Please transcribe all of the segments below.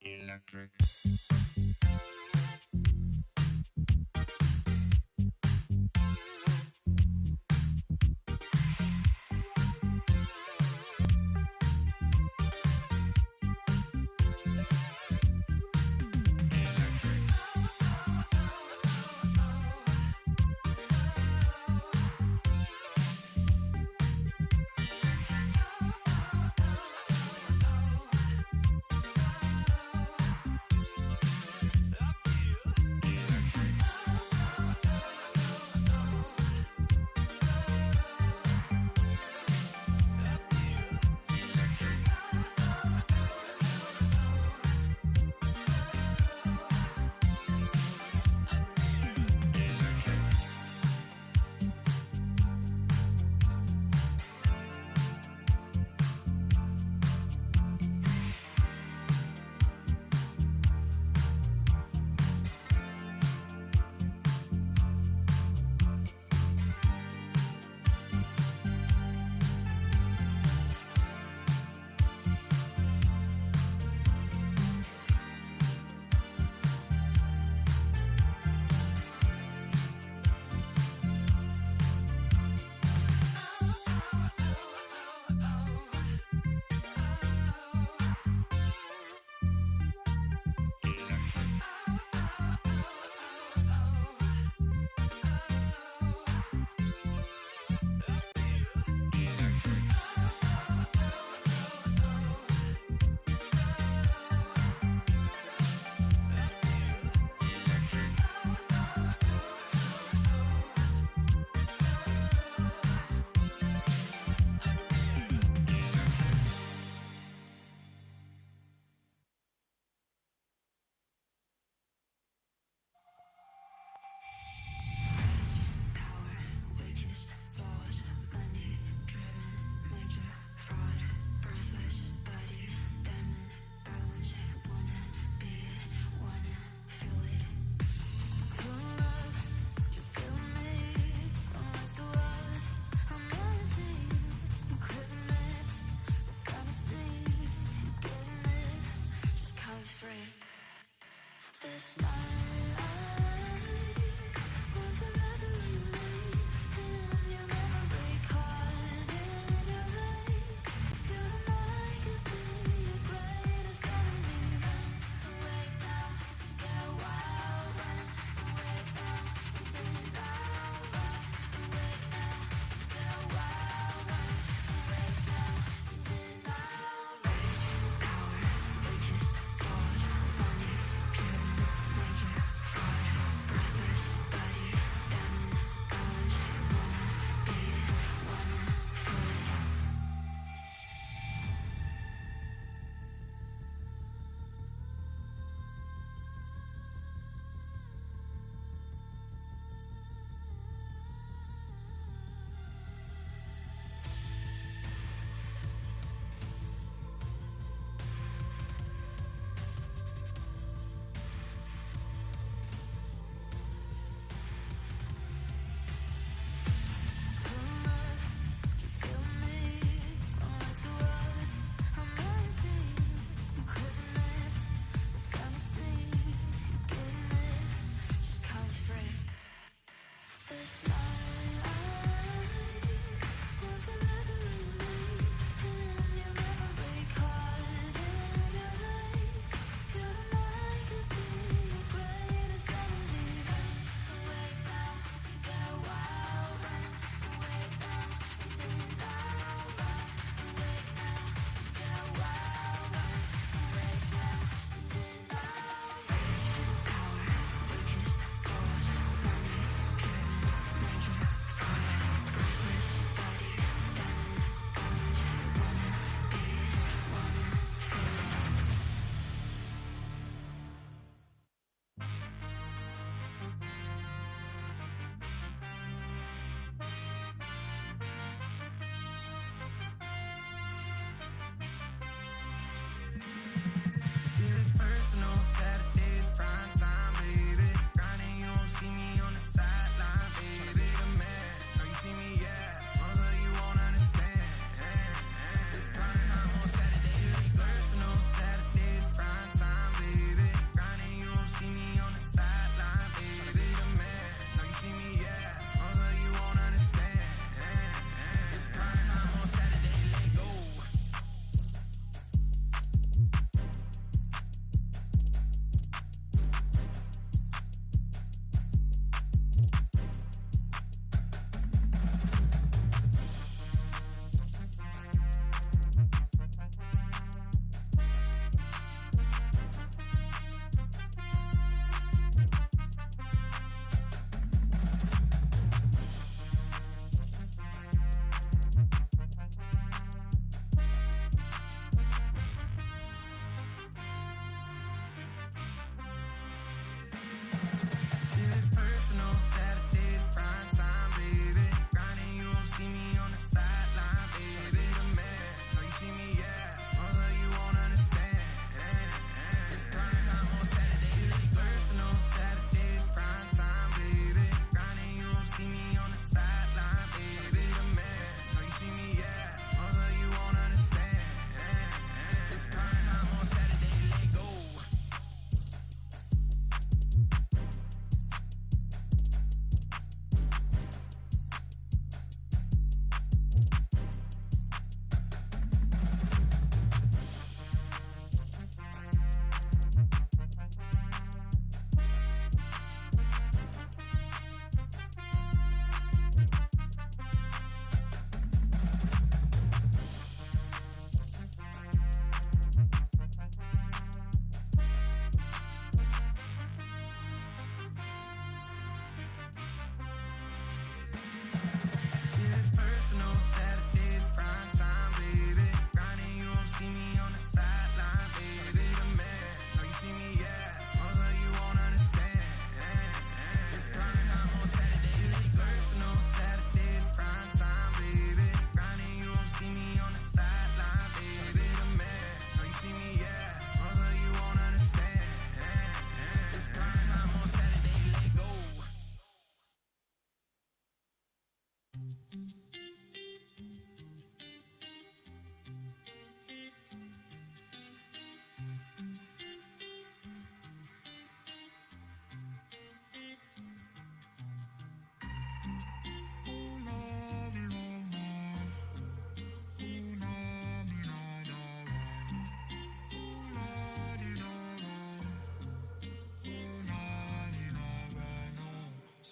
Electric. Major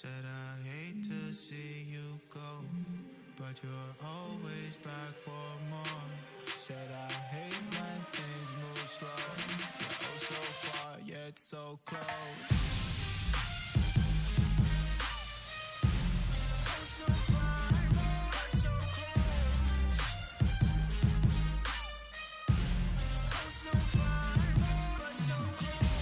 Said I hate to see you go, but you're always back for more. Said I hate when things move slow. Oh, so far yet so close. Oh, so far but so close. Oh, so far but so close.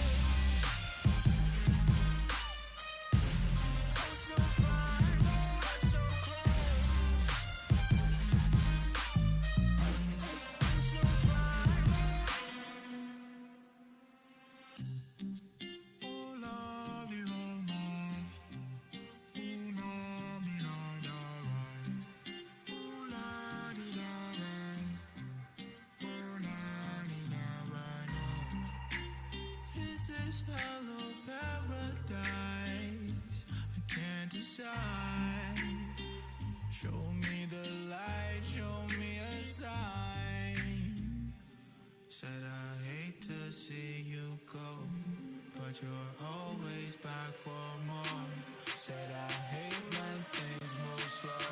Oh, so far but so close. Is this hello paradise? I can't decide. Show me the light, show me a sign. Said I hate to see you go, but you're always back for more. Said I hate when things move slow.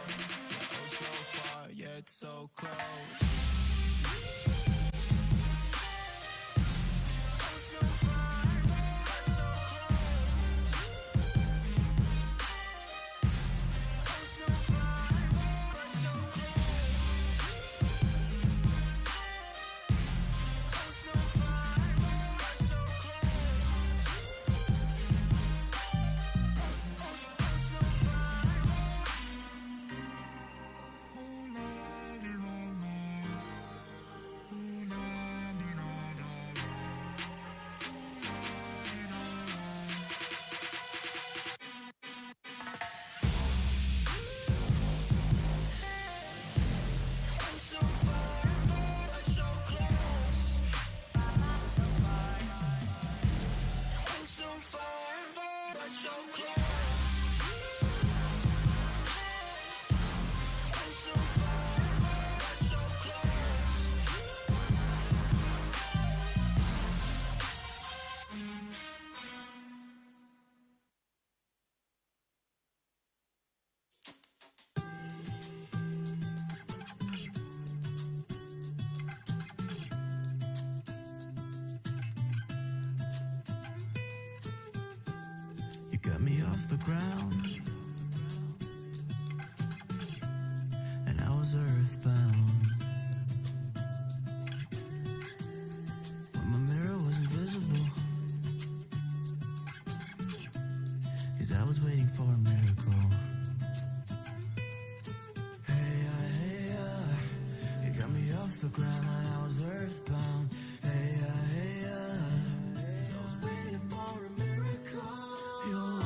Oh, so far yet so close. Oh, so far but so close. Oh, so far but so close. Oh, so far but so close. Oh, so far. Oh, la, di, la, la. Oh, la, di, la, la, la. Oh, so far but so close. So far. Oh, so far but so close. Oh, so far but so close. You got me off the ground, and I was earthbound. When my mirror was invisible, 'cause I was waiting for a miracle. Hey, you got me off the ground when I was earthbound. Hey, 'cause I was waiting for a miracle. You're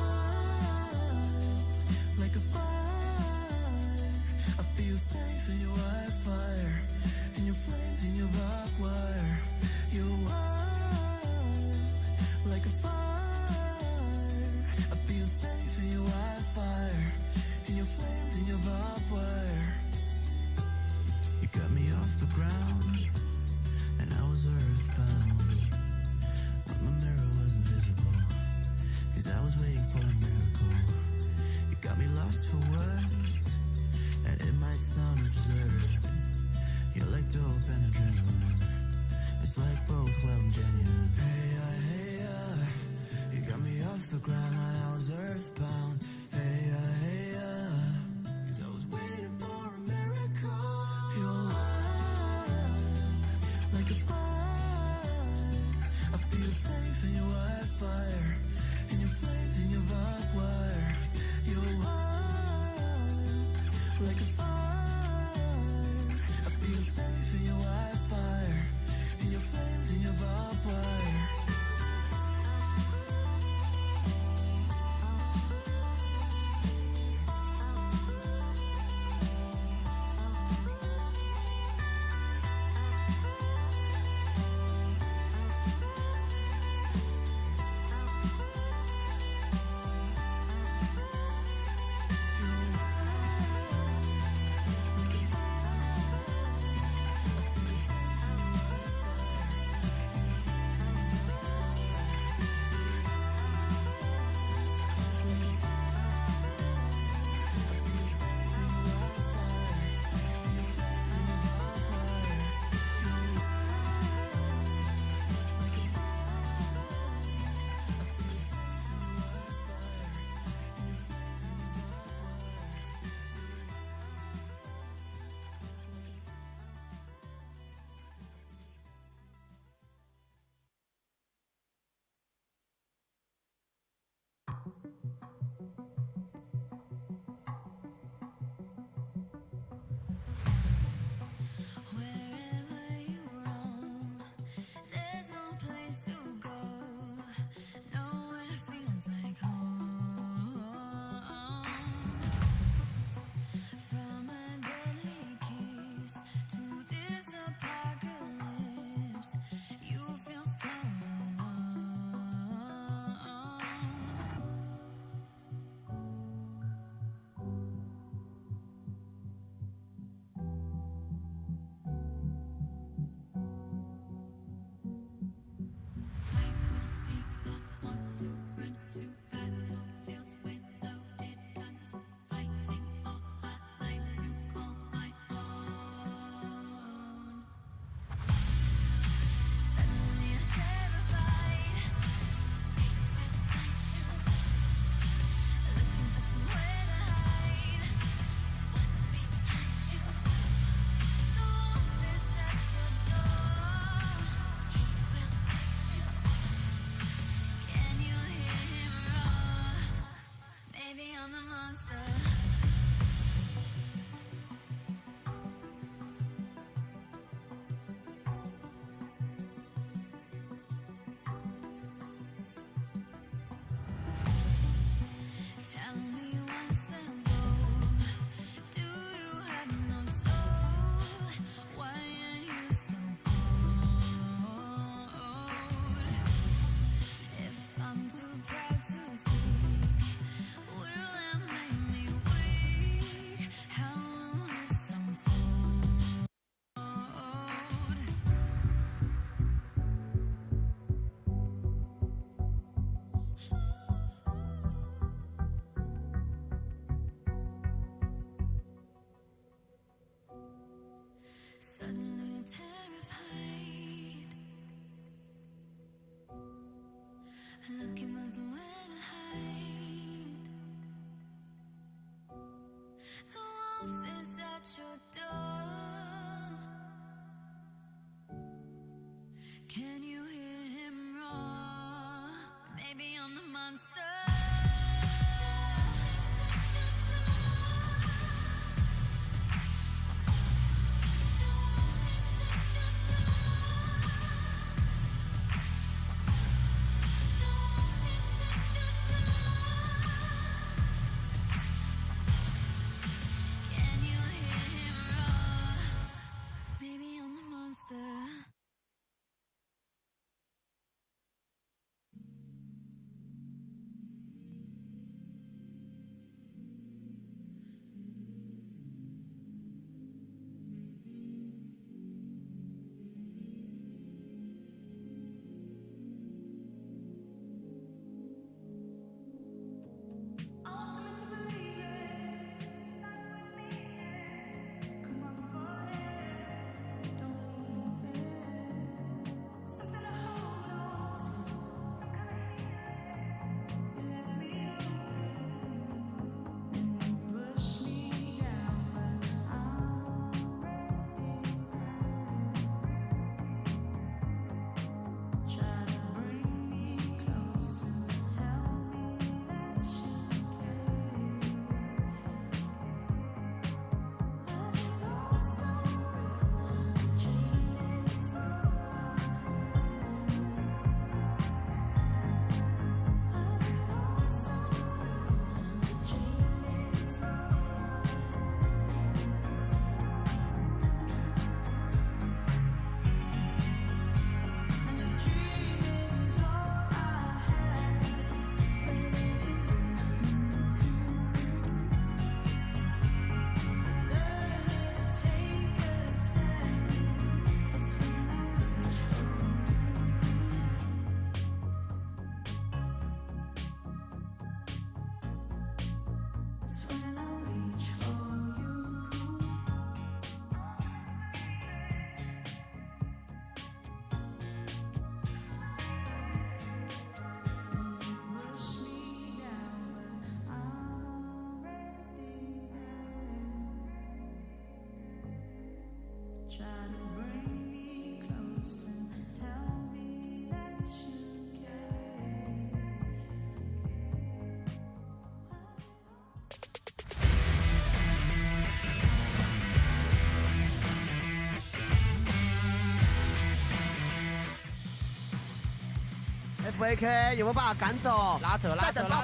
FAK 有没有办法赶走？拉扯。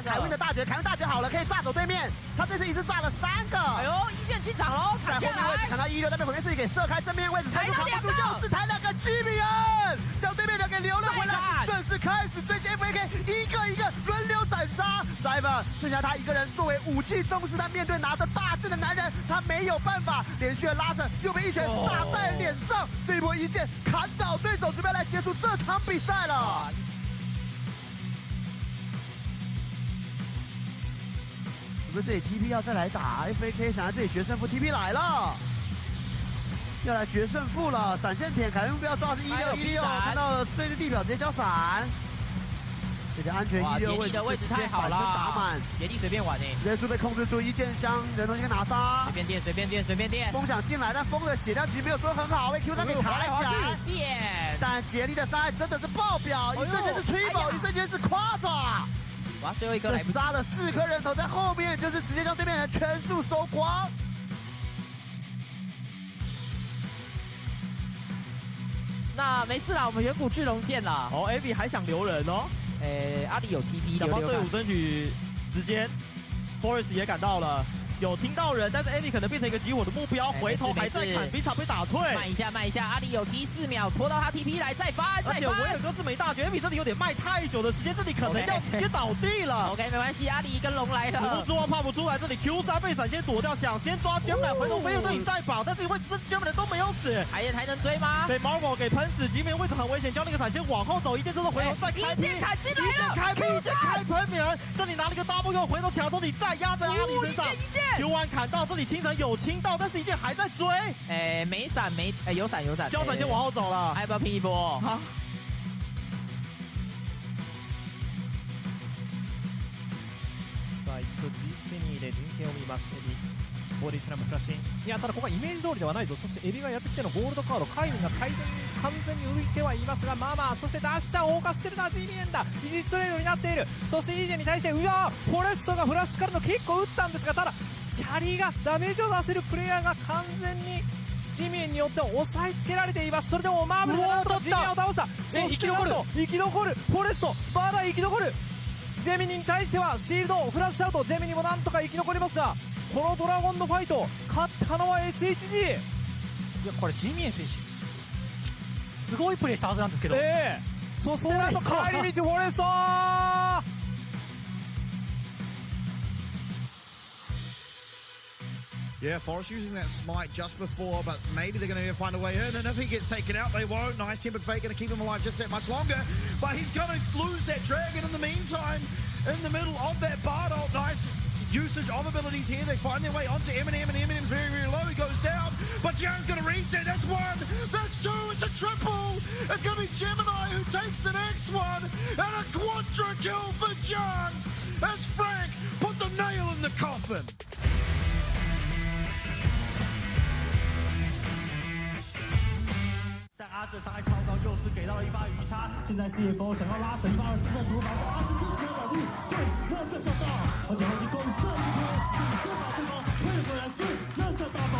凯文的大绝好了，可以炸走对面。他这次一次炸了3个。哎呦，一线进场喽！在后面位置看到16那边旁边自己给射开正面位置，抬住扛不住，又是抬2个居民人，将对面的给留了回来，正式开始追击 FAK， 一个一个轮流斩杀。Driver 剩下他一个人作为武器重视，他面对拿着大剑的男人，他没有办法，连续的拉扯又被一拳打在脸上，这一波一剑砍倒对手，准备来结束这场比赛了。是不是这里 TP 要再来打 FAK， 想要这里决胜负 TP 来了，要来决胜负了。闪现点，凯文目标抓的是16，看到了对着地表直接交闪，这个安全16位置的位置太好了，打满，野地随便玩直接被控制住，一剑将人头先拿杀，随便电，风想进来，但风的血量其实没有说很好，被 Q 上给卡了起来，但杰力的伤害真的是爆表，一瞬间是 triple， 一瞬间是夸抓。哇，最后一个来杀了4颗人头，在后面就是直接将对面人全数收光。那没事啦，我们远古巨龙见了。哦 ，Abby 还想留人哦。阿里有 TP， 想帮队伍争取时间。Forest 也赶到了。有听到人，但是 Abby 可能变成一个集火的目标，回头还在砍，比场被打退。慢一下，阿里有第4秒，拖到他 TP 来再翻。而且维尔哥是没大绝 ，Abby 这里有点卖太久的时间，这里可能要直接倒地了。OK， 没关系，阿里跟龙来了。死不出啊，怕不出来，这里 Q3 被闪现躲掉，想先抓 Gemini， 回头维尔哥你再保，但是因为这 Gemini 都没有死，还能追吗？被 Marvel 给喷死，局面位置很危险，将那个闪现往后走，一剑之后回头再开劈，一剑砍进来了，一剑开喷人，这里拿了一个 double 又回头抢走，你再压在阿里身上，一剑 Q1 砍到。这里清晨有清到，但是一剑还在追。没闪有闪，交闪先往后走了，还要不要拼一波？好。さあ一度 G ステに入れ陣形を見ます。ボディスラムクラッシン。いや、ただここはイメージ通りではないぞ。そしてエビがやってきてのゴールドカード、カイルが完全に浮いてはいますが、まあまあ、そしてダッシャーを謳歌してるのはジミエンだ。イージストレードになっている。そしてイージェに対して、うわー、フォレストがフラッシュからの結構打ったんですが、ただ、キャリーがダメージを出せるプレイヤーが完全にジミエンによって押さえつけられています。それでもマーブルがジミエンを倒した。生き残る。フォレスト、まだ生き残る。ジェミニに対してはシールドをフラッシュアウト。ジェミニもなんとか生き残りますが、このドラゴンのファイト、勝ったのは SHG。いや、これジミエン選手、すごいプレーしたはずなんですけど。そしてなんと帰り道フォレストー。Yeah, Forest using that smite just before, but maybe they're going to find a way in, and if he gets taken out, they won't. Nice Tempered Fate going to keep him alive just that much longer, but he's going to lose that dragon in the meantime, in the middle of that Bard ult. Nice usage of abilities here. They find their way onto Eminem, and Eminem's very, very low. He goes down, but Jiang's going to reset. That's one, that's two, it's a triple. It's going to be Gemini who takes the next one, and a quadra kill for Jiang as Frank put the nail in the coffin. 阿哲上来超高，又是给到了一发鱼叉。现在 CFO 想要拉神发的实战图法，阿哲是没有保护，所以热射下到，而且后期攻这一波，说法对方配合来是热射大爆。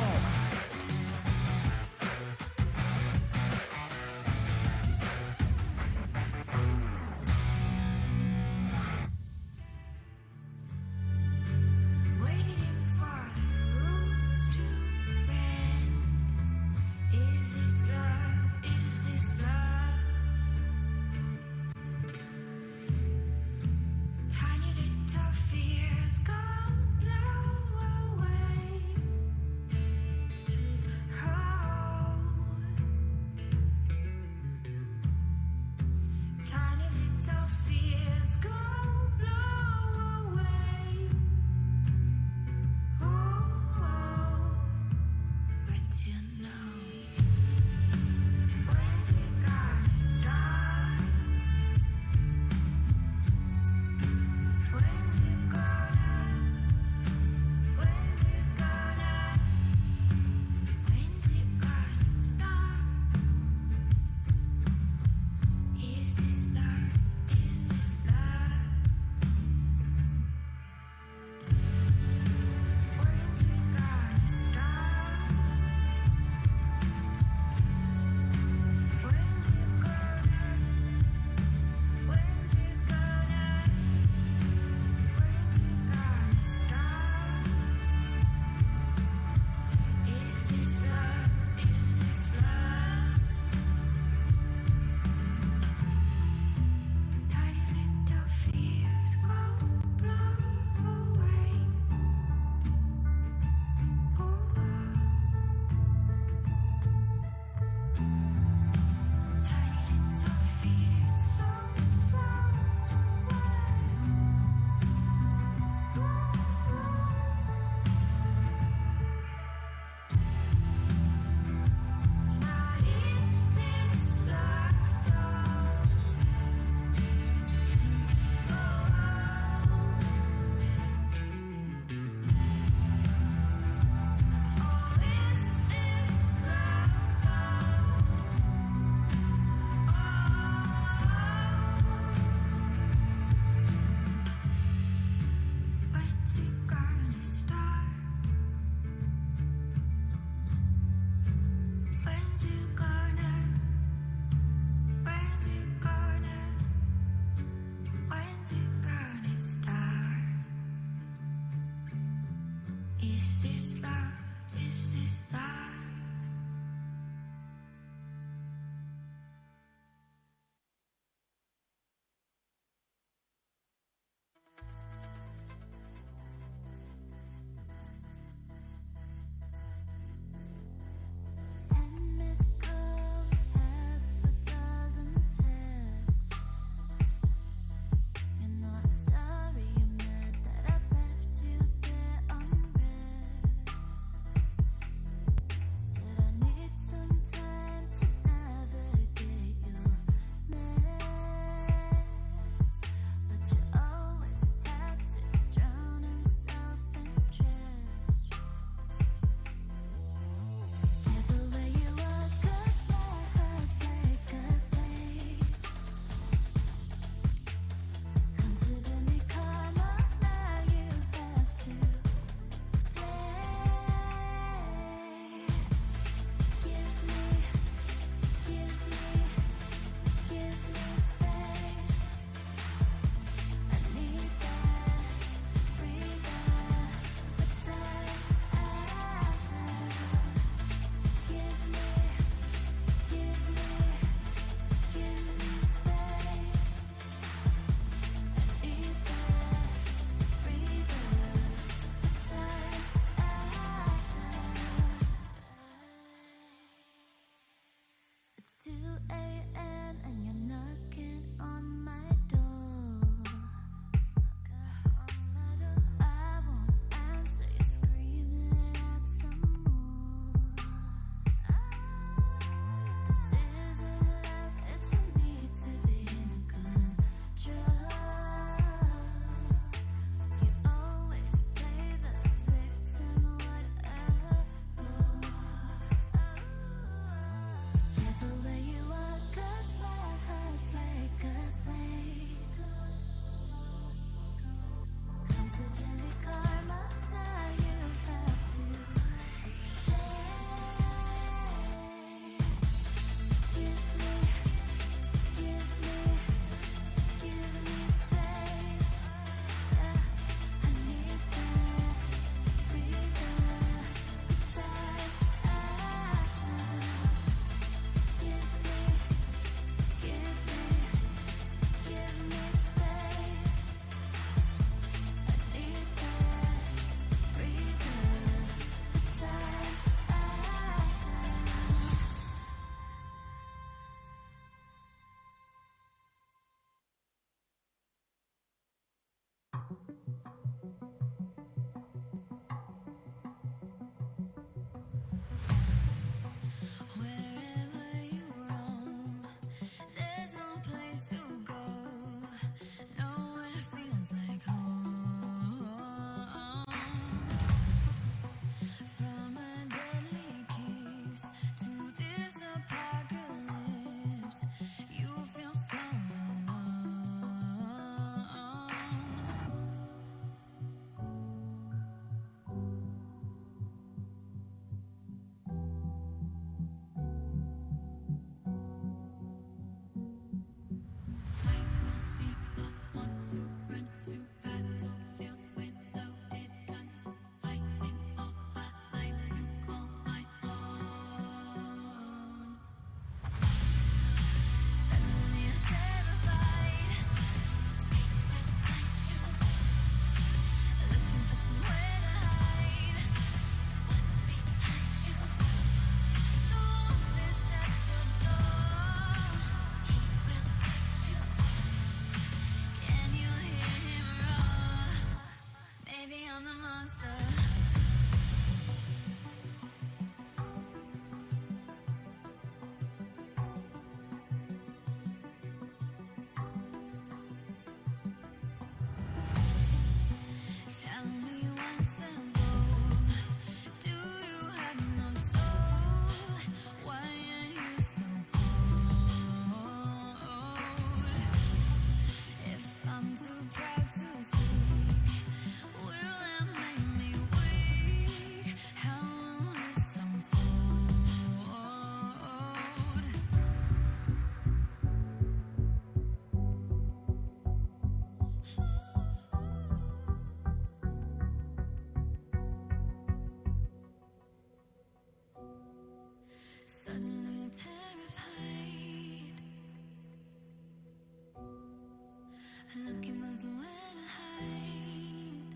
looking for somewhere to hide.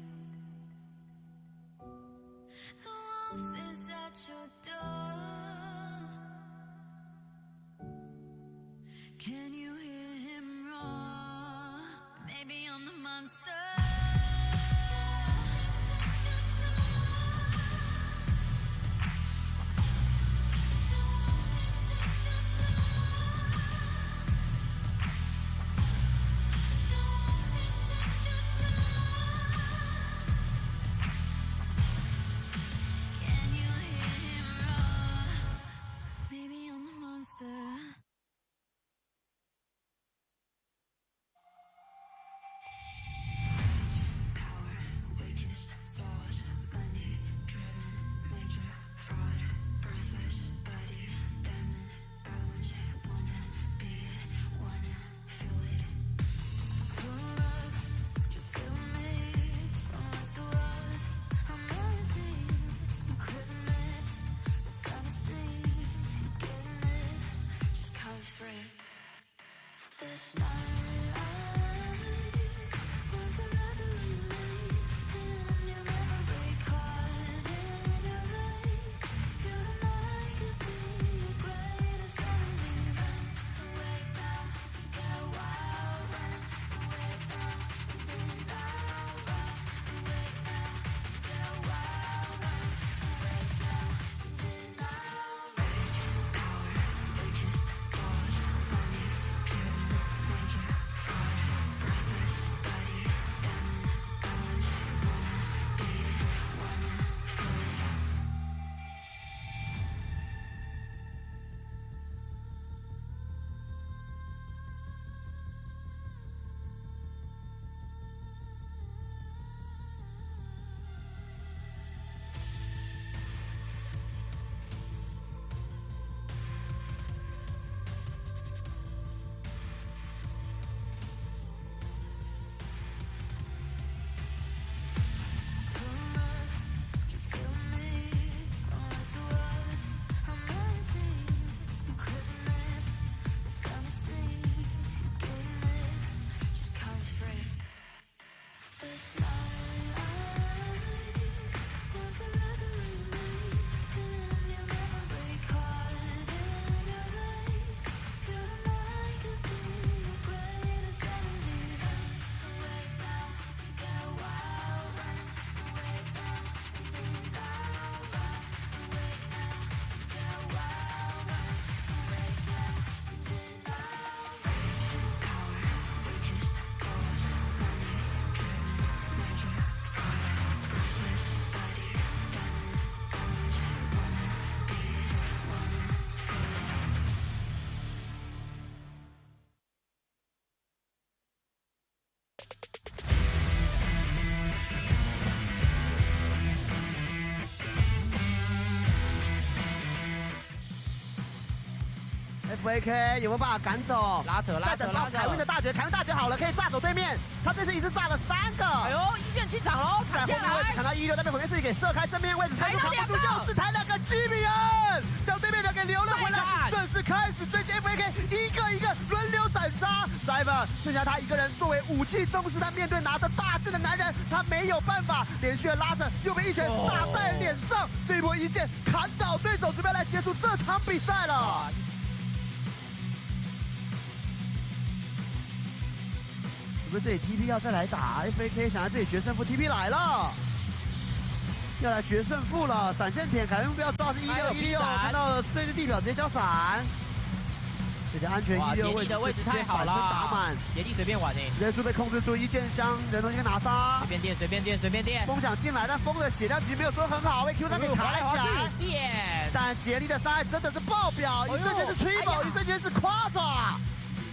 The wolf is at your door. Can you hear him roar? Maybe I'm the monster. Can you hear him roar? Maybe I'm the monster. Power, weakest thought, money driven, major fraud, breathless body, diamond bones, wanna be it, wanna feel it. Pull up, just feel me, from west to west, I'm rising, I'm craving it, gotta see, getting it, just call it free. This night will forever remain, and you'll never be caught in your vein. You and I could be the greatest enemy. Awake now, get wild, run. Awake now, be loud, run. Awake now, get wild, run. Awake now, be loud, rage, power, weakest thought, money driven, major fraud, breathless body, diamond bones, wanna be it, wanna feel it. This night will forever remain, and you'll never be caught in your vein. You and I could be the greatest enemy. Awake now, get wild, run. Awake now, be loud, run. Awake now, get wild, run. Awake now, be loud, rage, power, weakest thought, money driven, major fraud, breathless body, diamond bones, wanna be it, wanna feel it. FAK 有没有办法赶走？拉扯拉扯再等到拉扯凯文的大绝，凯文大绝好了，可以炸走对面。他这次一次炸了3个。哎呦，一剑起场喽，在后砍下来面位置看，到16那边火箭自己给射开正面位置，抬到扛不住， 2个又是抬2个7比2，将对面2给留了回来，再看正式开始追击 FAK， 一个一个轮流斩杀。Driver 剩下他一个人作为武器重视，他面对拿着大剑的男人，他没有办法，连续的拉扯，又被一拳打在脸上，这一波一剑砍倒对手，准备来结束这场比赛了。准备这里 TP 要再来打 FAK， 想要这里决胜负 TP 来了。要来决胜负了，闪现舔，凯文目标抓的是1616，看到了对着地表直接交闪，这些安全16位置的位置太好了，打满，野地随便玩直接被控制住，一剑将人头先拿杀，随便电随便电随便电，风想进来，但风的血量其实没有说很好，被 Q 3给卡了起来，电，但杰利的伤害真的是爆表，一瞬间是 triple，一瞬间是夸抓。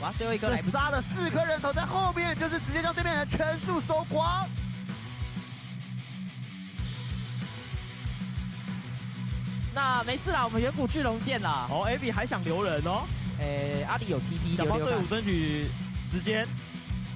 哇，最后一个来不及，杀了4颗人头，在后面就是直接将对面的全数收光。那没事啦，我们远古巨龙见了。哦 ，AB 还想留人哦。阿里有 TP，想帮队伍争取时间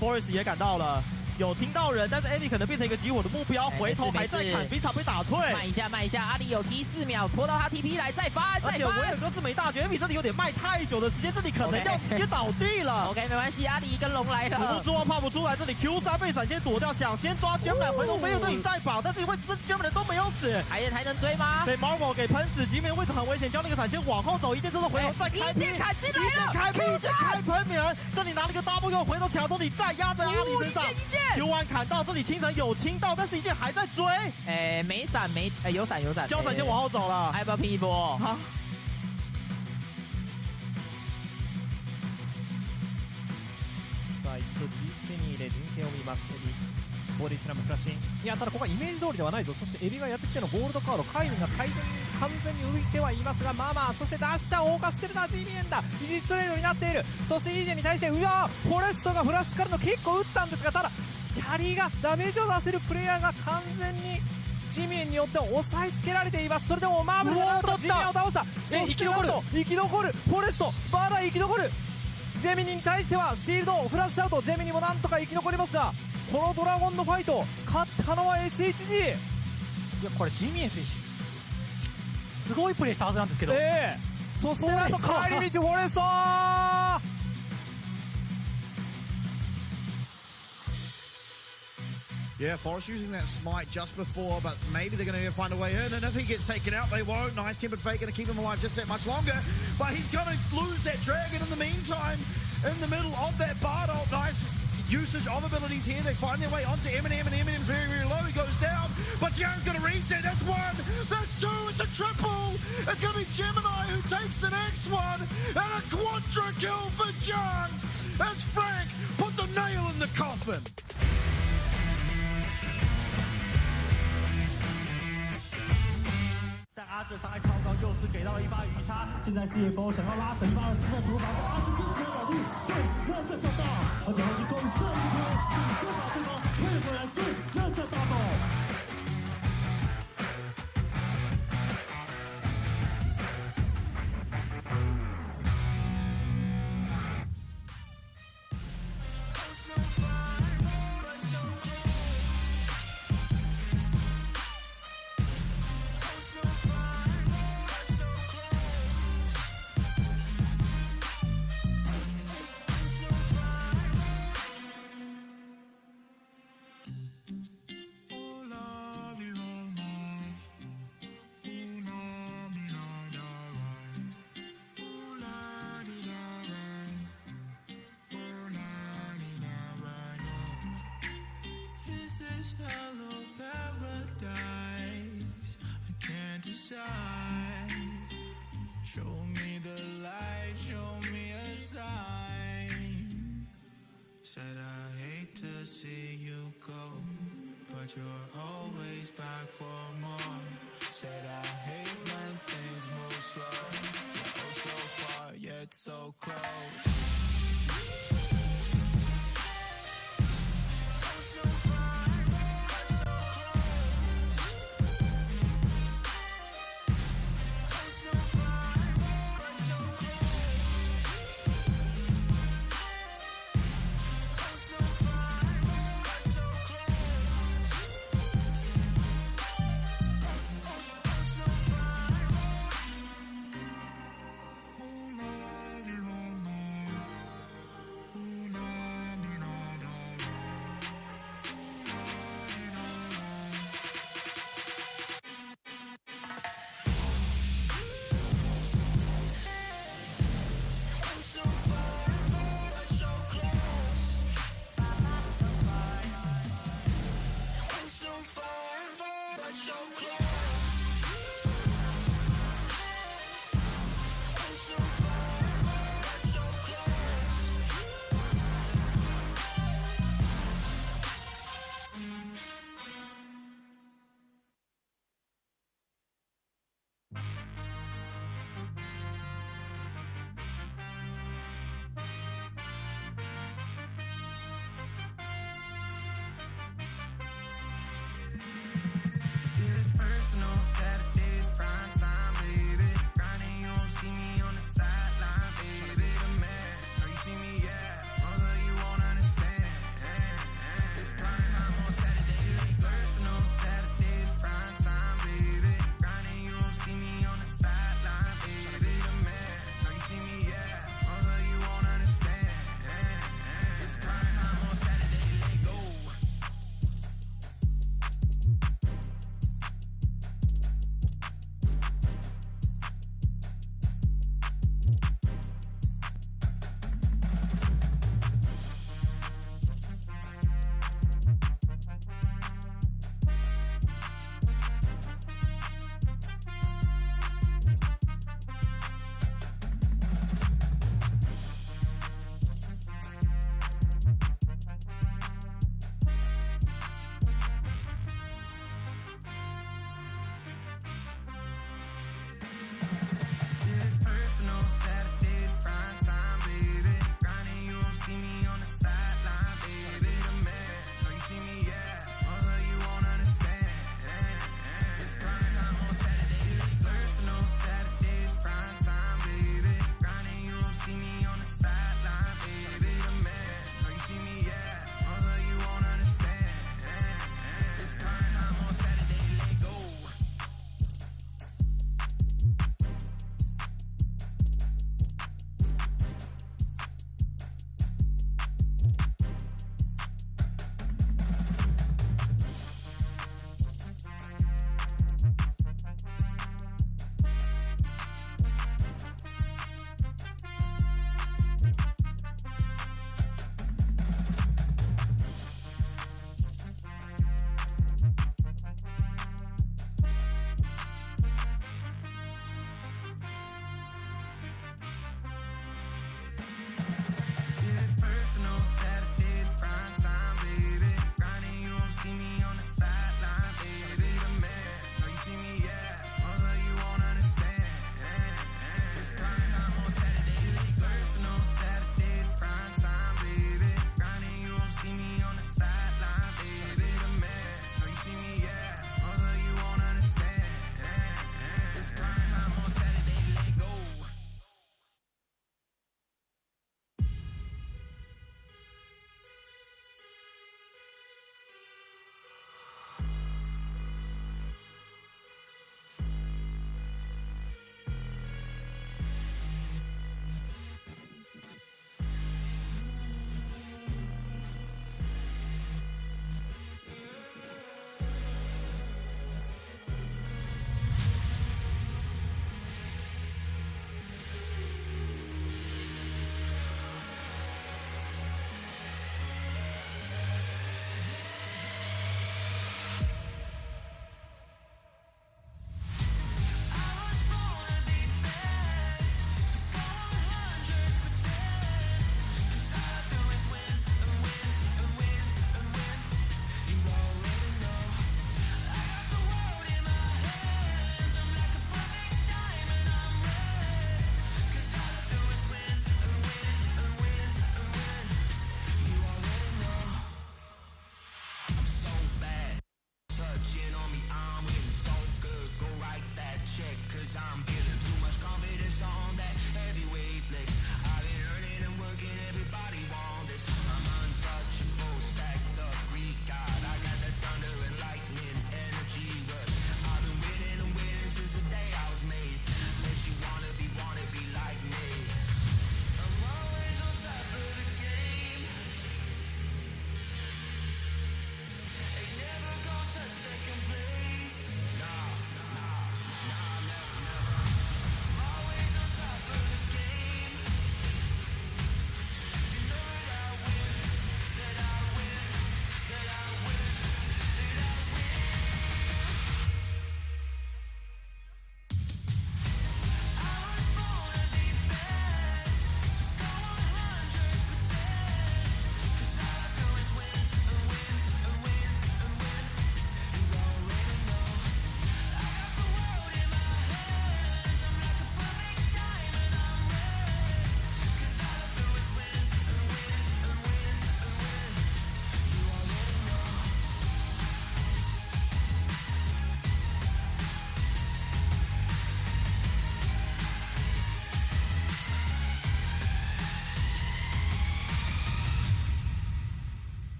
，Forest 也赶到了，有听到人，但是 Andy 可能变成一个集火的目标，回头还在砍，比场被打退。慢一下，慢一下，阿里有 T 4秒，拖到他 TP 来再翻，而且维尔哥是没大绝，比这里有点卖太久的时间，这里可能要直接倒地了。OK， 没关系，阿里跟龙来了，死不住啊，怕不出来，这里 Q3 被闪现躲掉，想先抓卷板，回头没有这里再绑，但是因为这卷板人都没有死，还能追吗？被 Marvel 给喷死，吉米的位置很危险，将那个闪现往后走，一剑之后回头再开劈，一剑砍进来了，一剑开喷人，这里拿了个 W 回头抢头，你再压在阿里身上，Q1 砍到这里，清晨有清到，但是一剑还在追，没闪有闪，交闪先往后走了，还要不要拼一波？好。さあ一度 G ステニーで陣形を見ます。ボディスラムクラッシン。いやただここはイメージ通りではないぞ。そしてエビがやってきてのゴールドカード、カイルが完全に浮いてはいますが、まあまあ、そしてダッシャーオーカステルナー GDN だ。イジストレードになっている。そしてイージェに対してフォレストがフラッシュからの結構打ったんですが、ただキャリーがダメージを出せるプレイヤーが完全にジミエによって押さえつけられています。それでもマーブルがジミエを倒した。生き残るフォレスト、まだ生き残る。ジェミニに対してはシールドをフラッシュアウト、ジェミニもなんとか生き残りますが、このドラゴンのファイト勝ったのは SHG。 いやこれジミエン選手すごいプレーしたはずなんですけど、そしてなんと帰り道フォレスト。Yeah, Forrest using that smite just before, but maybe they're going to find a way in, and if he gets taken out, they won't. Nice Timbered Fate going to keep him alive just that much longer, but he's going to lose that dragon in the meantime, in the middle of that Bard ult. Nice usage of abilities here. They find their way onto Eminem, and Eminem's very, very low. He goes down, but Jaren's going to reset. That's one, that's two, it's a triple. It's going to be Gemini who takes the next one, and a quadra kill for Jaren as Frank put the nail in the coffin. 但阿哲伤害超高，又是给到了一发鱼叉。现在 CFO 想要拉神发的直接图法，阿哲第一颗倒地，所以热射上到，而且后期攻这一波，这把对方退回来，所以热射大爆。Hello paradise, I can't decide. Show me the light, show me a sign. Said I hate to see you go, but you're always back for more. Said I hate when things move slow. Oh, so far yet so close.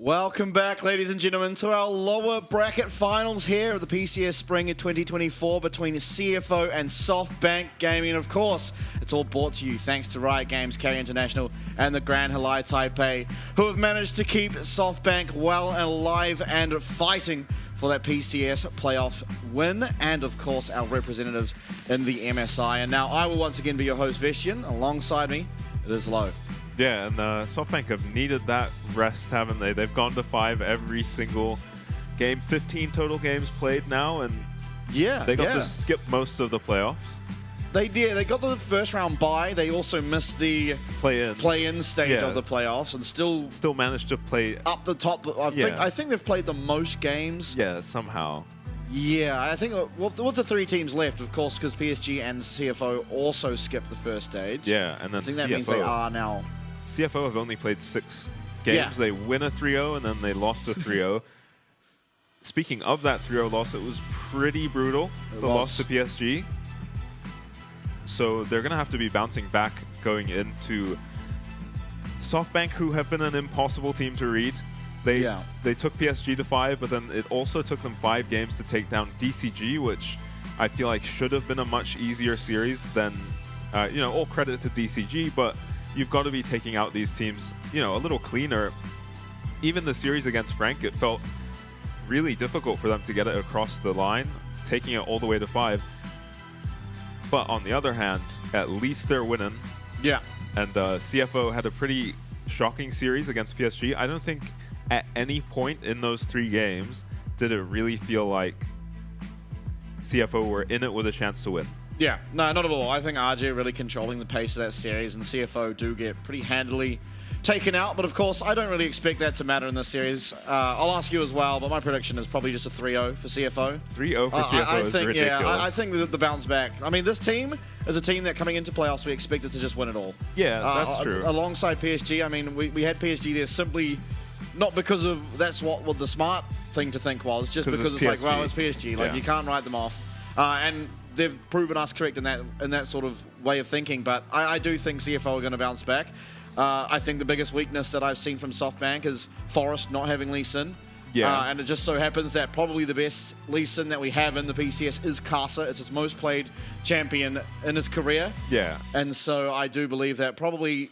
Welcome back, ladies and gentlemen, to our lower bracket finals here of the PCS Spring of 2024 between CFO and SoftBank Gaming. And of course, it's all brought to you thanks to Riot Games, Carry International, and the Grand Halai Taipei, who have managed to keep SoftBank well and alive and fighting for that PCS playoff win, and of course, our representatives in the MSI. And now I will once again be your host, Vestian. Alongside me, it is Low. Yeah, and SoftBank have needed that rest, haven't they? They've gone to 5 every single game, 15 total games played now, and they got to skip most of the playoffs. They did. They got the first round bye. They also missed the play-in stage of the playoffs, and still managed to play up the top. I think they've played the most games. Yeah, somehow. Yeah, I think with the 3 teams left, of course, because PSG and CFO also skipped the first stage. Yeah, and then I think that means they are now. CFO have only played 6 games. Yeah. They win a 3-0, and then they lost a 3-0. Speaking of that 3-0 loss, it was pretty brutal, the loss to PSG. So they're going to have to be bouncing back going into SoftBank, who have been an impossible team to read. They took PSG to 5, but then it also took them 5 games to take down DCG, which I feel like should have been a much easier series than, all credit to DCG, but you've got to be taking out these teams, a little cleaner. Even the series against Frank, it felt really difficult for them to get it across the line, taking it all the way to 5. But on the other hand, at least they're winning. Yeah. And CFO had a pretty shocking series against PSG. I don't think at any point in those 3 games did it really feel like CFO were in it with a chance to win. Yeah, no, not at all. I think RJ really controlling the pace of that series, and CFO do get pretty handily taken out. But of course, I don't really expect that to matter in this series. I'll ask you as well, but my prediction is probably just a 3-0 for CFO. 3-0 for CFO is ridiculous. Yeah, I think that the bounce back. I mean, this team is a team that coming into playoffs, we expected to just win it all. Yeah, that's true. Alongside PSG, I mean, we had PSG there simply not because of that's what the smart thing to think was, just because it's like, well, it's PSG. Like, you can't write them off. And they've proven us correct in that sort of way of thinking, but I do think CFO are going to bounce back. I think the biggest weakness that I've seen from SoftBank is Forest not having Lee Sin. Yeah. And it just so happens that probably the best Lee Sin that we have in the PCS is Kasa. It's his most played champion in his career. Yeah. And so I do believe that probably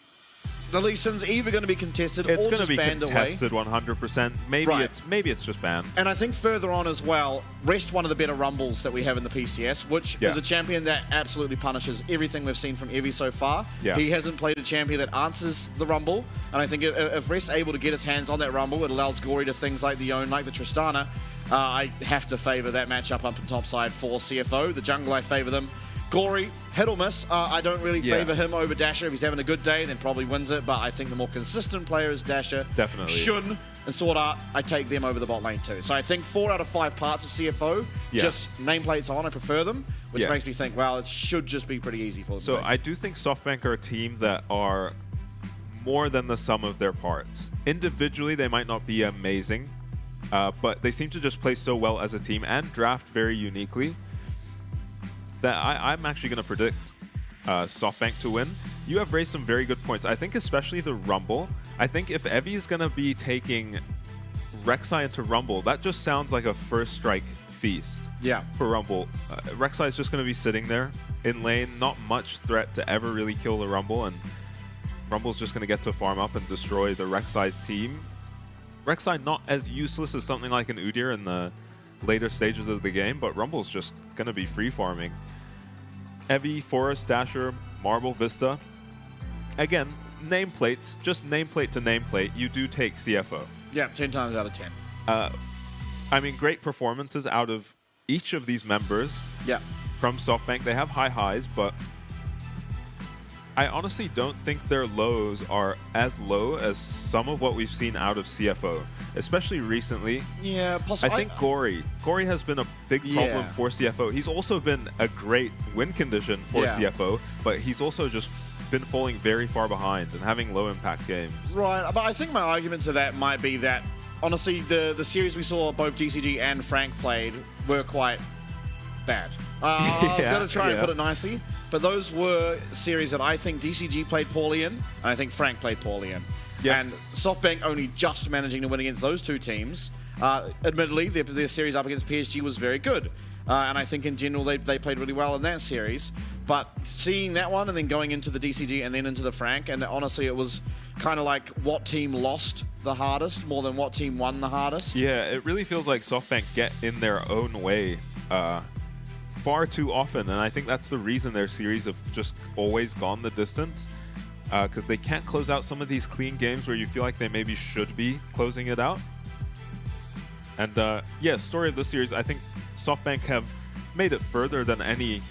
the Lee Sin's either going to be contested it's or just banned away. It's going to be contested 100%. Maybe it's just banned. And I think further on as well, Rest one of the better Rumbles that we have in the PCS, which is a champion that absolutely punishes everything we've seen from Evie so far. Yeah. He hasn't played a champion that answers the Rumble, and I think if Rest's able to get his hands on that Rumble, it allows Gory to things like the Own, like the Tristana. I have to favour that matchup up on top side for CFO. The jungle, I favour them. Gory, hit or miss. I don't really favour him over Dasher. If he's having a good day, then probably wins it. But I think the more consistent player is Dasher. Definitely. Shun and Sword Art, I take them over the bot lane too. So I think 4 out of 5 parts of CFO, just nameplates on, I prefer them, which makes me think, well, it should just be pretty easy for them. So I do think SoftBank are a team that are more than the sum of their parts. Individually, they might not be amazing, but they seem to just play so well as a team and draft very uniquely that I'm actually going to predict SoftBank to win. You have raised some very good points. I think especially the Rumble. I think if Evie is going to be taking Rek'Sai into Rumble, that just sounds like a first strike feast for Rumble. Rek'Sai is just going to be sitting there in lane, not much threat to ever really kill the Rumble, and Rumble's just going to get to farm up and destroy the Rek'Sai's team. Rek'Sai not as useless as something like an Udyr in the later stages of the game, but Rumble's just going to be free farming. Evie, Forest, Dasher, Marble, Vista. Again, nameplates, just nameplate to nameplate, you do take CFO. Yeah, 10 times out of 10. I mean, great performances out of each of these members from SoftBank. They have high highs, but I honestly don't think their lows are as low as some of what we've seen out of CFO, especially recently. Yeah, possibly. I think Gory has been a big problem for CFO. He's also been a great win condition for CFO, but he's also just been falling very far behind and having low impact games. Right, but I think my argument to that might be that, honestly, the series we saw both DCG and Frank played were quite bad. I was going to try and put it nicely, but those were series that I think DCG played poorly in, and I think Frank played poorly in. Yeah. And SoftBank only just managing to win against those two teams. Admittedly, their series up against PSG was very good. And I think in general they played really well in that series. But seeing that one and then going into the DCG and then into the Frank, and honestly it was kind of like what team lost the hardest more than what team won the hardest. Yeah, it really feels like SoftBank get in their own way far too often, and I think that's the reason their series have just always gone the distance, because they can't close out some of these clean games where you feel like they maybe should be closing it out. And yeah, story of the series, I think SoftBank have made it further than any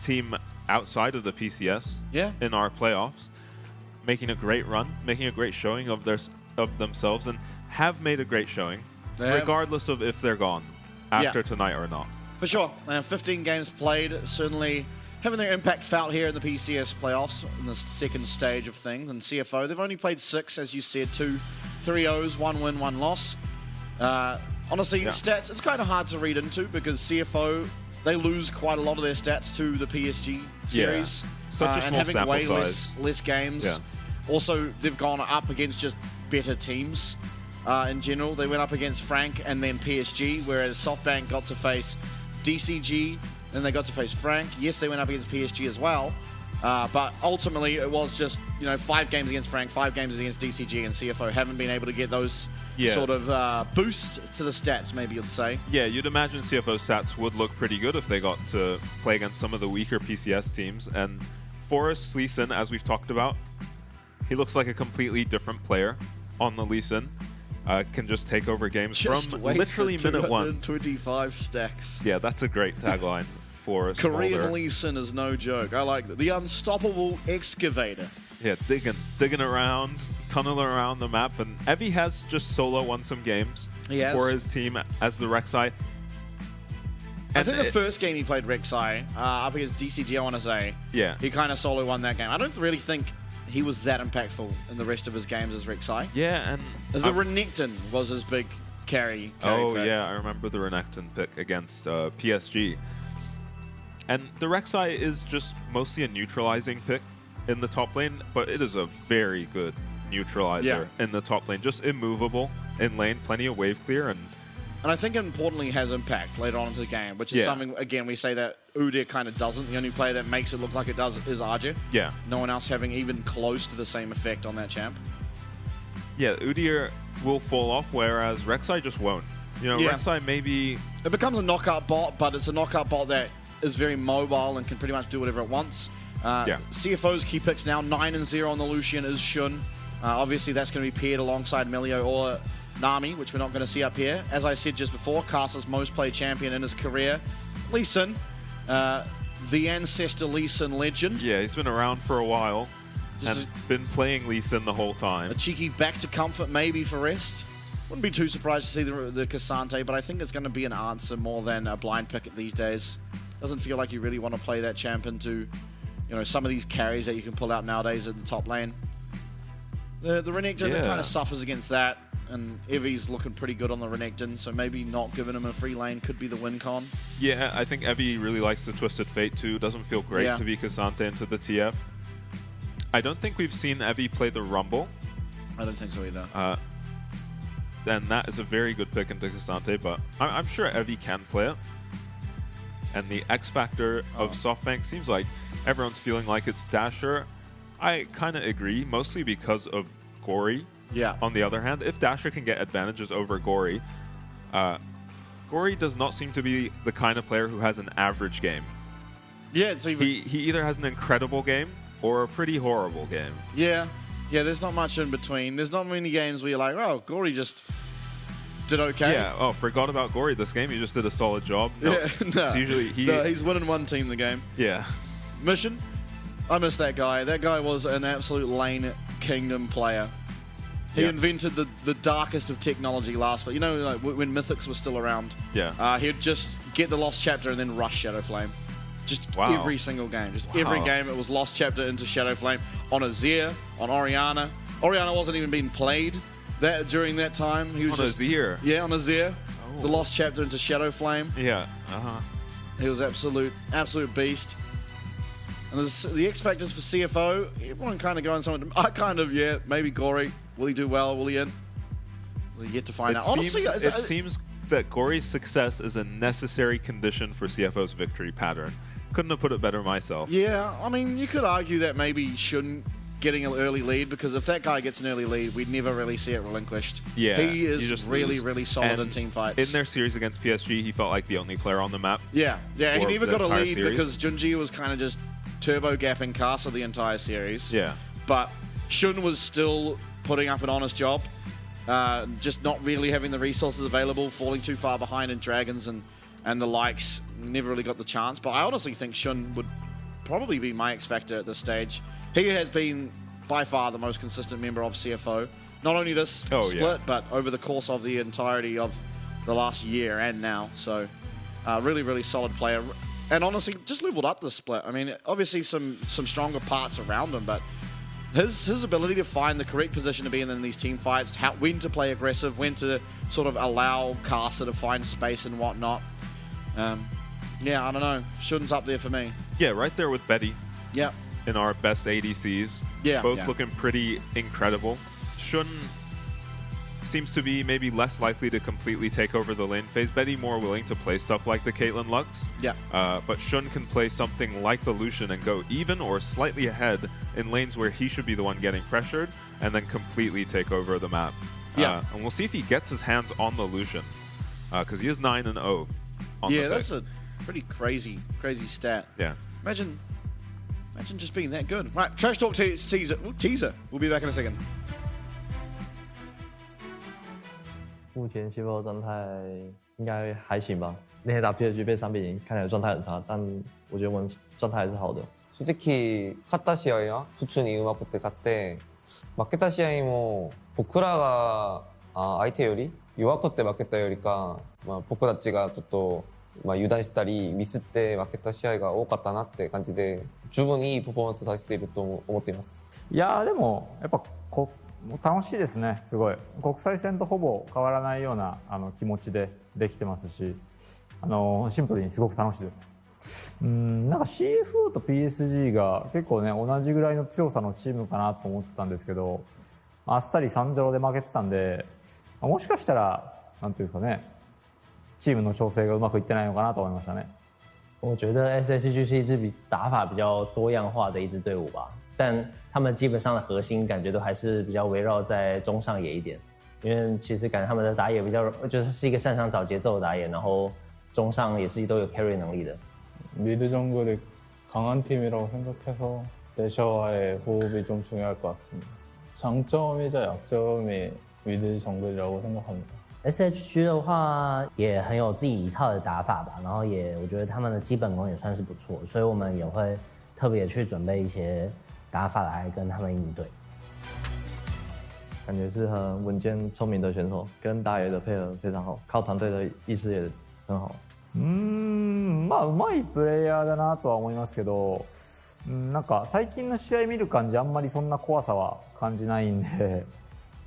team outside of the PCS in our playoffs, making a great run, making a great showing of themselves, and have made a great showing, regardless of if they're gone after tonight or not. For sure. 15 games played, certainly having their impact felt here in the PCS playoffs in the second stage of things. And CFO, they've only played 6, as you said, 2 3-0s, 1 win, 1 loss. Honestly, stats, it's kind of hard to read into because CFO, they lose quite a lot of their stats to the PSG series. Such a small and having sample way size. less games. Yeah. Also, they've gone up against just better teams in general. They went up against Frank and then PSG, whereas SoftBank got to face DCG, then they got to face Frank. Yes, they went up against PSG as well, but ultimately it was just 5 games against Frank, 5 games against DCG, and CFO haven't been able to get those sort of boost to the stats, maybe you'd say. Yeah, you'd imagine CFO's stats would look pretty good if they got to play against some of the weaker PCS teams. And Forrest Lee Sin, as we've talked about, he looks like a completely different player on the Lee Sin. Can just take over games from literally minute 1. 25 stacks. Yeah, that's a great tagline for us. Korean Lee Sin is no joke. I like that. The unstoppable excavator. Yeah, digging around, tunneling around the map, and Evie has just solo won some games for his team as the Rek'Sai. I think the first game he played Rek'Sai up against DCG, I want to say. Yeah. He kind of solo won that game. I don't really think he was that impactful in the rest of his games as Rek'Sai. Yeah, and the Renekton was his big carry oh pick. yeah, I remember the Renekton pick against PSG. And the Rek'Sai is just mostly a neutralizing pick in the top lane, but it is a very good neutralizer in the top lane. Just immovable in lane, plenty of wave clear, and I think importantly has impact later on into the game, which is something, again, we say that Udyr kind of doesn't. The only player that makes it look like it does is Arjun. Yeah. No one else having even close to the same effect on that champ. Yeah, Udyr will fall off, whereas Rek'Sai just won't. Rek'Sai maybe... It becomes a knockout bot, but it's a knockout bot that is very mobile and can pretty much do whatever it wants. CFO's key picks now, 9-0 on the Lucian is Shun. Obviously, that's going to be paired alongside Melio or Nami, which we're not going to see up here. As I said just before, Castle's most played champion in his career, Lee Sin, the ancestor Lee Sin legend. Yeah, he's been around for a while and been playing Lee Sin the whole time. A cheeky back to comfort maybe for rest. Wouldn't be too surprised to see the Cassante, but I think it's going to be an answer more than a blind pick these days. Doesn't feel like you really want to play that champ into some of these carries that you can pull out nowadays in the top lane. The Renekton kind of suffers against that, and Evie's looking pretty good on the Renekton, so maybe not giving him a free lane could be the win con. Yeah, I think Evie really likes the Twisted Fate too. Doesn't feel great to be Cassante into the TF. I don't think we've seen Evie play the Rumble. I don't think so either. And that is a very good pick into Cassante, but I'm sure Evie can play it. And the X factor of SoftBank seems like everyone's feeling like it's Dasher. I kind of agree, mostly because of Gory. Yeah. On the other hand, if Dasher can get advantages over Gory, Gory does not seem to be the kind of player who has an average game. Yeah, it's even... He either has an incredible game or a pretty horrible game. Yeah. Yeah, there's not much in between. There's not many games where you're like, oh, Gory just did okay. Yeah, oh, forgot about Gory this game. He just did a solid job. No, it's usually he's winning one team the game. Yeah. Mission, I miss that guy. That guy was an absolute lane kingdom player. He invented the darkest of technology last, but like when Mythics were still around. Yeah. He'd just get the Lost Chapter and then rush Shadow Flame. Just every single game. Just every game it was Lost Chapter into Shadow Flame. On Azir, on Orianna. Orianna wasn't even being played during that time. He was on Azir? Yeah, on Azir. Oh. The Lost Chapter into Shadow Flame. Yeah. He was absolute beast. And the X factors for CFO, everyone kind of going somewhere. I kind of, yeah, maybe Gory. Will he do well? Will he in? We'll yet to find out. Honestly, it seems that Gory's success is a necessary condition for CFO's victory pattern. Couldn't have put it better myself. Yeah, I mean, you could argue that maybe he shouldn't getting an early lead, because if that guy gets an early lead, we'd never really see it relinquished. Yeah, he is just really, lose. really solid And in team fights. In their series against PSG, he felt like the only player on the map. Yeah, he never the got a entire lead series. because Junji was kind of just turbo gapping Casa the entire series. Yeah. But Shun was still putting up an honest job, just not really having the resources available, falling too far behind in Dragons and the likes. Never really got the chance. But I honestly think Shun would probably be my X Factor at this stage. He has been by far the most consistent member of CFO. Not only this split, but over the course of the entirety of the last year and now. So really, really solid player. And honestly, just leveled up this split. I mean, obviously some stronger parts around him, but his ability to find the correct position to be in these team fights, when to play aggressive, when to sort of allow Casa to find space and whatnot. Yeah, I don't know. Shun's up there for me. Yeah, right there with Betty. Yeah. In our best ADCs. Yeah. Both looking pretty incredible. Shun seems to be maybe less likely to completely take over the lane phase. Betty more willing to play stuff like the Caitlyn Lux. Yeah. But Shun can play something like the Lucian and go even or slightly ahead in lanes where he should be the one getting pressured and then completely take over the map. Yeah. And we'll see if he gets his hands on the Lucian, because he is 9-0 on the that's a pretty crazy stat. Yeah. Imagine just being that good. Right, Trash Talk teaser. We'll be back in a second. 目前 CFO 状态应该还行吧。那天打 PSG 被3-0，看起来状態很差，但我觉得我们状態还是好的。 솔직히勝った試合は普通にうまくって勝って負けた試合も僕らが相手より弱くって負けたよりか、僕たちがちょっと油断したりミスって負けた試合が多かったなって感じで十分いいパフォーマンスさせていると思っています。いやでもやっぱ楽しいですね。すごい国際戦とほぼ変わらないような気持ちでできてますし、シンプルにすごく楽しいです。なんか CFO と PSG が結構ね同じぐらいの強さのチームかなと思ってたんですけど、あっさり 3-0 で負けてたんで、もしかしたらなんていうんですかね、チームの調整がうまくいってないのかなと思いましたね。我觉得 SHG 是一支打法比较多样化的一支队伍吧，但他们基本上的核心感觉都还是比较围绕在中上野一点，因为其实感觉他们的打野比较就是一个擅长找节奏的打野，然后中上也是都有 carry 能力的。 미드 정글이 강한 팀이라고 생각해서 내셔와의 호흡이 좀 중요할 것 같습니다. 장점이자 약점이 미드 정글이라고 생각합니다. SHG 的话也很有自己一套的打法吧，然后我觉得他们的基本功也算是不错，所以我们也会特别去准备一些打法来跟他们应对。感觉是很稳健聪明的选手，跟打野的配合非常好，靠团队的意识也很好。まあうまいプレイヤーだなとは思いますけど、なんか最近の試合見る感じあんまりそんな怖さは感じないんで、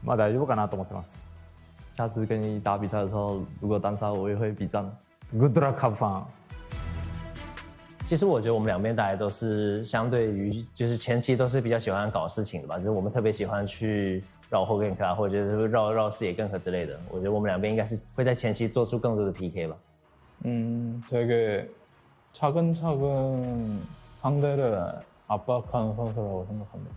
まあ大丈夫かなと思ってます。下次跟你打比赛的时候，如果单杀我也会比战。Good luck, have fun。其实我觉得我们两边大家都是相对于就是前期都是比较喜欢搞事情的吧，就是我们特别喜欢去绕后 gank 啊，或者是绕视野 gank 之类的。我觉得我们两边应该是会在前期做出更多的 PK 吧。 되게 차근차근 상대를 압박하는 선수라고 생각합니다.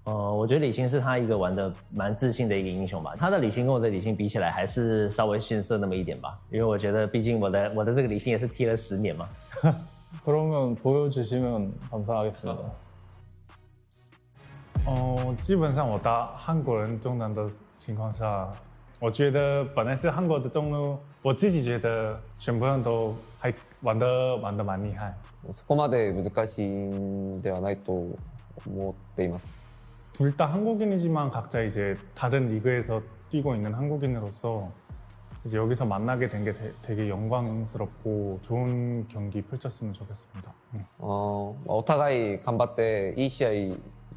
我觉得李信是他一个玩的蛮自信的一个英雄吧。他的李信跟我的李信比起来，还是稍微逊色那么一点吧。因为我觉得，毕竟我的这个李信也是踢了10年嘛。그러면 보여주시면 감사하겠습니다. 基本上我打韩国人中南的情况下，我觉得本来是韩国的中路，我自己觉得全部人都还玩得蛮厉害。そこまで難しいんではないと思っています。 둘 다 한국인이지만 각자 이제 다른 리그에서 뛰고 있는 한국인으로서 이제 여기서 만나게 된 게 되게 영광스럽고 좋은 경기 펼쳤으면 좋겠습니다. お互い頑張っていい試合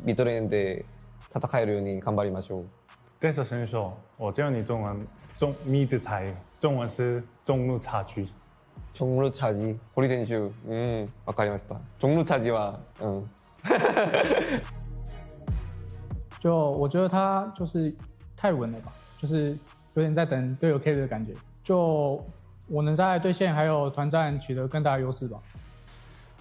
ミドレーンで戦えるように頑張りましょう。戴色选手，我教你中文，密的才，中文是中路差距。 종루 차지. 고리選手. わかりました. 종루 차지와. 就我觉得他就是太稳了吧，就是有点在等队友 K 的感觉。就我能在对线还有团战取得更大的優勢吧。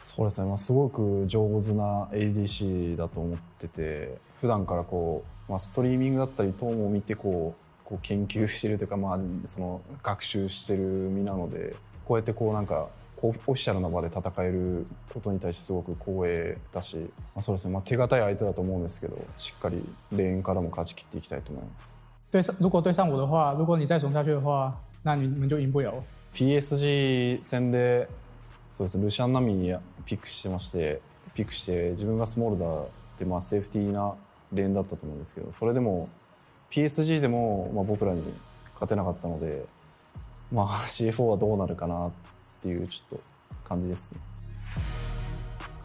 そうですね、すごく上手な ADC だと思ってて、普段からストリーミングだったり等も見て研究してるというか、その学習してる身なので、こうやってなんかオフィシャルな場で戦えることに対してすごく光栄だし、そうですね、手堅い相手だと思うんですけど、しっかりレーンからも勝ち切っていきたいと思います。如果对上我的话，如果你再怂下去的话，那你们就赢不了。PSG 戦でそうです、ルシャンナミにピックして自分がスモールダーってセーフティーなレーンだったと思うんですけど、それでも PSG でも僕らに勝てなかったので、CFO はどうなるかなっていうちょっと感じですね。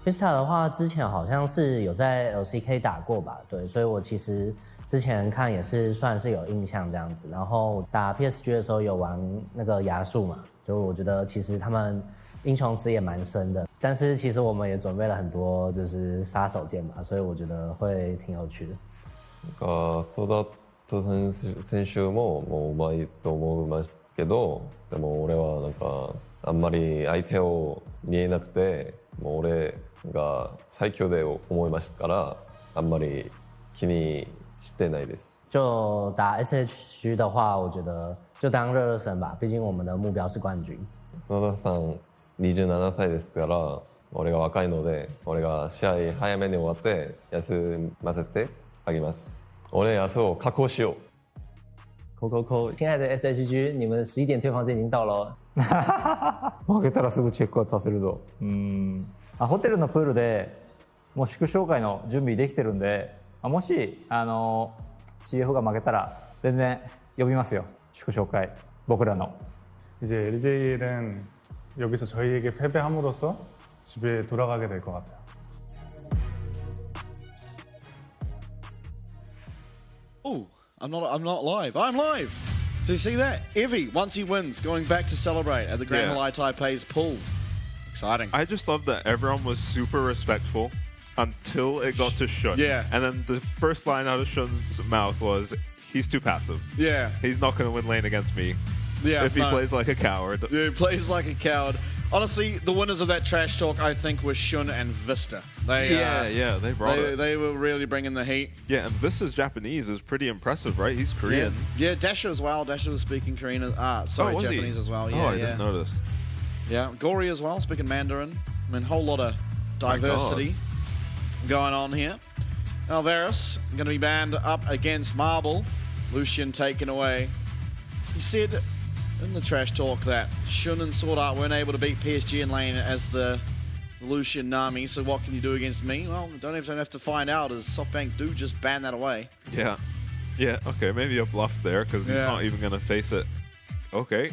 Vista 的话，之前好像是有在 LCK 打过吧，对，所以我其实之前看也是算是有印象这样子。然后打 PSG 的时候有玩那个牙术嘛，就我觉得其实他们英雄池也蛮深的，但是其实我们也准备了很多就是杀手锏吧，所以我觉得会挺有趣的。ソダット選手もうまいと思いますけど、でも俺はなんかあんまり相手を見えなくて、もう俺が最強で思いましたから、あんまり気にしてないです。就打 SHG 的话，我觉得就当热身吧，毕竟我们的目标是冠军。野田さん27歳ですから、俺が若いので、俺が試合早めに終わって休ませてあげます。俺明日を確保しよう。扣，亲爱的 SHG， 你们11点退房间已经到了。負けたらすぐチェックアウトさせるぞ。ホテルのプールでもう祝勝会の準備できてるんで、もしCF が負けたら全然呼びますよ。祝勝会僕らの。 이제 LJL은 여기서 저희에게 패배함으로써 집에 돌아가게 될 것 같아요. Oh, I'm not live. I'm live. So you see that? Evie, once he wins, going back to celebrate at the Grand Malai Taipei's pool. Exciting. I just love that everyone was super respectful until it got to Shun. Yeah. And then the first line out of Shun's mouth was, he's too passive. Yeah. He's not going to win lane against me. Yeah, if he plays like a coward. Yeah, he plays like a coward. Honestly, the winners of that trash talk, I think, were Shun and Vista. They brought it. They were really bringing the heat. Yeah, and Vista's Japanese is pretty impressive, right? He's Korean. Yeah, Dasher as well. Dasher was speaking Korean. Japanese as well. Yeah, I didn't notice. Yeah, Gory as well, speaking Mandarin. I mean, whole lot of diversity going on here. Alvarez going to be banned up against Marble. Lucian taken away. He said in the trash talk that Shun and Sword Art weren't able to beat PSG in lane as the Lucian Nami, so what can you do against me? Well, don't even have to find out, as SoftBank do just ban that away. Yeah. Yeah, okay, maybe a bluff there, because he's not even going to face it. Okay.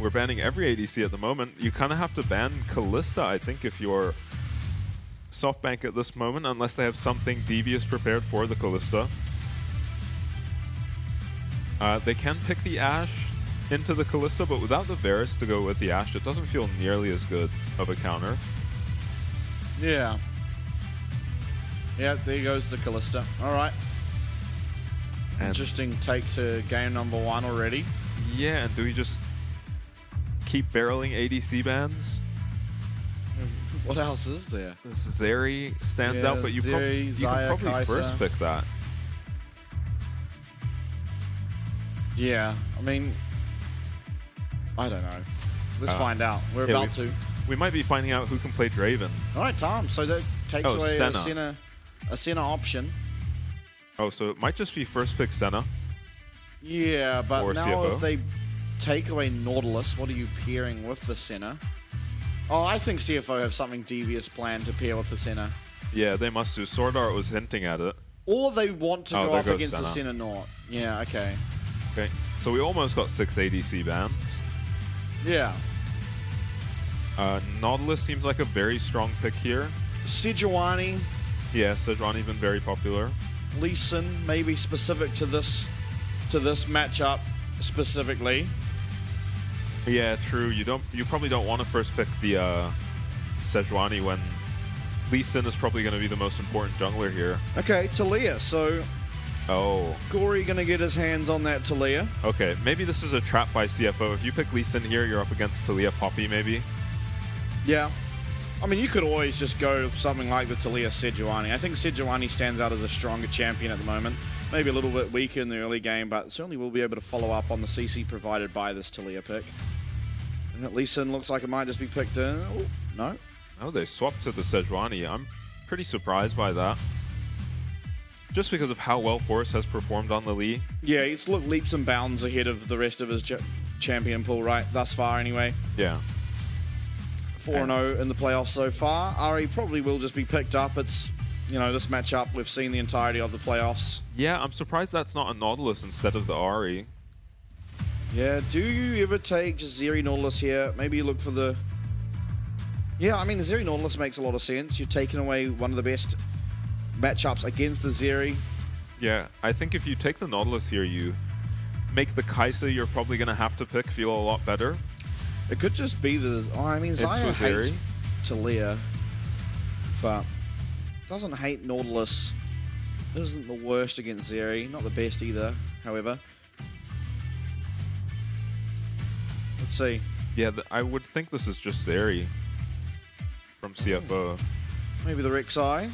We're banning every ADC at the moment. You kind of have to ban Kalista, I think, if you're SoftBank at this moment, unless they have something devious prepared for the Kalista. They can pick the Ashe into the Kalista, but without the Varus to go with the Ashe, it doesn't feel nearly as good of a counter. Yeah. Yeah, there goes the Kalista. All right. And interesting take to game number 1 already. Yeah, and do we just keep barreling ADC bans? What else is there? This Zeri stands out, but you can probably first pick that. Yeah, I mean, I don't know. Let's find out. We're about to. We might be finding out who can play Draven. All right, Tom. So that takes away Senna. a Senna option. Oh, so it might just be first pick Senna. Yeah, but or now CFO. If they take away Nautilus, what are you pairing with the Senna? Oh, I think CFO have something devious planned to pair with the Senna. Yeah, they must do. Sword Art was hinting at it. Or they want to go up against Senna. the Senna Naut. Yeah, okay. Okay, so we almost got 6 ADC bans. Yeah. Nautilus seems like a very strong pick here. Sejuani. Yeah, Sejuani been very popular. Lee Sin, maybe specific to this matchup specifically. Yeah, true. You probably don't want to first pick the Sejuani when Lee Sin is probably going to be the most important jungler here. Okay, Talia. So Oh. Gory going to get his hands on that Talia. Okay, maybe this is a trap by CFO. If you pick Lee Sin here, you're up against Talia Poppy, maybe. Yeah. I mean, you could always just go something like the Talia Sejuani. I think Sejuani stands out as a stronger champion at the moment. Maybe a little bit weaker in the early game, but certainly will be able to follow up on the CC provided by this Talia pick. And that Lee Sin looks like it might just be picked in. Oh, no. Oh, they swapped to the Sejuani. I'm pretty surprised by that. Just because of how well Forrest has performed on the Lee. Yeah, he's looked leaps and bounds ahead of the rest of his champion pool, right? Thus far, anyway. Yeah. 4-0 in the playoffs so far. Ari probably will just be picked up. It's, you know, this matchup, we've seen the entirety of the playoffs. Yeah, I'm surprised that's not a Nautilus instead of the Ari. Yeah, do you ever take just Zeri Nautilus here? Maybe you look for the... Yeah, I mean, the Zeri Nautilus makes a lot of sense. You're taking away one of the best matchups against the Zeri. Yeah, I think if you take the Nautilus here, you make the Kai'Sa you're probably going to have to pick feel a lot better. It could just be the... Oh, I mean, Zaya hates Talia, but doesn't hate Nautilus. Isn't the worst against Zeri. Not the best either, however. Let's see. Yeah, I would think this is just Zeri from CFO. Maybe the Rek'Sai.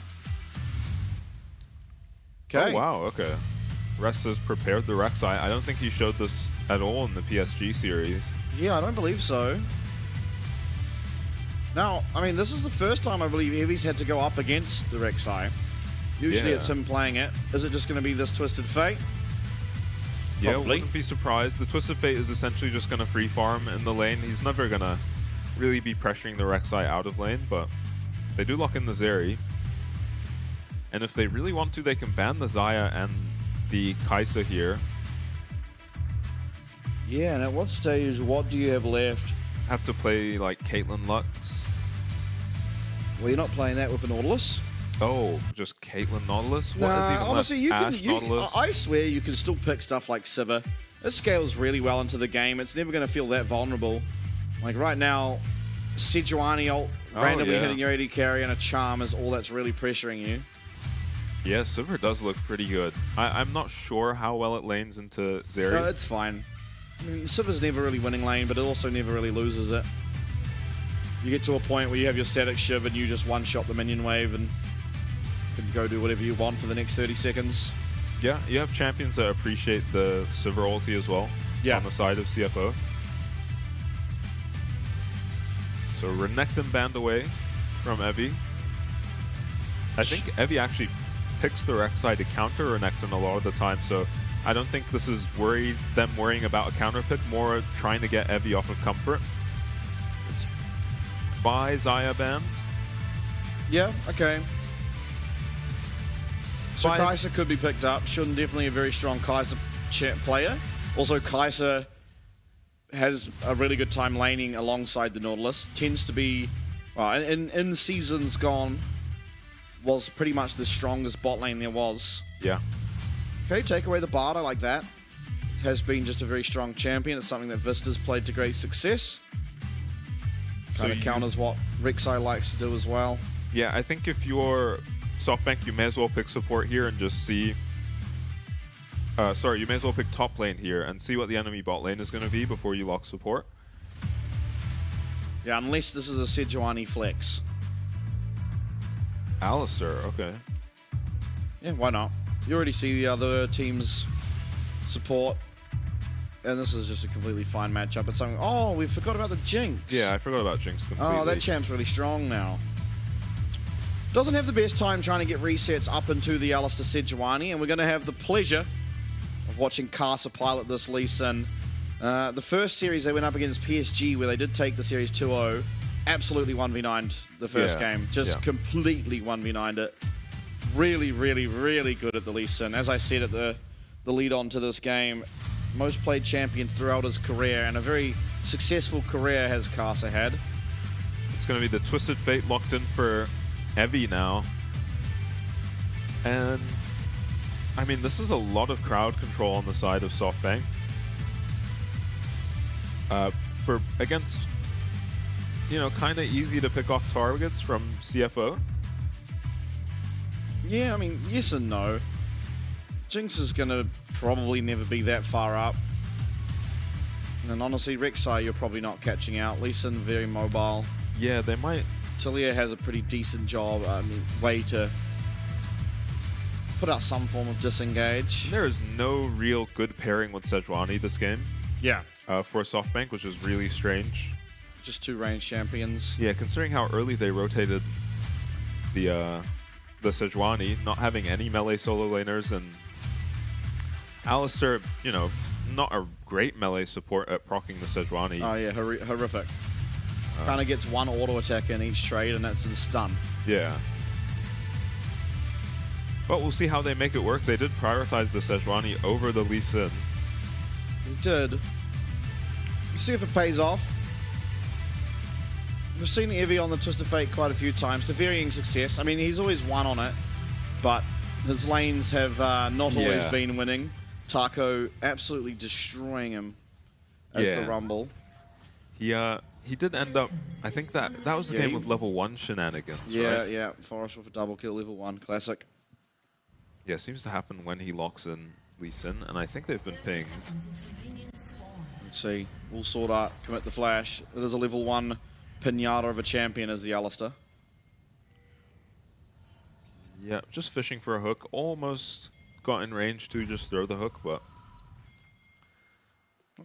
Okay. Oh, wow, okay. Rest has prepared the Rek'Sai. I don't think he showed this at all in the PSG series. Yeah, I don't believe so. Now, I mean, this is the first time I believe Evie's had to go up against the Rek'Sai. Usually it's him playing it. Is it just going to be this Twisted Fate? Yeah, Probably. wouldn't be surprised. The Twisted Fate is essentially just going to free farm in the lane. He's never going to really be pressuring the Rek'Sai out of lane, but they do lock in the Zeri. And if they really want to, they can ban the Xayah and the Kai'Sa here. Yeah, and at what stage, what do you have left? Have to play like Caitlyn Lux. Well, you're not playing that with a Nautilus. Oh, just Caitlyn Nautilus? What is even honestly, left? you Ashe can. Nautilus? I swear you can still pick stuff like Sivir. It scales really well into the game. It's never going to feel that vulnerable. Like right now, Sejuani ult randomly hitting your AD carry and a charm is all that's really pressuring you. Yeah, Sivir does look pretty good. I'm not sure how well it lanes into Zeri. No, it's fine. I mean, Sivir's never really winning lane, but it also never really loses it. You get to a point where you have your static shiv and you just one-shot the minion wave and can go do whatever you want for the next 30 seconds. Yeah, you have champions that appreciate the Sivir ulti as well on the side of CFO. So Renekton banned away from Evie. I think Evie actually picks the Rek'Sai to counter Renekton a lot of the time, so I don't think this is them worrying about a counter pick, more trying to get Evie off of comfort. It's by Xayah banned. Yeah, okay. So Kai'Sa could be picked up. Shun definitely a very strong Kai'Sa player. Also, Kai'Sa has a really good time laning alongside the Nautilus. Tends to be, well, in seasons gone, was pretty much the strongest bot lane there was. Yeah. Okay, take away the Bard. I like that. Has been just a very strong champion. It's something that Vista's played to great success. Kind of counters what Rek'Sai likes to do as well. Yeah, I think if you're SoftBank, you may as well pick support here and just see... sorry, you may as well pick top lane here and see what the enemy bot lane is going to be before you lock support. Yeah, unless this is a Sejuani flex. Alistar, okay. Yeah, why not? You already see the other team's support. And this is just a completely fine matchup. It's something... Oh, we forgot about the Jinx. Yeah, I forgot about Jinx completely. Oh, that champ's really strong now. Doesn't have the best time trying to get resets up into the Alistar Sejuani, and we're going to have the pleasure of watching Kai'Sa pilot this Lee Sin. The first series they went up against PSG, where they did take the series 2-0, absolutely 1v9'd the first game. Just completely 1v9'd it. Really, really, really good at the Lee Sin. As I said at the lead on to this game, most played champion throughout his career, and a very successful career has Kai'Sa had. It's going to be the Twisted Fate locked in for Evie now. And, I mean, this is a lot of crowd control on the side of SoftBank. for against, you know, kind of easy to pick off targets from CFO. Yeah, I mean, yes and no. Jinx is going to probably never be that far up. And honestly, Rek'Sai, you're probably not catching out. Lee Sin, very mobile. Yeah, they might. Talia has a pretty decent job, way to put out some form of disengage. There is no real good pairing with Sejuani this game. Yeah. For SoftBank, which is really strange. Just two ranged champions. Yeah, considering how early they rotated the Sejuani, not having any melee solo laners, and Alistar, you know, not a great melee support at proccing the Sejuani. Oh yeah, horrific. Kind of gets one auto attack in each trade, and that's the stun. Yeah. But we'll see how they make it work. They did prioritize the Sejuani over the Lee Sin. They did. We'll see if it pays off. We've seen Evie on the Twisted Fate quite a few times to varying success. I mean, he's always won on it, but his lanes have not always been winning. Taco absolutely destroying him as the Rumble. He did end up, I think that was the game with level 1 shenanigans, right? Yeah. Forest with a double kill, level 1, classic. Yeah, seems to happen when he locks in Lee Sin, and I think they've been pinged. Let's see. Will Sword Art commit the flash. It is a level 1 pinata of a champion as the Alistar. Yeah, just fishing for a hook. Almost got in range to just throw the hook, but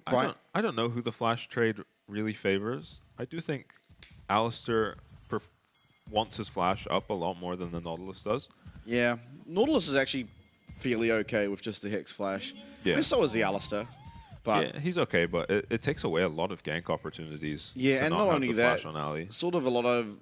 I don't know who the flash trade really favors. I do think Alistar wants his flash up a lot more than the Nautilus does. Yeah, Nautilus is actually fairly okay with just the Hex flash. Yeah. And so is the Alistar. But yeah, he's okay, but it takes away a lot of gank opportunities. Yeah, to and not not have only the that, flash on Ali. sort of a lot of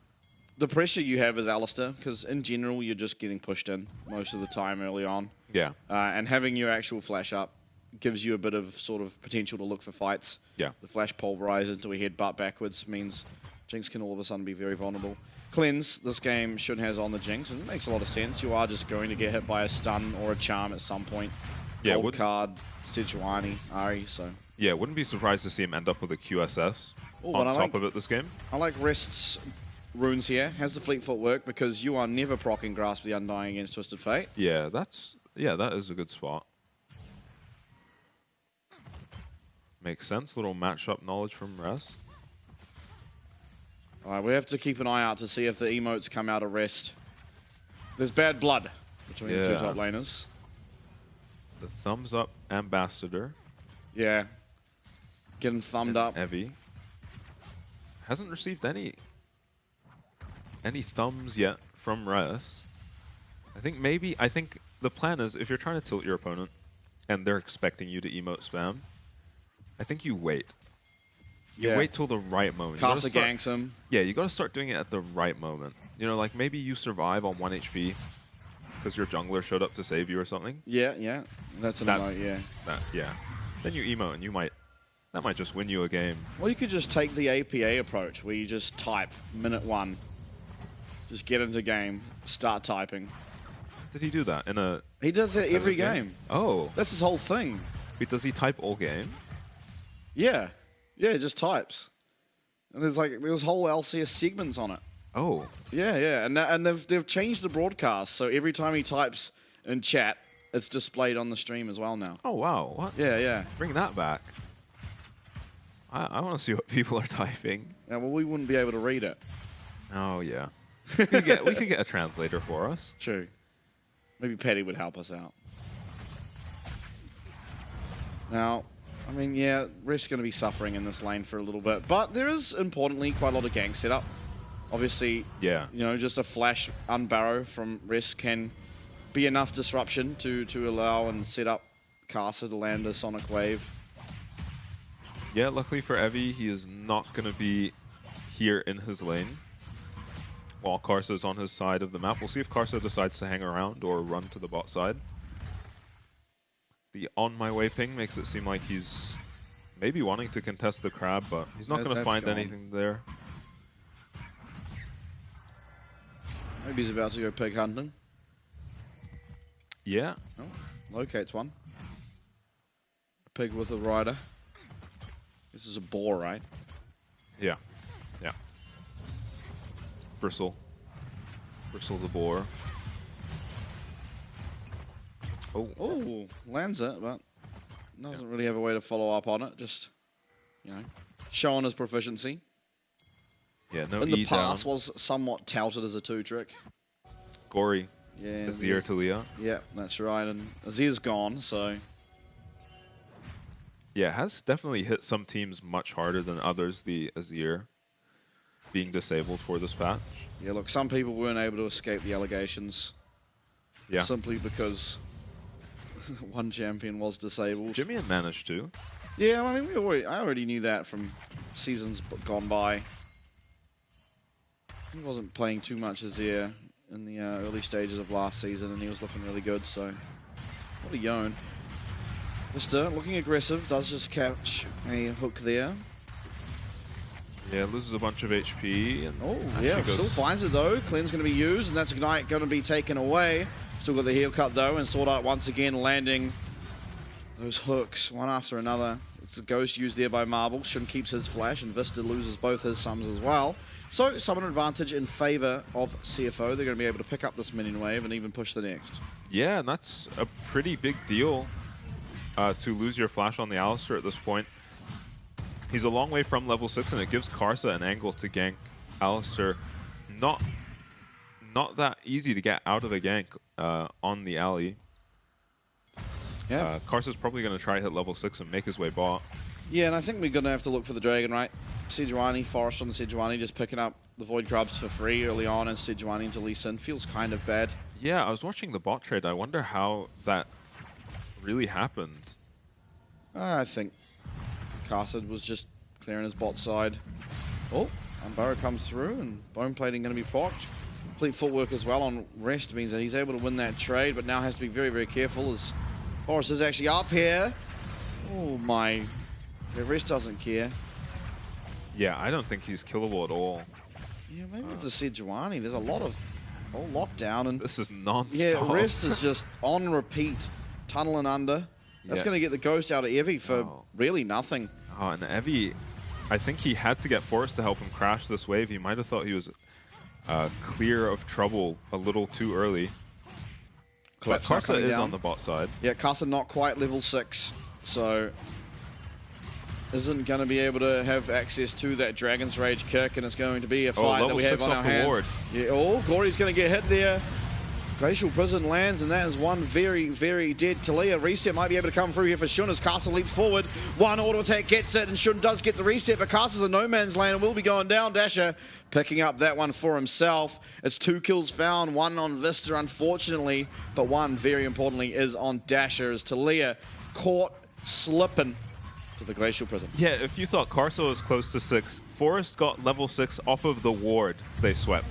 the pressure you have as Alistar, because in general you're just getting pushed in most of the time early on. Yeah. And having your actual flash up gives you a bit of sort of potential to look for fights. Yeah. The flash pulverized into a headbutt backwards means Jinx can all of a sudden be very vulnerable. Cleanse, this game should has on the Jinx, and it makes a lot of sense. You are just going to get hit by a stun or a charm at some point. Yeah, Gold card, Sejuani, Ari, so... Yeah, wouldn't be surprised to see him end up with a QSS on top of it this game. I like Rest's runes here. Has the fleet footwork because you are never proccing Grasp the Undying against Twisted Fate. Yeah, that is a good spot. Makes sense. Little matchup knowledge from Rest. Alright, we have to keep an eye out to see if the emotes come out of Rest. There's bad blood between the two top laners. The thumbs up ambassador. Yeah. Getting thumbed up. Evie. Hasn't received any thumbs yet from Rest. I think the plan is if you're trying to tilt your opponent and they're expecting you to emote spam, I think you wait. You wait till the right moment. Casa ganks him. Yeah, you gotta start doing it at the right moment. You know, like maybe you survive on 1 HP because your jungler showed up to save you or something. Yeah. That's an emote, yeah. Yeah. Then you emote and that might just win you a game. Well, you could just take the APA approach where you just type minute 1. Just get into game, start typing. Did he do that He does it every game. Oh. That's his whole thing. Wait, does he type all game? Yeah. Yeah, it just types. And there's whole LCS segments on it. Oh. Yeah. And they've changed the broadcast, so every time he types in chat, it's displayed on the stream as well now. Oh, wow. What? Yeah. Bring that back. I want to see what people are typing. Yeah, well, we wouldn't be able to read it. Oh, yeah. We could get a translator for us. True. Maybe Patty would help us out. Now, I mean, yeah, Rest's going to be suffering in this lane for a little bit. But there is, importantly, quite a lot of gank setup. Obviously, just a flash unbarrow from Rest can be enough disruption to allow and set up Casa to land a Sonic Wave. Yeah, luckily for Evie, he is not going to be here in his lane while Karsa's on his side of the map. We'll see if Karsa decides to hang around or run to the bot side. The on my way ping makes it seem like he's maybe wanting to contest the crab, but he's not going to find anything there. Maybe he's about to go pig hunting. Yeah. Oh, locates one. A pig with a rider. This is a boar, right? Yeah. Yeah. Bristle the boar. Oh, lands it, but doesn't really have a way to follow up on it. Just, you know, showing his proficiency. Yeah, no In the E past down. was somewhat touted as a 2-trick. Gory. Yeah, Azir to Leah. Yeah, that's right. And Azir's gone, so Yeah, it has definitely hit some teams much harder than others, the Azir being disabled for this patch. yeah. Look, some people weren't able to escape the allegations. Yeah. Simply because one champion was disabled. Jimmy managed to. Yeah, I mean, I already knew that from seasons gone by. He wasn't playing too much Azir in the early stages of last season, and he was looking really good, so what a Yone. Vista looking aggressive, does just catch a hook there. Yeah, loses a bunch of HP. And Oh, actually yeah, goes- still finds it though. Clean's going to be used, and that's Ignite going to be taken away. Still got the heel cut though, and Sword Art once again landing those hooks one after another. It's a ghost used there by Marble. Shin keeps his flash, and Vista loses both his sums as well. So, summon advantage in favor of CFO. They're going to be able to pick up this minion wave and even push the next. Yeah, and that's a pretty big deal to lose your flash on the Alistar at this point. He's a long way from level 6, and it gives Karsa an angle to gank Alistar. Not that easy to get out of the gank on the alley. Yeah. Karsa's probably going to try hit level 6 and make his way bot. Yeah, and I think we're going to have to look for the dragon, right? Sejuani, Forest on the Sejuani, just picking up the Void Grubs for free early on, and Sejuani into Lee Sin feels kind of bad. Yeah, I was watching the bot trade. I wonder how that really happened. I think Karsa was just clearing his bot side. Oh, Umbara comes through, and Bone Plating going to be procced. Complete footwork as well on Rest means that he's able to win that trade, but now has to be very, very careful as Forest is actually up here. Oh my. Okay, Rest doesn't care. Yeah, I don't think he's killable at all. Yeah, maybe with the Sejuani, there's a lot of lockdown, and this is non-stop. yeah, Rest is just on repeat, tunneling under. That's Yeah. going to get the ghost out of Evie for really nothing. Oh, and Evie, I think he had to get Forest to help him crash this wave. He might have thought he was clear of trouble a little too early. But Collapse not Karsa coming is down. on the bot side. Yeah, Karsa not quite level 6, so isn't going to be able to have access to that Dragon's Rage kick, and it's going to be a fight that level we have 6 on off our the hands. ward. Yeah, oh, Gory's going to get hit there. Glacial Prison lands, and that is one very, very dead Talia. Reset might be able to come through here for Shun as Castle leaps forward. One auto attack gets it, and Shun does get the reset, but Castle's in no man's land and will be going down. Dasher picking up that one for himself. It's 2 kills found, 1 on Vista, unfortunately, but 1, very importantly, is on Dasher as Talia caught slipping to the Glacial Prison. Yeah, if you thought Karsa was close to 6, Forest got level 6 off of the ward they swept,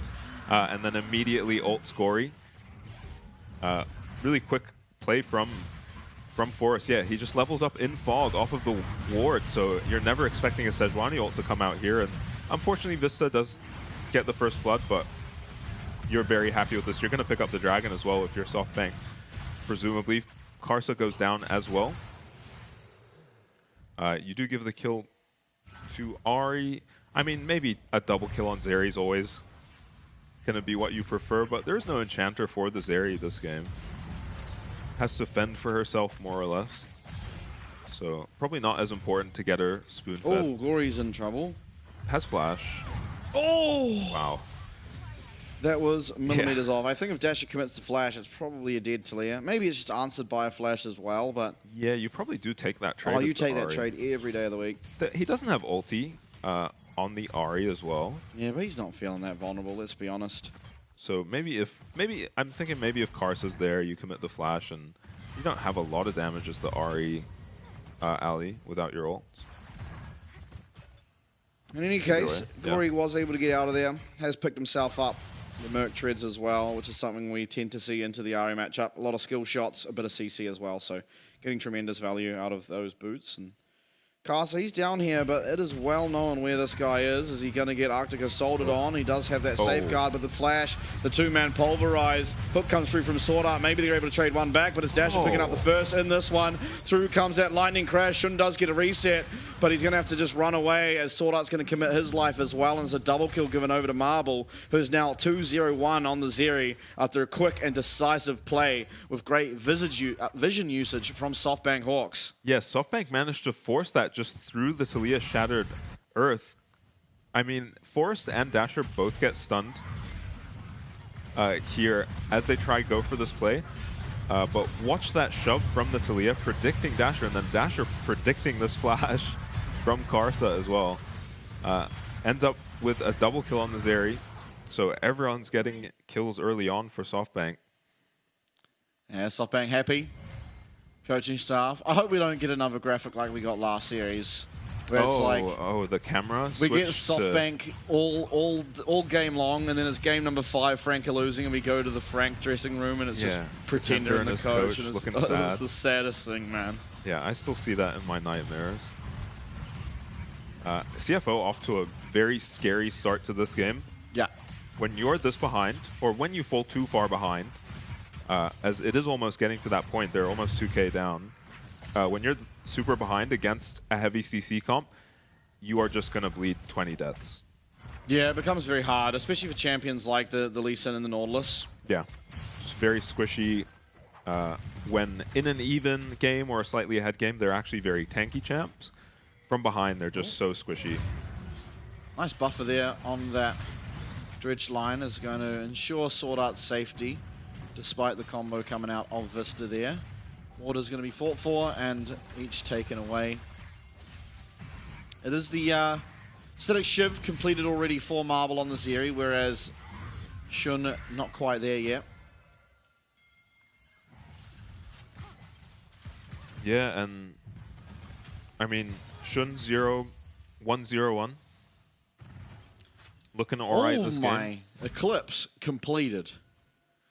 and then immediately ults Gory. Really quick play from Forest. Yeah, he just levels up in Fog off of the ward, so you're never expecting a Sejuani ult to come out here. And unfortunately, Vista does get the first blood, but you're very happy with this. You're going to pick up the dragon as well if you're SoftBank. Presumably, Karsa goes down as well. You do give the kill to Ahri. I mean, maybe a double kill on Zeri is always going to be what you prefer, but there's no enchanter for the Zeri this game. Has to fend for herself more or less. So probably not as important to get her spoon-fed. Oh, Glory's in trouble. Has flash. Oh! Wow. That was millimeters off. I think if Dasher commits the flash, it's probably a dead Talia. Maybe it's just answered by a flash as well, but... Yeah, you probably do take that trade. Oh, you as the take that Ahri. trade every day of the week. He doesn't have ulti on the Ahri as well. Yeah, but he's not feeling that vulnerable, let's be honest. So I'm thinking maybe if Karsa's there, you commit the flash and you don't have a lot of damage as the Ahri alley without your ults. In any case, Yeah. Gory was able to get out of there, has picked himself up the Merc Treads as well, which is something we tend to see into the Ahri matchup. A lot of skill shots, a bit of CC as well, so getting tremendous value out of those boots. And Casa, he's down here, but it is well known where this guy is. Is he going to get Arctic Assaulted on? He does have that safeguard, but the flash, the two-man pulverize. Hook comes through from Sword Art. Maybe they're able to trade one back, but it's Dasher picking up the first in this one. Through comes that lightning crash. Shun does get a reset, but he's going to have to just run away as Sword Art's going to commit his life as well. And it's a double kill given over to Marble, who's now 2-0-1 on the Zeri after a quick and decisive play with great vision usage from SoftBank Hawks. Yes, SoftBank managed to force that just through the Talia Shattered Earth. I mean, Forrest and Dasher both get stunned here as they try to go for this play. But watch that shove from the Talia, predicting Dasher, and then Dasher predicting this flash from Karsa as well. Ends up with a double kill on the Zeri. So everyone's getting kills early on for SoftBank. Yeah, SoftBank happy. Coaching staff. I hope we don't get another graphic like we got last series. Where it's like, the camera we get SoftBank all game long, and then it's game number 5, Frank are losing, and we go to the Frank dressing room, and it's just Pretender and the coach, and looking sad. It's the saddest thing, man. Yeah, I still see that in my nightmares. CFO off to a very scary start to this game. Yeah. When you're this behind, or when you fall too far behind, as it is almost getting to that point, they're almost 2k down. When you're super behind against a heavy CC comp, you are just going to bleed 20 deaths. Yeah, it becomes very hard, especially for champions like the Lee Sin and the Nautilus. Yeah, it's very squishy. When in an even game or a slightly ahead game, they're actually very tanky champs. From behind, they're just so squishy. Nice buffer there on that dredge line is going to ensure Sword Art's safety, despite the combo coming out of Vista there. Water's going to be fought for, and each taken away. It is the Static Shiv completed already for Marble on the Zeri, whereas Shun not quite there yet. Yeah, and I mean, Shun 1-0-1. Looking alright this game. Oh my, Eclipse completed.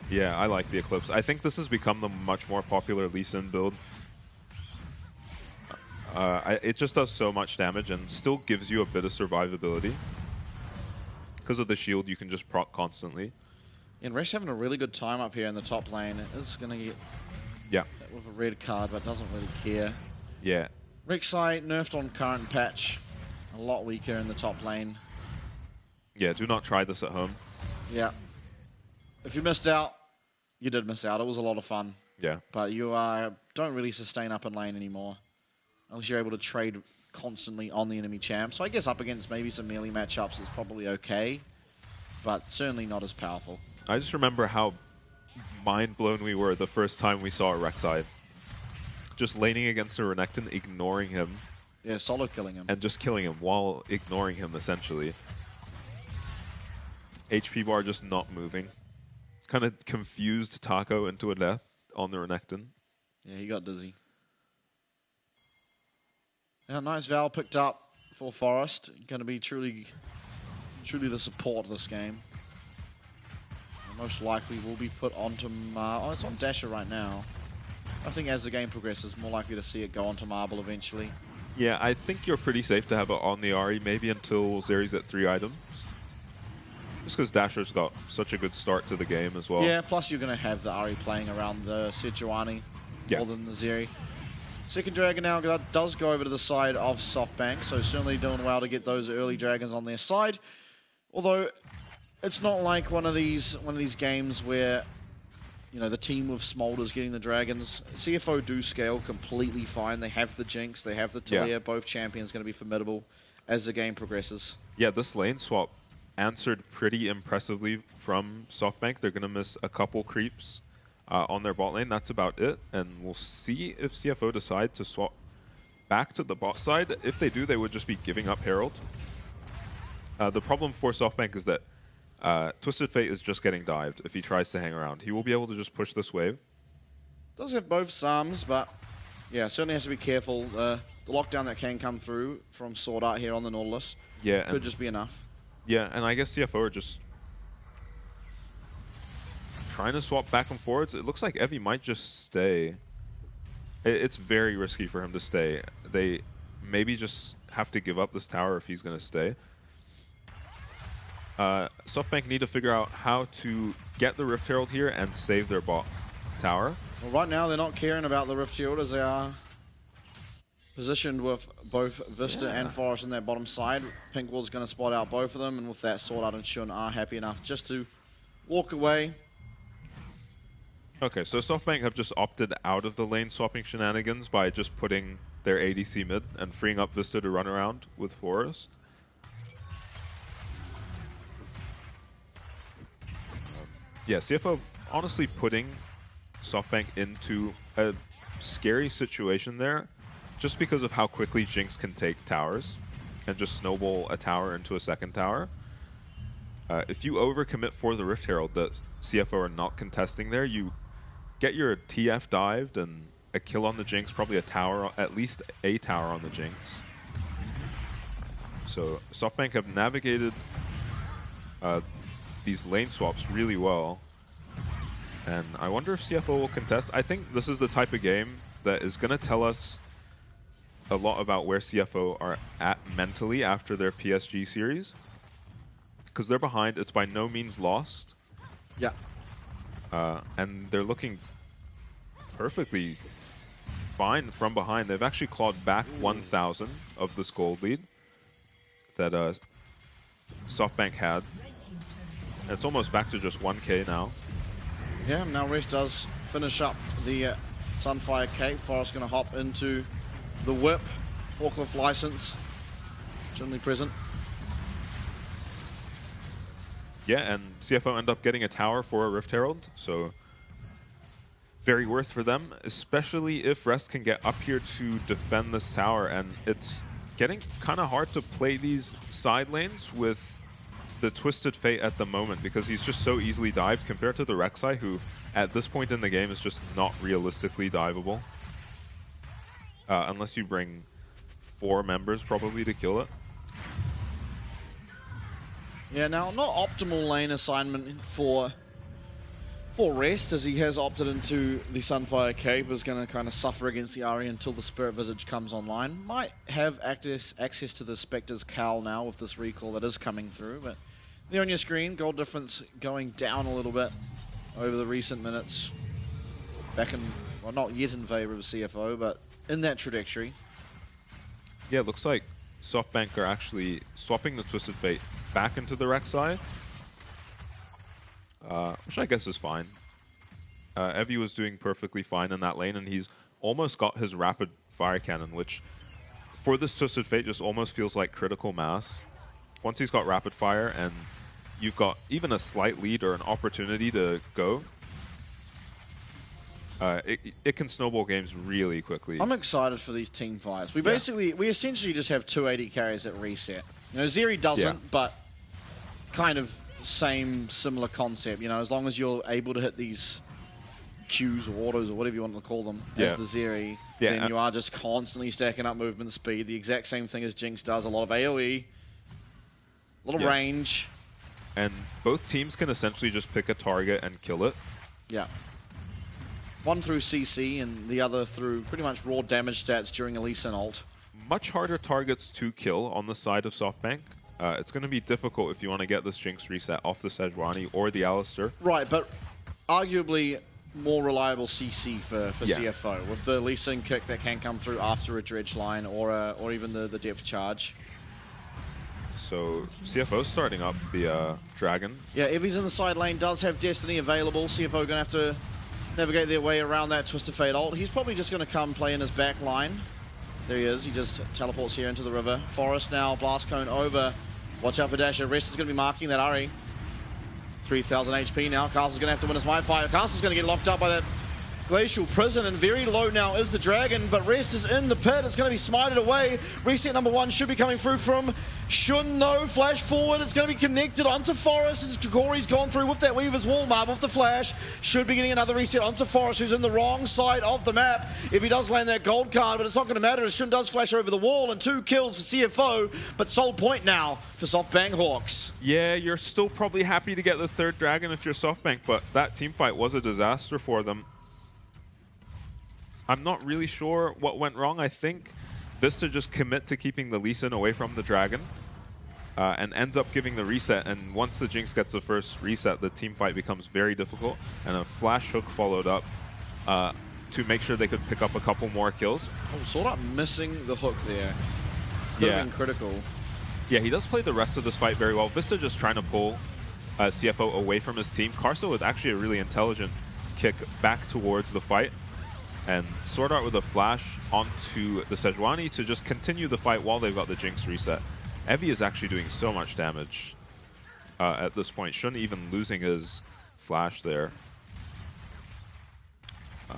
Yeah, I like the Eclipse. I think this has become the much more popular Lee Sin build. It just does so much damage and still gives you a bit of survivability. Because of the shield, you can just proc constantly. And Resh having a really good time up here in the top lane. Is going to get hit with a red card, but doesn't really care. Yeah. Rek'Sai nerfed on current patch. A lot weaker in the top lane. Yeah, do not try this at home. Yeah. If you missed out, you did miss out. It was a lot of fun. Yeah. But you don't really sustain up in lane anymore. Unless you're able to trade constantly on the enemy champ. So I guess up against maybe some melee matchups is probably okay. But certainly not as powerful. I just remember how mind-blown we were the first time we saw a Rek'Sai. Just laning against a Renekton, ignoring him. Yeah, solo killing him. And just killing him while ignoring him, essentially. HP bar just not moving. Kind of confused Taco into a death on the Renekton. Yeah, he got dizzy. Now, nice Val picked up for Forest. Going to be truly the support of this game. And most likely will be put onto it's on Dasher right now. I think as the game progresses, more likely to see it go onto Marble eventually. Yeah, I think you're pretty safe to have it on the Ahri, maybe until Zeri's at 3 items. Just because Dasher's got such a good start to the game as well. Yeah, plus you're going to have the Ahri playing around the Sejuani more than the Zeri. Second Dragon now does go over to the side of SoftBank, so certainly doing well to get those early Dragons on their side. Although, it's not like one of these games where, you know, the team with Smolder's getting the Dragons. CFO do scale completely fine. They have the Jinx, they have the Talia. Yeah. Both champions going to be formidable as the game progresses. Yeah, this lane swap answered pretty impressively from SoftBank. They're going to miss a couple creeps on their bot lane. That's about it. And we'll see if CFO decide to swap back to the bot side. If they do, they would just be giving up Herald. The problem for SoftBank is that Twisted Fate is just getting dived if he tries to hang around. He will be able to just push this wave. Does have both Psalms, but yeah, certainly has to be careful. The lockdown that can come through from Sword Art here on the Nautilus could just be enough. Yeah, and I guess CFO are just trying to swap back and forwards. It looks like Evie might just stay. It's very risky for him to stay. They maybe just have to give up this tower if he's going to stay. SoftBank need to figure out how to get the Rift Herald here and save their bot tower. Well, right now they're not caring about the Rift Herald as they are positioned with both Vista and Forest in their bottom side. Pinkwall's going to spot out both of them, and with that, Sword Art and Shun are happy enough just to walk away. Okay, so SoftBank have just opted out of the lane swapping shenanigans by just putting their ADC mid and freeing up Vista to run around with Forest. Yeah, CFO honestly putting SoftBank into a scary situation there just because of how quickly Jinx can take towers and just snowball a tower into a second tower. If you overcommit for the Rift Herald that CFO are not contesting there, you get your TF dived and a kill on the Jinx, probably a tower, at least a tower on the Jinx. So SoftBank have navigated these lane swaps really well. And I wonder if CFO will contest. I think this is the type of game that is going to tell us a lot about where CFO are at mentally after their PSG series. Because they're behind, it's by no means lost. Yeah. And they're looking perfectly fine from behind. They've actually clawed back 1,000 of this gold lead that SoftBank had. And it's almost back to just 1k now. Yeah, now Rest does finish up the Sunfire Cape. Forest going to hop into the whip. Forklift license generally present. Yeah, and CFO end up getting a tower for a Rift Herald, so very worth for them, especially if Rest can get up here to defend this tower. And it's getting kind of hard to play these side lanes with the Twisted Fate at the moment because he's just so easily dived compared to the Rek'Sai, who at this point in the game is just not realistically diveable. Unless you bring 4 members probably to kill it. Yeah, now not optimal lane assignment for Rest, as he has opted into the Sunfire Cape, is going to kind of suffer against the Ahri until the Spirit Visage comes online. Might have access to the Spectre's Cowl now with this recall that is coming through, but there on your screen, gold difference going down a little bit over the recent minutes. Back in, well, not yet in favor of CFO, but in that trajectory. Yeah, it looks like SoftBank are actually swapping the Twisted Fate back into the Rek'Sai, which I guess is fine. Evie was doing perfectly fine in that lane, and he's almost got his rapid fire cannon, which for this Twisted Fate just almost feels like critical mass. Once he's got rapid fire and you've got even a slight lead or an opportunity to go, it can snowball games really quickly. I'm excited for these team fights. We essentially just have 280 carries at reset. You know, Zeri doesn't, but kind of similar concept. You know, as long as you're able to hit these Qs or autos or whatever you want to call them as the Zeri, then you are just constantly stacking up movement speed. The exact same thing as Jinx does. A lot of AoE, a lot of range. And both teams can essentially just pick a target and kill it. Yeah. One through CC and the other through pretty much raw damage stats during Elise and ult. Much harder targets to kill on the side of SoftBank. It's going to be difficult if you want to get this Jinx reset off the Sejuani or the Alistar. Right, but arguably more reliable CC for CFO with the Lee Sin kick that can come through after a dredge line or even the depth charge. So CFO starting up the Dragon. Yeah, Evie's in the side lane, does have Destiny available. CFO going to have to navigate their way around that Twisted Fate ult. He's probably just going to come play in his back line. There he is. He just teleports here into the river. Forest now, Blast Cone over. Watch out for Dasher. Rest is going to be marking that Ahri. 3,000 HP now. Castle's going to have to win his mind fight. Castle's going to get locked up by that Glacial Prison, and very low now is the Dragon, but Rest is in the pit. It's going to be smited away. Reset number 1 should be coming through from Shun. No, flash forward. It's going to be connected onto Forest. As Corey's gone through with that Weaver's Wall mark with the flash. Should be getting another reset onto Forest, who's in the wrong side of the map. If he does land that gold card, but it's not going to matter as Shun does flash over the wall, and 2 kills for CFO, but sole point now for SoftBank Hawks. Yeah, you're still probably happy to get the 3rd Dragon if you're SoftBank, but that teamfight was a disaster for them. I'm not really sure what went wrong. I think Vista just commit to keeping the Lee Sin away from the Dragon. And ends up giving the reset, and once the Jinx gets the first reset, the team fight becomes very difficult, and a flash hook followed up to make sure they could pick up a couple more kills. Oh, sort of missing the hook there. Could have been critical. Yeah, he does play the rest of this fight very well. Vista just trying to pull CFO away from his team. Karsa with actually a really intelligent kick back towards the fight, and Sword Art with a flash onto the Sejuani to just continue the fight while they've got the Jinx reset. Evie is actually doing so much damage at this point. Shun even losing his flash there.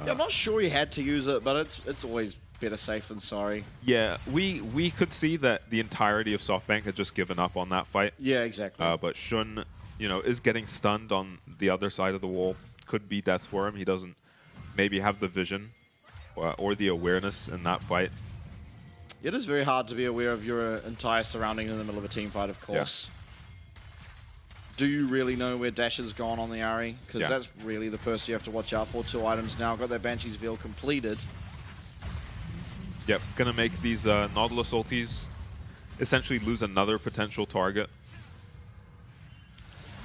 Yeah, I'm not sure he had to use it, but it's always better safe than sorry. Yeah, we could see that the entirety of SoftBank had just given up on that fight. Yeah, exactly. But Shun, is getting stunned on the other side of the wall. Could be death for him. He doesn't maybe have the vision or the awareness in that fight. It is very hard to be aware of your entire surrounding in the middle of a team fight, of course. Yeah. Do you really know where Dash has gone on the Ahri? Because that's really the person you have to watch out for. 2 items now. Got that Banshee's Veil completed. Yep, gonna make these Nautilus ultis essentially lose another potential target.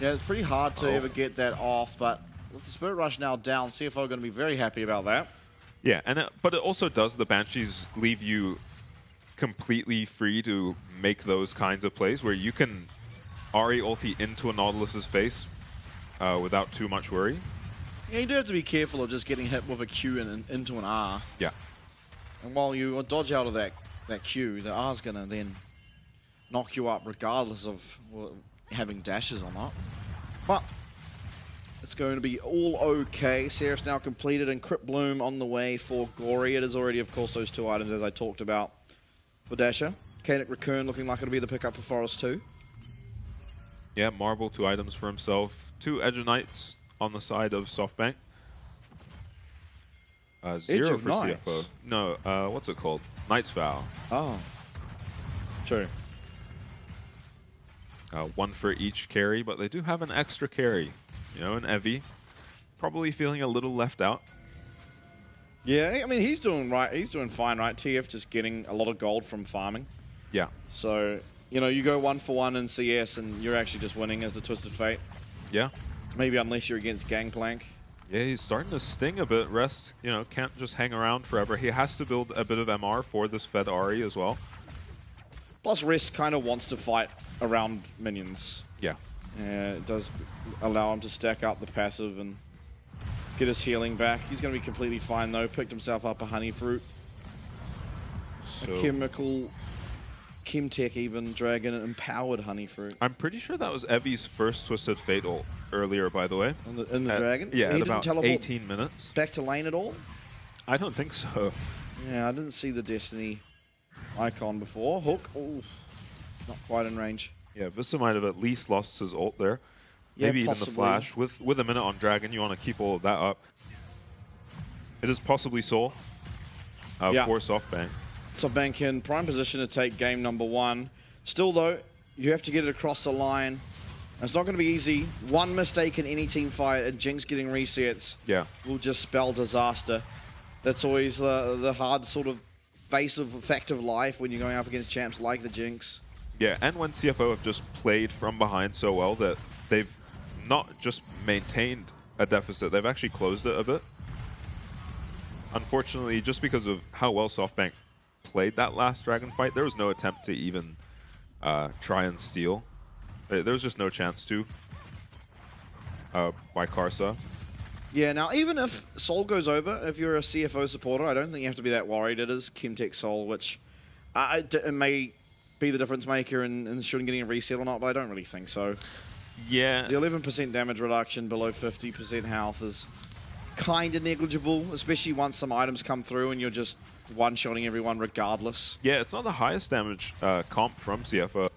Yeah, it's pretty hard to ever get that off, but with the Spirit Rush now down, CFO are going to be very happy about that. Yeah, but it also does the Banshees leave you completely free to make those kinds of plays where you can Ahri ulti into a Nautilus's face without too much worry. Yeah, you do have to be careful of just getting hit with a Q and into an R. Yeah. And while you dodge out of that Q, the R's going to then knock you up regardless of having dashes or not. But it's going to be all okay. Seraph's now completed and Crypt Bloom on the way for Gory. It is already, of course, those 2 items as I talked about for Dasher. Kainic Recurn looking like it'll be the pickup for Forest too. Yeah, Marble, 2 items for himself. 2 Edge of Knights on the side of SoftBank. 0 for CFO. No, what's it called? Knight's Vow. Oh. True. 1 for each carry, but they do have an extra carry. An Evie. Probably feeling a little left out. Yeah, I mean, he's doing right. He's doing fine, right? TF just getting a lot of gold from farming. Yeah. So, you go 1 for 1 in CS and you're actually just winning as the Twisted Fate. Yeah. Maybe unless you're against Gangplank. Yeah, he's starting to sting a bit. Rest, can't just hang around forever. He has to build a bit of MR for this Fed Ahri as well. Plus, Rest kind of wants to fight around minions. Yeah. It does allow him to stack up the passive and get his healing back. He's going to be completely fine, though. Picked himself up a honey fruit. So, a chemical, Chemtech even, dragon empowered honey fruit. I'm pretty sure that was Evie's first Twisted Fate ult earlier, by the way. In the dragon? Yeah, he at about teleport 18 minutes. Back to lane at all? I don't think so. Yeah, I didn't see the Destiny icon before. Hook, oh, not quite in range. Yeah, Vista might have at least lost his ult there. Yeah, maybe possibly. even the flash. With a minute on Dragon, you want to keep all of that up. It is possibly Soul for SoftBank. SoftBank in prime position to take game number 1. Still, though, you have to get it across the line. It's not going to be easy. One mistake in any team fight and Jinx getting resets will just spell disaster. That's always the hard sort of face of fact of life when you're going up against champs like the Jinx. Yeah, and when CFO have just played from behind so well that they've not just maintained a deficit, they've actually closed it a bit. Unfortunately, just because of how well SoftBank played that last Dragon fight, there was no attempt to even try and steal. There was just no chance to by Karsa. Yeah, now even if Soul goes over, if you're a CFO supporter, I don't think you have to be that worried. It is Chemtech Soul, which it may be the difference maker in shouldn't getting a reset or not, but I don't really think so. Yeah. The 11% damage reduction below 50% health is kind of negligible, especially once some items come through and you're just one-shotting everyone regardless. Yeah, it's not the highest damage comp from CFO.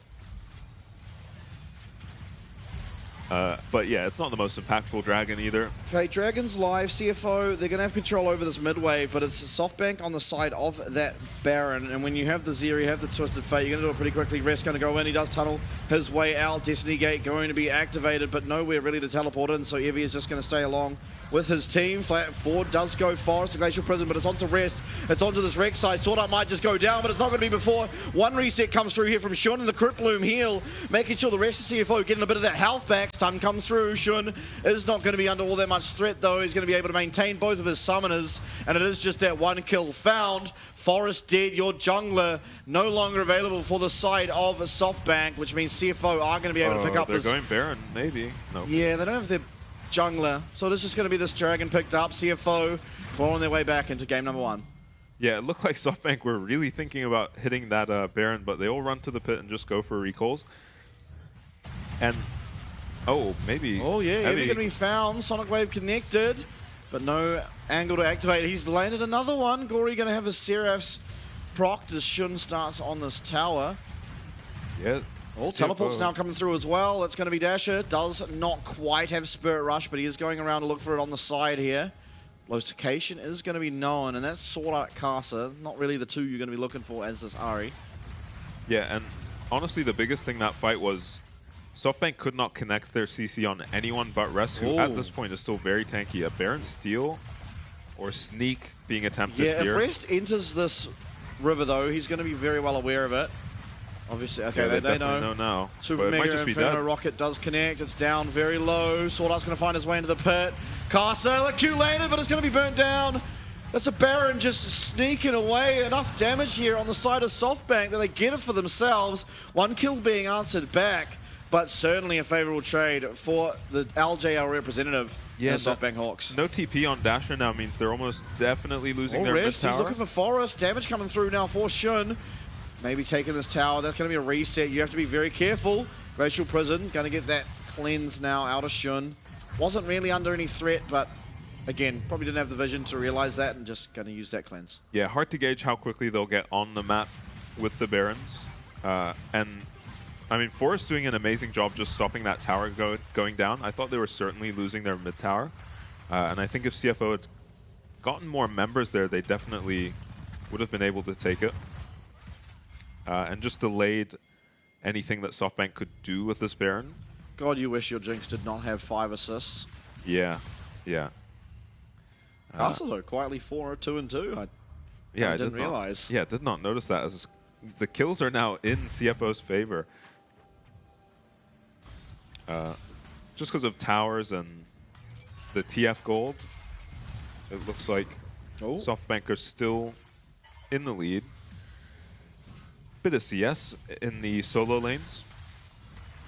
But yeah, it's not the most impactful Dragon either. Okay, Dragon's live. CFO, they're going to have control over this mid wave, but it's SoftBank on the side of that Baron. And when you have the Zeri, you have the Twisted Fate, you're going to do it pretty quickly. Rest going to go in. He does tunnel his way out. Destiny Gate going to be activated, but nowhere really to teleport in, so Evie is just going to stay along with his team. Forward does go Forest to Glacial Prison, but it's onto Rest. It's onto this Rex side. Sword Art might just go down, but it's not going to be before one reset comes through here from Shun, and the Crit Bloom heal, making sure the rest of CFO getting a bit of that health back. Stun comes through. Shun is not going to be under all that much threat, though. He's going to be able to maintain both of his summoners, and it is just that one kill found. Forest dead, your jungler no longer available for the side of SoftBank, which means CFO are going to be able to pick up they're this. They're going Baron, maybe. No. Yeah, they don't have their jungler, so it's just going to be this dragon picked up. CFO clawing their way back into game number 1. Yeah, it looked like SoftBank were really thinking about hitting that Baron, but they all run to the pit and just go for recalls. And, maybe. Oh, yeah, Heavy going to be found. Sonic Wave connected, but no angle to activate. He's landed another one. Gory going to have his Seraphs procced as Shun starts on this tower. Yeah. Oh, teleport's now coming through as well. That's going to be Dasher. Does not quite have Spirit Rush, but he is going around to look for it on the side here. Location is going to be known, and that's Sword Art Casa. Not really the two you're going to be looking for as this Ahri. Yeah, and honestly, the biggest thing that fight was SoftBank could not connect their CC on anyone but Rest, who at this point is still very tanky. A Baron Steal or Sneak being attempted here. Yeah, if Rest enters this river, though, he's going to be very well aware of it. Obviously, okay, yeah, they know now. Super but it Mega might just be Inferno dead. Rocket does connect. It's down very low. Sword Art's going to find his way into the pit. Casa, the Q landed, but it's going to be burnt down. That's a Baron just sneaking away. Enough damage here on the side of SoftBank that they get it for themselves. One kill being answered back, but certainly a favorable trade for the LJL representative. Yeah, the SoftBank Hawks. No TP on Dasher now means they're almost definitely losing their mid Rest. tower. He's looking for Forest. Damage coming through now for Shun. Maybe taking this tower. That's going to be a reset. You have to be very careful. Glacial Prison going to get that cleanse now out of Shun. Wasn't really under any threat, but again, probably didn't have the vision to realize that and just going to use that cleanse. Yeah, hard to gauge how quickly they'll get on the map with the Barons. And I mean, Forest doing an amazing job just stopping that tower going down. I thought they were certainly losing their mid tower. And I think if CFO had gotten more members there, they definitely would have been able to take it. And just delayed anything that SoftBank could do with this Baron. God, you wish your Jinx did not have 5 assists. Yeah. Castle, though, quietly 4-2-2. I didn't realize. Yeah, did not notice that. As the kills are now in CFO's favor. Just because of towers and the TF gold, it looks like SoftBank are still in the lead. Bit of CS in the solo lanes,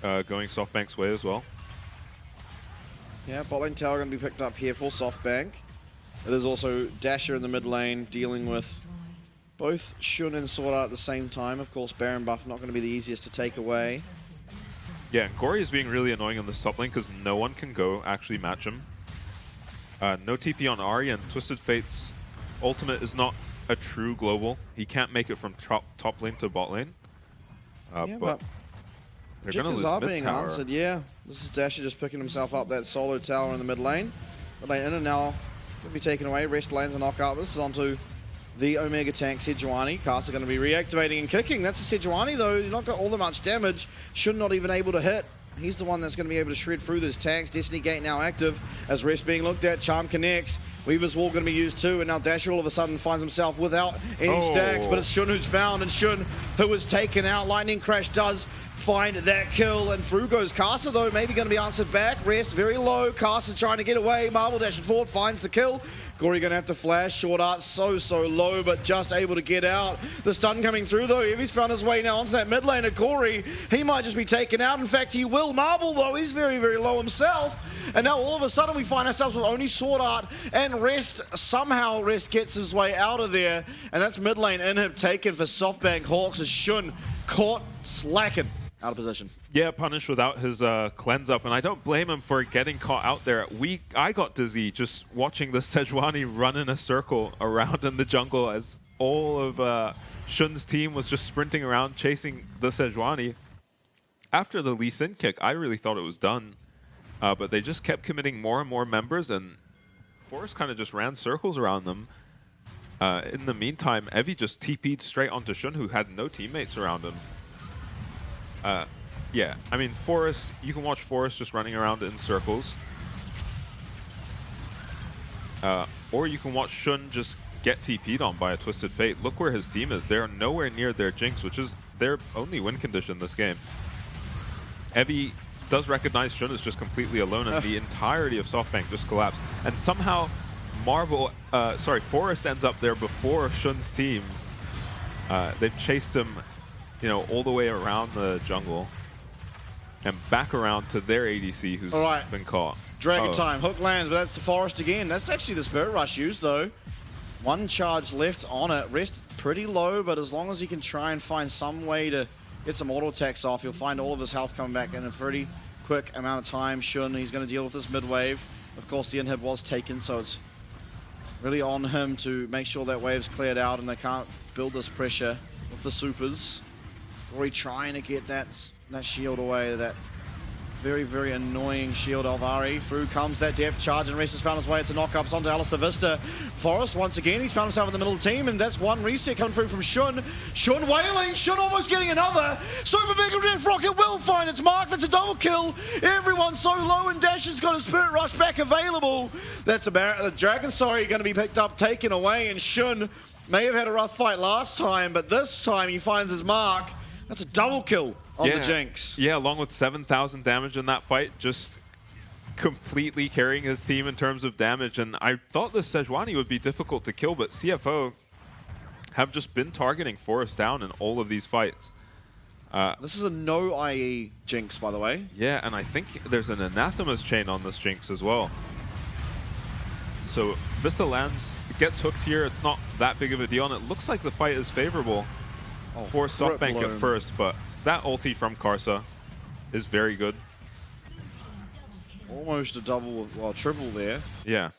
going SoftBank's way as well. Yeah, bot lane tower going to be picked up here for SoftBank. It is also Dasher in the mid lane dealing with both Shun and Sword Art at the same time. Of course, Baron buff not going to be the easiest to take away. Yeah, Gory is being really annoying on this top lane because no one can go actually match him. No TP on Ahri, and Twisted Fate's ultimate is not a true global. He can't make it from top lane to bot lane. But they're going to lose are mid being tower. answered, yeah. This is Dasher just picking himself up that solo tower in the mid lane. Mid lane in and now going to be taken away. Rest lands a knockout. This is onto the Omega tank Sejuani. Cast are going to be reactivating and kicking. That's a Sejuani though. He's not got all that much damage. Should not even able to hit. He's the one that's going to be able to shred through those tanks. Destiny Gate now active as Rest being looked at. Charm connects. Weaver's Wall going to be used too, and now Dasher all of a sudden finds himself without any stacks, but it's Shun who's found, and Shun who was taken out. Lightning Crash does find that kill, and through goes Casa though, maybe going to be answered back. Rest very low. Casa trying to get away. Marble dashing forward, finds the kill. Gory going to have to flash. Short Art so low, but just able to get out. The stun coming through though. If he's found his way now onto that mid lane of Gory, he might just be taken out. In fact, he will. Marble though, he's very low himself. And now all of a sudden we find ourselves with only Sword Art and Rest. Somehow Rest gets his way out of there. And that's mid lane inhib taken for SoftBank Hawks as Shun caught slacking. Out of position. Yeah, punished without his cleanse up, and I don't blame him for getting caught out there. I got dizzy just watching the Sejuani run in a circle around in the jungle as all of Shun's team was just sprinting around chasing the Sejuani. After the Lee Sin kick, I really thought it was done, but they just kept committing more and more members, and Forest kind of just ran circles around them. In the meantime, Evie just TP'd straight onto Shun, who had no teammates around him. Yeah, I mean, Forest, you can watch Forest just running around in circles. Or you can watch Shun just get TP'd on by a Twisted Fate. Look where his team is. They're nowhere near their Jinx, which is their only win condition this game. Evie does recognize Shun is just completely alone, and the entirety of SoftBank just collapsed. And somehow Forest ends up there before Shun's team. They've chased him, you know, all the way around the jungle and back around to their ADC who's been caught. Dragon time, hook lands, but that's the Forest again. That's actually the Spirit Rush used though. One charge left on it, rest pretty low, but as long as he can try and find some way to get some auto attacks off, he'll find all of his health coming back in a pretty quick amount of time. Shun, he's going to deal with this mid wave. Of course, the inhib was taken, so it's really on him to make sure that wave's cleared out and they can't build this pressure with the supers. Gory trying to get that shield away, that very, very annoying shield of Ari. Through comes that depth charge, and Rest has found his way into knockups onto Alistair Vista. Forest, once again, he's found himself in the middle of the team, and that's one reset coming through from Shun. Shun wailing, Shun almost getting another. Super Mega Death Rocket will find its mark. That's a double kill. Everyone's so low, and Dash has got a Spirit Rush back available. That's the Dragon, going to be picked up, taken away, and Shun may have had a rough fight last time, but this time he finds his mark. That's a double kill on the Jinx. Yeah, along with 7,000 damage in that fight, just completely carrying his team in terms of damage. And I thought this Sejuani would be difficult to kill, but CFO have just been targeting Forest down in all of these fights. This is a no IE Jinx, by the way. Yeah, and I think there's an Anathema's chain on this Jinx as well. So Vista lands, gets hooked here. It's not that big of a deal, and it looks like the fight is favorable for SoftBank at first, but that ulti from Karsa is very good. Almost a double, well, triple there. Yeah.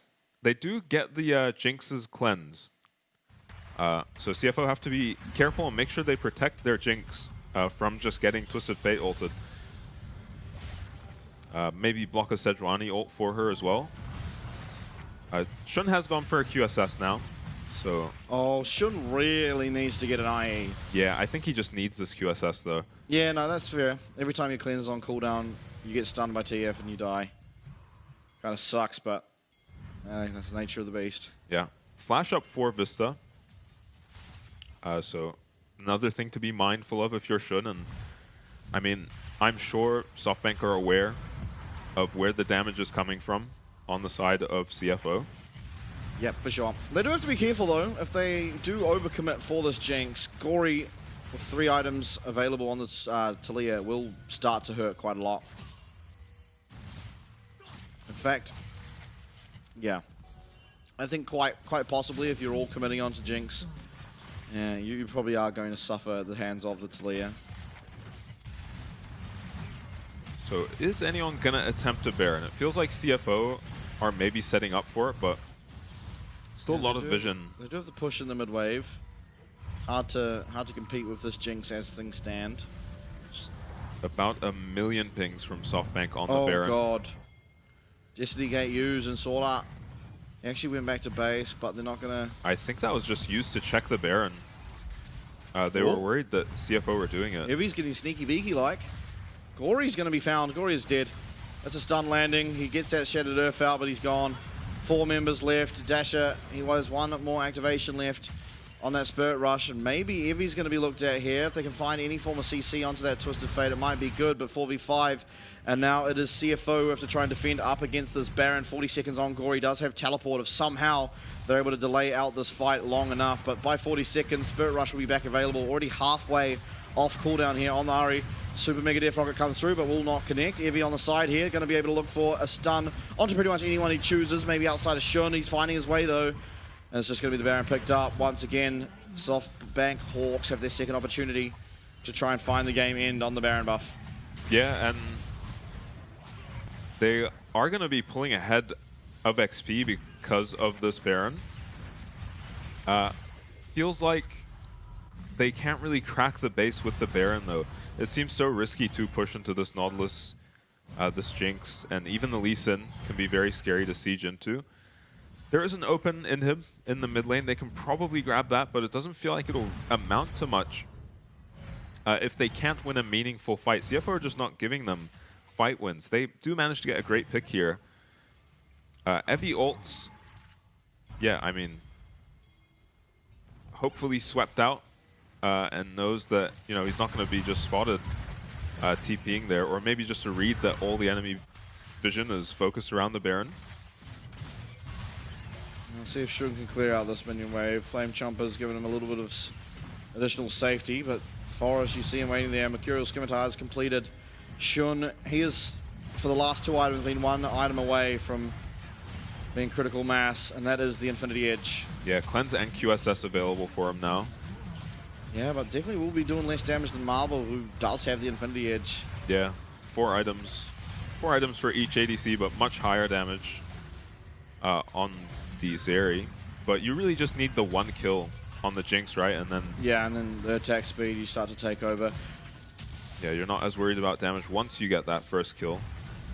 They do get the Jinx's cleanse. So CFO have to be careful and make sure they protect their Jinx from just getting Twisted Fate ulted. Maybe block a Sejuani ult for her as well. Shun has gone for a QSS now. So Shun really needs to get an IE. Yeah, I think he just needs this QSS though. Yeah, no, that's fair. Every time your cleanse on cooldown, you get stunned by TF and you die. Kind of sucks, but that's the nature of the beast. Yeah. Flash up for Vista. So another thing to be mindful of if you're Shun. And I mean, I'm sure SoftBank are aware of where the damage is coming from on the side of CFO. Yep, for sure. They do have to be careful, though. If they do overcommit for this Jinx, Gory, with 3 items available on this Talia, will start to hurt quite a lot. In fact, yeah. I think quite possibly, if you're all committing onto Jinx, yeah, you probably are going to suffer at the hands of the Talia. So is anyone going to attempt a Baron? It feels like CFO are maybe setting up for it, but still a lot of vision. They do have the push in the mid wave. Hard to compete with this Jinx as things stand. Just about 1 million pings from SoftBank on the Baron. Oh god. Destiny Gate used and Sword Art. He actually went back to base, but they're not gonna. I think that was just used to check the Baron. They were worried that CFO were doing it. If he's getting sneaky beaky like. Gory's gonna be found. Gory is dead. That's a stun landing. He gets that Shattered Earth out, but he's gone. 4 members left. Dasher, he was 1 more activation left on that Spirit Rush, and maybe Evie's going to be looked at here. If they can find any form of CC onto that Twisted Fate, it might be good, but 4v5, and now it is CFO who have to try and defend up against this Baron. 40 seconds on. Gory does have teleport. If somehow they're able to delay out this fight long enough, but by 40 seconds, Spirit Rush will be back available. Already halfway off cooldown here on the Ari. Super Mega Death Rocket comes through, but will not connect. Evie on the side here, going to be able to look for a stun onto pretty much anyone he chooses, maybe outside of Shun. He's finding his way, though. And it's just going to be the Baron picked up. Once again, SoftBank Hawks have their second opportunity to try and find the game end on the Baron buff. Yeah, and they are going to be pulling ahead of XP because of this Baron. Feels like they can't really crack the base with the Baron, though. It seems so risky to push into this Nautilus, this Jinx, and even the Lee Sin can be very scary to siege into. There is an open inhib in the mid lane. They can probably grab that, but it doesn't feel like it'll amount to much if they can't win a meaningful fight. CFO are just not giving them fight wins. They do manage to get a great pick here. Evie ults Yeah, I mean, hopefully swept out and knows that, you know, he's not going to be just spotted TPing there, or maybe just to read that all the enemy vision is focused around the Baron. Let's see if Shun can clear out this minion wave. Flame Chomper's giving him a little bit of additional safety, but Forest, you see him waiting there. Mercurial Scimitar has completed. Shun, he is, for the last 2 items, been 1 item away from being critical mass, and that is the Infinity Edge. Yeah, Cleanse and QSS available for him now. Yeah, but definitely will be doing less damage than Marble, who does have the Infinity Edge. Yeah, 4 items. 4 items for each ADC, but much higher damage on the Zeri. But you really just need the 1 kill on the Jinx, right? And then... Yeah, and then the attack speed, you start to take over. Yeah, you're not as worried about damage once you get that first kill.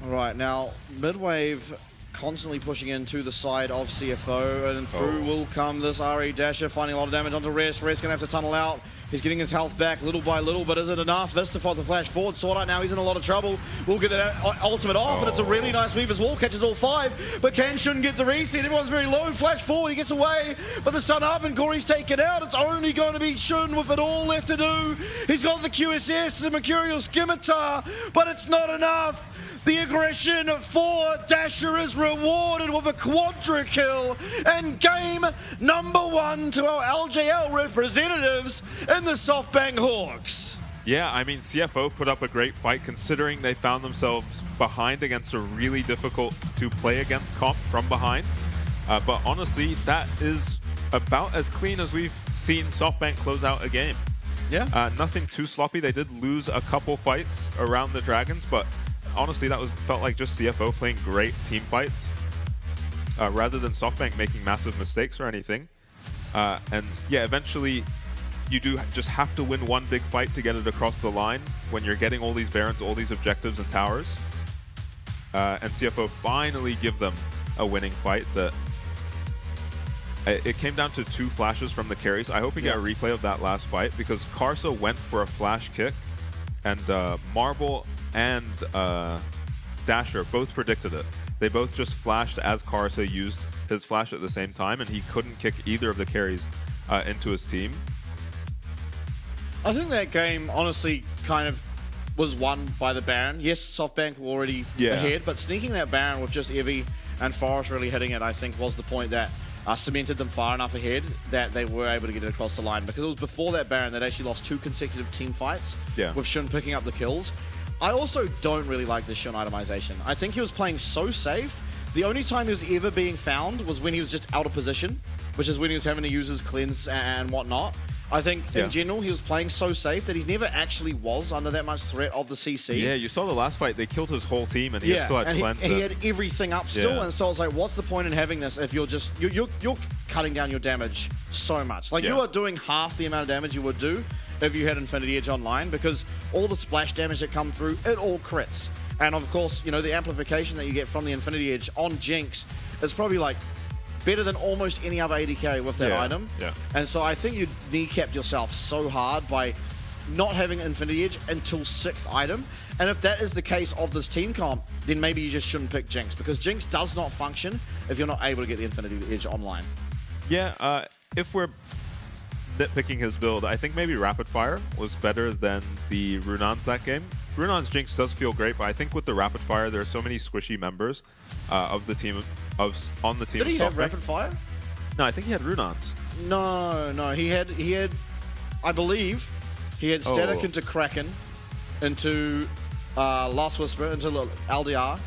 All right, now, mid-wave constantly pushing into the side of CFO, and through will come this RE Dasher, finding a lot of damage onto Rest. Rest gonna have to tunnel out. He's getting his health back little by little, but is it enough? Vistafot the flash forward. Sword Art now, he's in a lot of trouble. We'll get that ultimate off, and it's a really nice weave as well. Catches all 5, but can Shun get the reset? Everyone's very low. Flash forward, he gets away, but the stun up, and Corey's taken out. It's only going to be Shun with it all left to do. He's got the QSS, the Mercurial Scimitar, but it's not enough. The aggression for Dasher is rewarded with a quadra kill, and game number 1 to our LJL representatives in the SoftBank Hawks. Yeah, I mean, CFO put up a great fight considering they found themselves behind against a really difficult to play against comp from behind. But honestly, that is about as clean as we've seen SoftBank close out a game. Yeah. Nothing too sloppy. They did lose a couple fights around the Dragons, but honestly, that felt like just CFO playing great team fights rather than SoftBank making massive mistakes or anything. And yeah, eventually you do just have to win 1 big fight to get it across the line when you're getting all these Barons, all these objectives and towers. And CFO finally give them a winning fight. It came down to 2 flashes from the carries. I hope we get a replay of that last fight because Karsa went for a flash kick, and Marble and Dasher both predicted it. They both just flashed as Karsa used his flash at the same time, and he couldn't kick either of the carries into his team. I think that game, honestly, kind of was won by the Baron. Yes, SoftBank were already ahead, but sneaking that Baron with just Evie and Forest really hitting it, I think, was the point that cemented them far enough ahead that they were able to get it across the line. Because it was before that Baron that actually lost 2 consecutive team fights with Shun picking up the kills. I also don't really like this Shun itemization. I think he was playing so safe. The only time he was ever being found was when he was just out of position, which is when he was having to use his cleanse and whatnot. I think in general he was playing so safe that he never actually was under that much threat of the CC. Yeah, you saw the last fight, they killed his whole team and he still had cleanse. He had everything up still, and so I was like, what's the point in having this if you're just you're cutting down your damage so much? Like you are doing half the amount of damage you would do if you had Infinity Edge online, because all the splash damage that come through, it all crits. And of course, you know, the amplification that you get from the Infinity Edge on Jinx is probably like better than almost any other AD carry with that item. And so I think you kneecapped yourself so hard by not having Infinity Edge until 6th item. And if that is the case of this team comp, then maybe you just shouldn't pick Jinx, because Jinx does not function if you're not able to get the Infinity Edge online. Yeah, if we're nitpicking his build, I think maybe Rapid Fire was better than the Runans that game. Runan's Jinx does feel great, but I think with the Rapid Fire, there are so many squishy members of the team on the team. Did he have Rapid Fire? No, I think he had Runans. No, he had. I believe he had Static into Kraken, into Last Whisper, into LDR,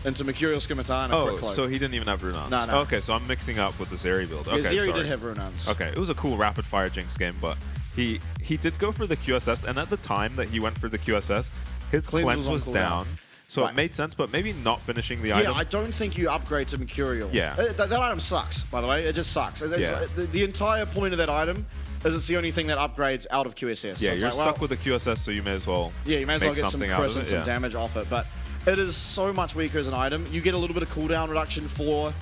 into Mercurial Scimitar, and a Quick Cloak. So he didn't even have Runans. No. Okay, so I'm mixing up with the Zeri build. Okay, Zeri did have Runans. Okay, it was a cool Rapid Fire Jinx game, but he did go for the QSS, and at the time that he went for the QSS, his cleanse was down. So it made sense, but maybe not finishing the item. Yeah, I don't think you upgrade to Mercurial. Yeah. That item sucks, by the way. It just sucks. The entire point of that item is it's the only thing that upgrades out of QSS. Yeah, so you're stuck with the QSS, so you may as well you may as well get some crits and some yeah. damage off it. But it is so much weaker as an item. You get a little bit of cooldown reduction for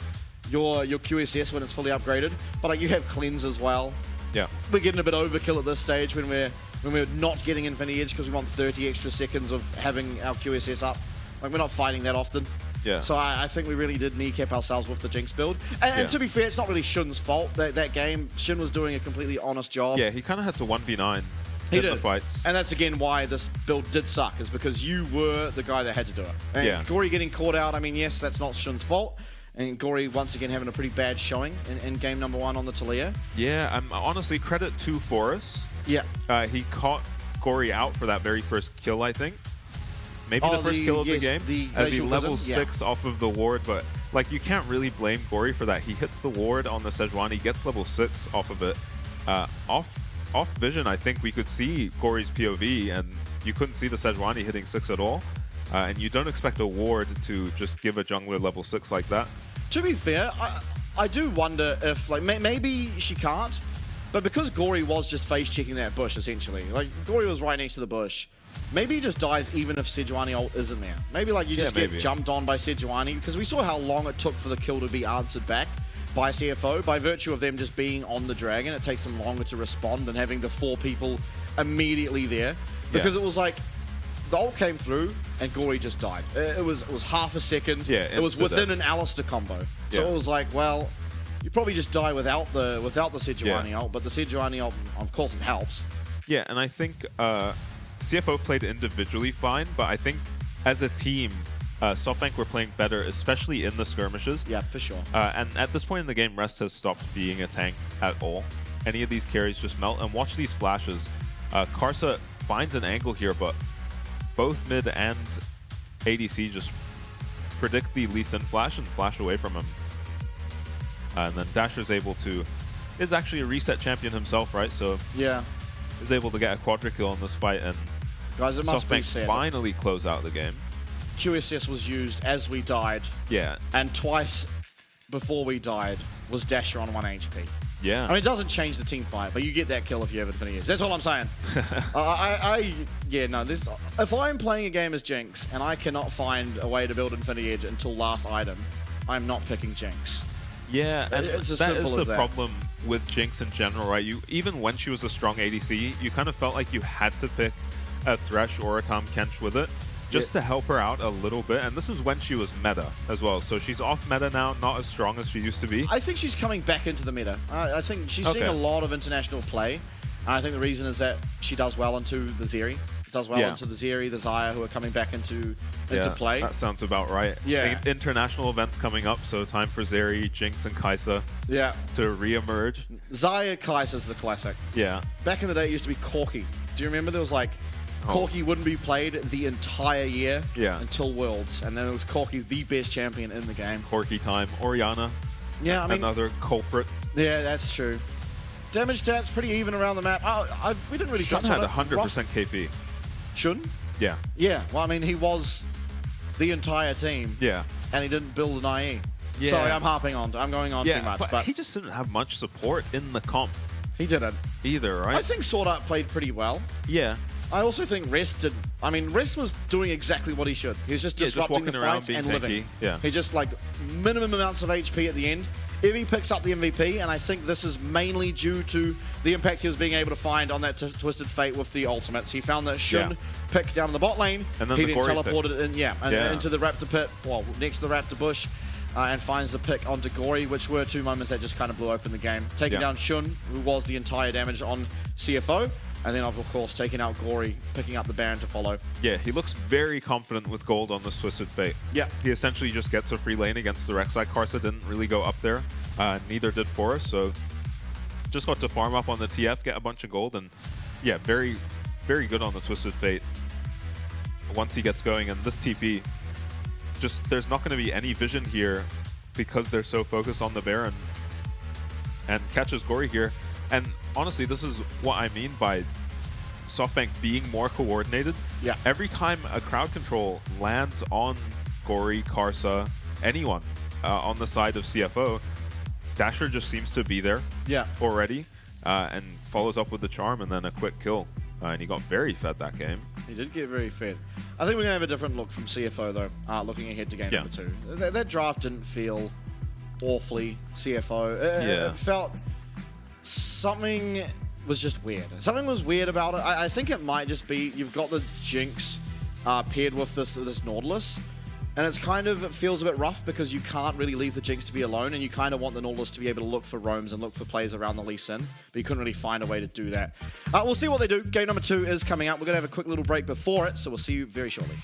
your QSS when it's fully upgraded, but like, you have cleanse as well. Yeah. We're getting a bit overkill at this stage when we're not getting Infinity Edge because we want 30 extra seconds of having our QSS up. Like, we're not fighting that often. Yeah. So I think we really did kneecap ourselves with the Jinx build. And to be fair, it's not really Shun's fault. That game, Shun was doing a completely honest job. Yeah, he kind of had to 1v9 in the fights. And that's again why this build did suck, is because you were the guy that had to do it. And Gory getting caught out, I mean, yes, that's not Shun's fault. And Gory once again having a pretty bad showing in game number 1 on the Talia. Yeah, honestly, credit to Forrest. Yeah. He caught Gory out for that very first kill, I think. Maybe the first kill of the game, as he levels 6 off of the ward, but like you can't really blame Gory for that. He hits the ward on the Sejuani, gets level 6 off of it. Off vision, I think we could see Gory's POV, and you couldn't see the Sejuani hitting 6 at all. And you don't expect a ward to just give a jungler level 6 like that. To be fair, I do wonder if, like, maybe she can't, but because Gory was just face-checking that bush, essentially. Like, Gory was right next to the bush. Maybe he just dies even if Sejuani ult isn't there. Maybe like you just get jumped on by Sejuani, because we saw how long it took for the kill to be answered back by CFO. By virtue of them just being on the dragon, it takes them longer to respond than having the 4 people immediately there. Because it was like, the ult came through and Gory just died. It was half a second. Yeah, it was within an Alistar combo. So it was like, well, you probably just die without the Sejuani ult, but the Sejuani ult, of course, it helps. Yeah, and I think CFO played individually fine, but I think as a team, SoftBank were playing better, especially in the skirmishes. Yeah, for sure. And at this point in the game, Rest has stopped being a tank at all. Any of these carries just melt, and watch these flashes. Karsa finds an angle here, but both mid and ADC just predict the Lee Sin flash and flash away from him. And then Dasher's is actually a reset champion himself, right? So is able to get a quadra kill in this fight, and guys, it must be SoftBank said, finally close out the game. QSS was used as we died. Yeah. And twice before we died was Dasher on 1 HP. Yeah. I mean, it doesn't change the team fight, but you get that kill if you have Infinity Edge. That's all I'm saying. If I'm playing a game as Jinx and I cannot find a way to build Infinity Edge until last item, I'm not picking Jinx. Yeah, and it's as that simple is as the that. problem with Jinx in general, right? Even when she was a strong ADC, you kind of felt like you had to pick a Thresh or a Tahm Kench with it, just to help her out a little bit. And this is when she was meta as well. So she's off meta now, not as strong as she used to be. I think she's coming back into the meta. I think she's seeing a lot of international play. I think the reason is that she does well into the Zeri. Does well into the Zeri, the Xayah, who are coming back into play. That sounds about right. Yeah. International events coming up, so time for Zeri, Jinx, and Kai'Sa to re-emerge. Xayah, Kai'Sa's the classic. Yeah. Back in the day, it used to be Corki. Do you remember? There was like, Corki wouldn't be played the entire year until Worlds, and then it was Corki the best champion in the game. Corki time. Orianna. Yeah, I mean, another culprit. Yeah, that's true. Damage stats pretty even around the map. We didn't really touch on it. Shun had 100% KP. Shun? Yeah. Yeah, well, I mean, he was the entire team. Yeah. And he didn't build an IE. Yeah. Sorry, I'm going on too much. But he just didn't have much support in the comp. He didn't. Either, right? I think Sword Art played pretty well. Yeah. I also think Rest did. I mean, Rest was doing exactly what he should. He was just disrupting the fights and living. Yeah. He just, like, minimum amounts of HP at the end. If he picks up the MVP, and I think this is mainly due to the impact he was being able to find on that Twisted Fate with the ultimates. He found that Shun pick down in the bot lane. And then he the then Gory teleported in, into the Raptor pit, well, next to the Raptor bush, and finds the pick onto Gory, which were 2 moments that just kind of blew open the game. Taking down Shun, who was the entire damage on CFO. And then, of course, taking out Gory, picking up the Baron to follow. Yeah, he looks very confident with gold on this Twisted Fate. Yeah. He essentially just gets a free lane against the Rek'Sai. Karsa didn't really go up there. Neither did Forrest, so just got to farm up on the TF, get a bunch of gold, and yeah, very, very good on the Twisted Fate once he gets going. And this TP, just there's not going to be any vision here because they're so focused on the Baron, and catches Gory here. And honestly, this is what I mean by SoftBank being more coordinated. Yeah. Every time a crowd control lands on Gory, Karsa, anyone on the side of CFO, Dasher just seems to be there already and follows up with the charm and then a quick kill. And he got very fed that game. He did get very fed. I think we're going to have a different look from CFO, though, looking ahead to game number 2. That draft didn't feel awfully CFO. It felt... something was just weird. Something was weird about it. I think it might just be you've got the Jinx paired with this Nautilus. And it's kind of, it feels a bit rough because you can't really leave the Jinx to be alone, and you kind of want the Nautilus to be able to look for roams and look for plays around the Lee Sin, but you couldn't really find a way to do that. We'll see what they do. Game number 2 is coming up. We're going to have a quick little break before it, so we'll see you very shortly.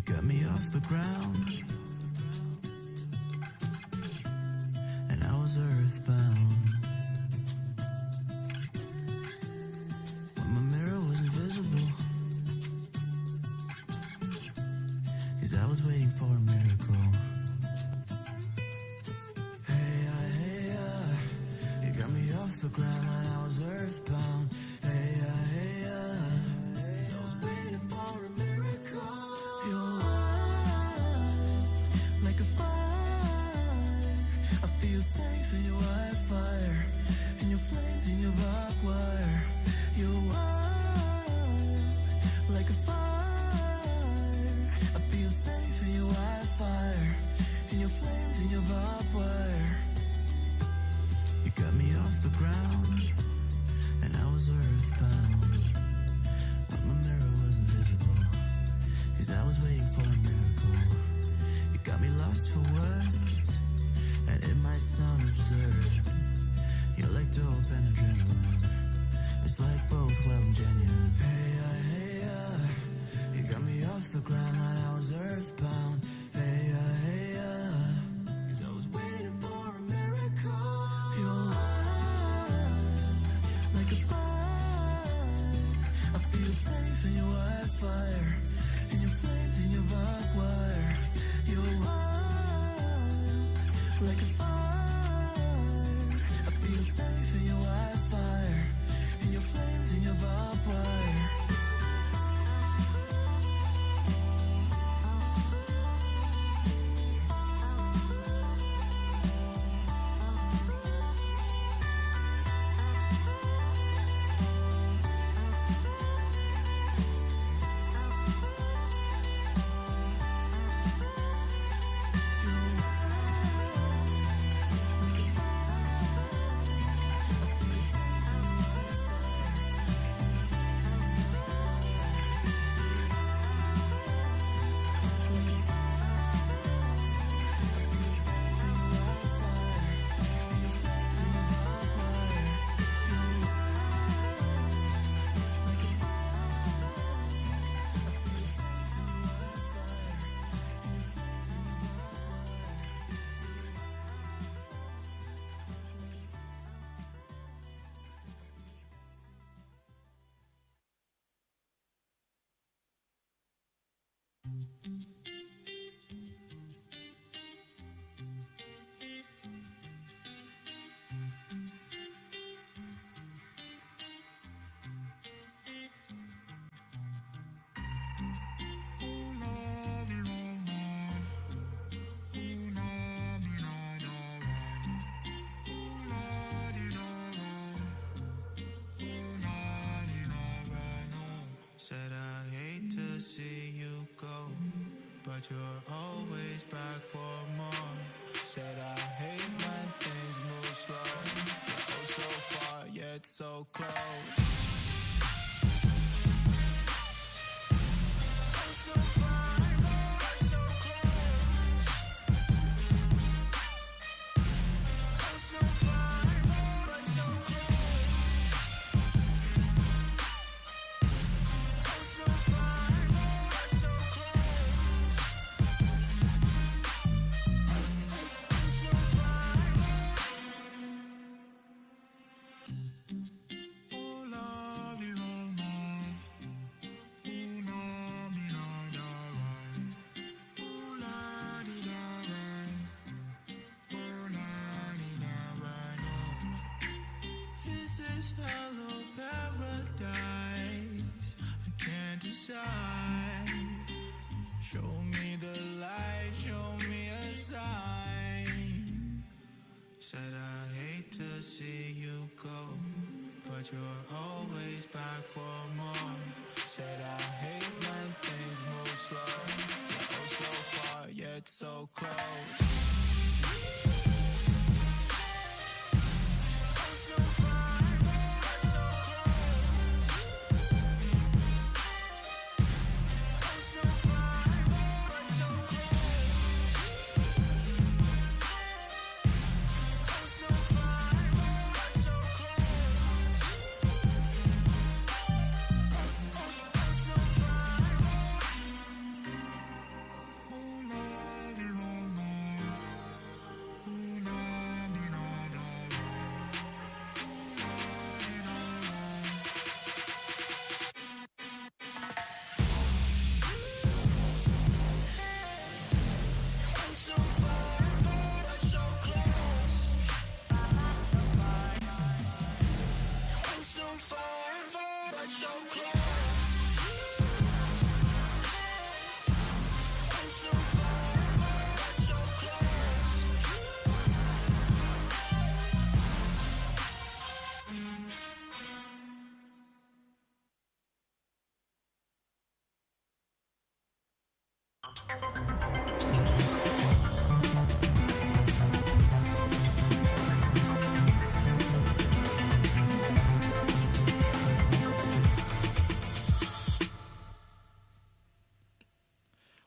Got me off the ground, and I was earthbound. When my mirror was invisible, 'cause I was waiting for a miracle. Hey, you got me off the ground when I was earthbound. Hey, 'cause I was waiting for a miracle. Like a fire, I feel safe in your wildfire, in your flames, in your barbed wire. You're wild, like a fire. I feel safe in your wildfire, in your flames, in your barbed wire. You got me off the ground, and I was earthbound. When my mirror was invisible, 'cause I was waiting for a miracle. Got me lost for words, and it might sound absurd. You're like dope and adrenaline. It's like both well and genuine. Hey, you got me off the ground when I was earthbound. Hey, 'cause I was Said I hate to see you go, but you're always back for more. Said I hate when things move slow. Oh, so far yet so close. Oh, so far but so close. Oh, so far but so close. This is hello paradise. I can't decide. Show me the light, show me a sign. Said I hate to see you go, but you're always back for more. Said I hate when things move slow. Oh, so far yet so close.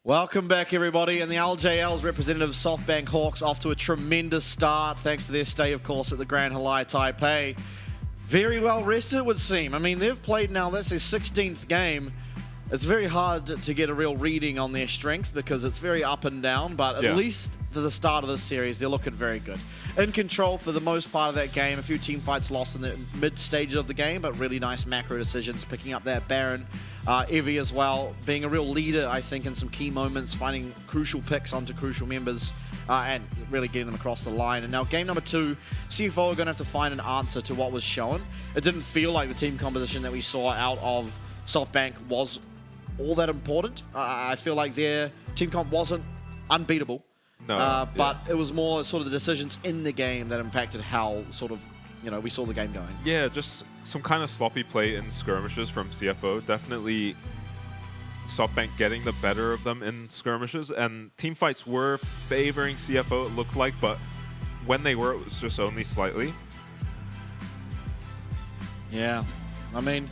Welcome back, everybody. And the LJL's representative SoftBank Hawks off to a tremendous start, thanks to their stay, of course, at the Grand Halai Taipei. Very well rested, it would seem. I mean, they've played now, that's their 16th game. It's very hard to get a real reading on their strength because it's very up and down, but at least to the start of this series, they're looking very good. In control for the most part of that game. A few team fights lost in the mid stages of the game, but really nice macro decisions, picking up that Baron. Evie as well, being a real leader, I think, in some key moments, finding crucial picks onto crucial members, and really getting them across the line. And now game number 2, CFO are going to have to find an answer to what was shown. It didn't feel like the team composition that we saw out of SoftBank was all that important. I feel like their team comp wasn't unbeatable, but it was more sort of the decisions in the game that impacted how sort of, you know, we saw the game going. Yeah, just some kind of sloppy play in skirmishes from CFO. Definitely SoftBank getting the better of them in skirmishes, and team fights were favoring CFO, it looked like, but when they were, it was just only slightly. Yeah, I mean,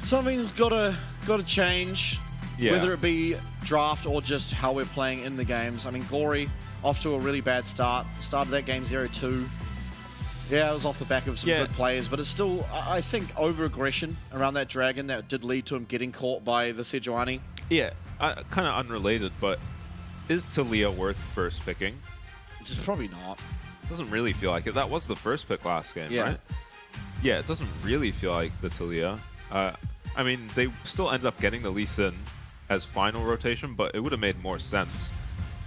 something's gotta change, whether it be draft or just how we're playing in the games. I mean, Gory off to a really bad start. Started that game 0-2. Yeah, it was off the back of some good players, but it's still, I think, over-aggression around that Dragon that did lead to him getting caught by the Sejuani. Yeah, kind of unrelated, but is Talia worth first picking? It's probably not. Doesn't really feel like it. That was the first pick last game, right? Yeah, it doesn't really feel like the Talia. I mean, they still end up getting the Lee Sin, as final rotation, but it would have made more sense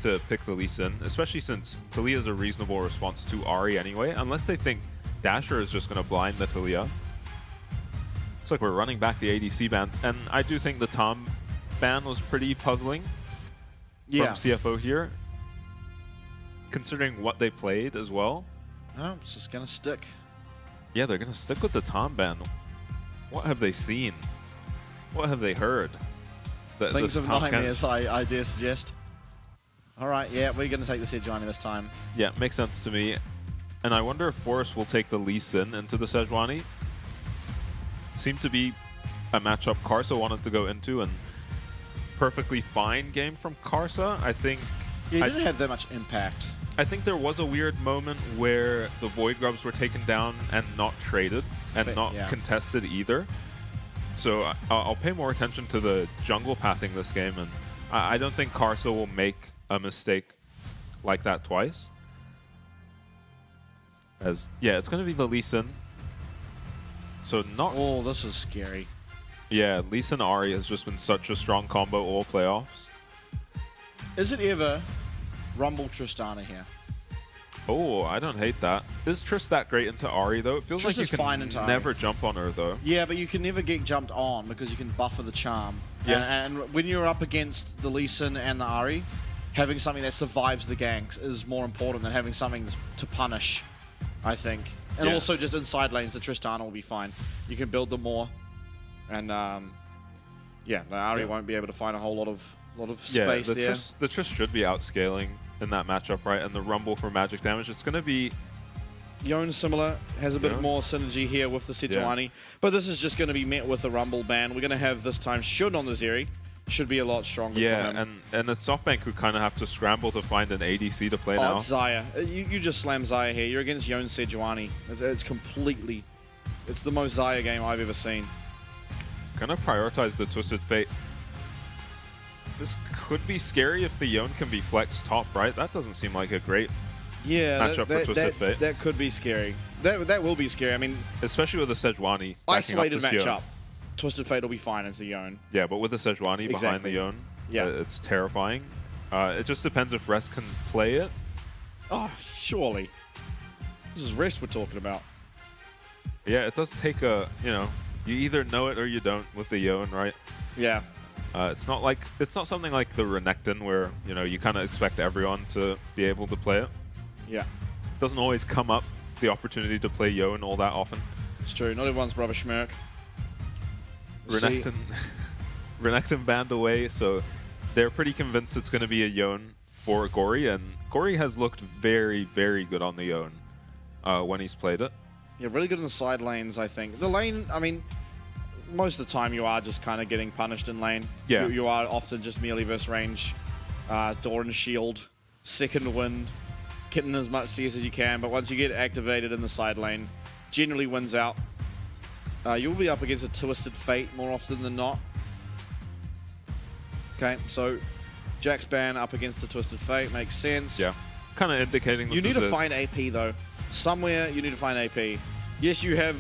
to pick the Lee Sin, especially since Talia is a reasonable response to Ahri anyway, unless they think Dasher is just going to blind the Talia. Looks like we're running back the ADC bans, and I do think the Tom ban was pretty puzzling from CFO here, considering what they played as well. No, it's just going to stick. Yeah, they're going to stick with the Tom ban. What have they seen? What have they heard? Things of nightmares, I dare suggest. All right, yeah, we're going to take the Sejuani this time. Yeah, makes sense to me. And I wonder if Forest will take the Lee Sin into the Sejuani. Seemed to be a matchup Karsa wanted to go into, and perfectly fine game from Karsa. I think... Yeah, he didn't have that much impact. I think there was a weird moment where the Void Grubs were taken down and not traded, and not contested either. So I'll pay more attention to the jungle pathing this game, and I don't think Karsa will make a mistake like that twice. As yeah, it's going to be the Lee Sin. So not... Oh, this is scary. Yeah, Lee Sin Ahri has just been such a strong combo all playoffs. Is it ever Rumble Tristana here? Oh, I don't hate that. Is Triss that great into Ahri, though? It feels like you can never jump on her, though. Yeah, but you can never get jumped on because you can buffer the charm. Yeah. And when you're up against the Lee Sin and the Ahri, having something that survives the ganks is more important than having something to punish, I think. And also just inside lanes, the Tristana will be fine. You can build them more. And, yeah, the Ahri won't be able to find a whole lot of space there. The Triss should be outscaling in that matchup, right? And the Rumble for magic damage, it's going to be... Yone similar, has a bit more synergy here with the Sejuani. But this is just going to be met with a Rumble ban. We're going to have this time Shun on the Zeri. Should be a lot stronger for him. and it's SoftBank who kind of have to scramble to find an ADC to play now. It's Xayah. You just slam Xayah here. You're against Yone Sejuani. It's completely... It's the most Xayah game I've ever seen. Gonna prioritize the Twisted Fate. This could be scary if the Yone can be flexed top, right? That doesn't seem like a great matchup for Twisted Fate. That could be scary. That will be scary. I mean, especially with the Sejuani. Isolated matchup. Twisted Fate will be fine into the Yone. Yeah, but with the Sejuani behind the Yone, it's terrifying. It just depends if Rest can play it. Oh, surely. This is Rest we're talking about. Yeah, it does take a, you either know it or you don't with the Yone, right? Yeah. It's not something like the Renekton where, you kind of expect everyone to be able to play it. Yeah. It doesn't always come up, the opportunity to play Yone all that often. It's true. Not everyone's brother Schmerk. Renekton banned away, so they're pretty convinced it's going to be a Yone for Gory, and Gory has looked very, very good on the Yone when he's played it. Yeah, really good in the side lanes, I think. The lane, I mean, most of the time you are just kind of getting punished in lane. Yeah. You are often just melee versus range. Door and shield, second wind, getting as much CS as you can, but once you get activated in the side lane, generally wins out. You'll be up against a Twisted Fate more often than not. Okay, so Jack's ban up against the Twisted Fate makes sense. Yeah, kind of indicating this you need to find AP, though. Somewhere you need to find AP. Yes, you have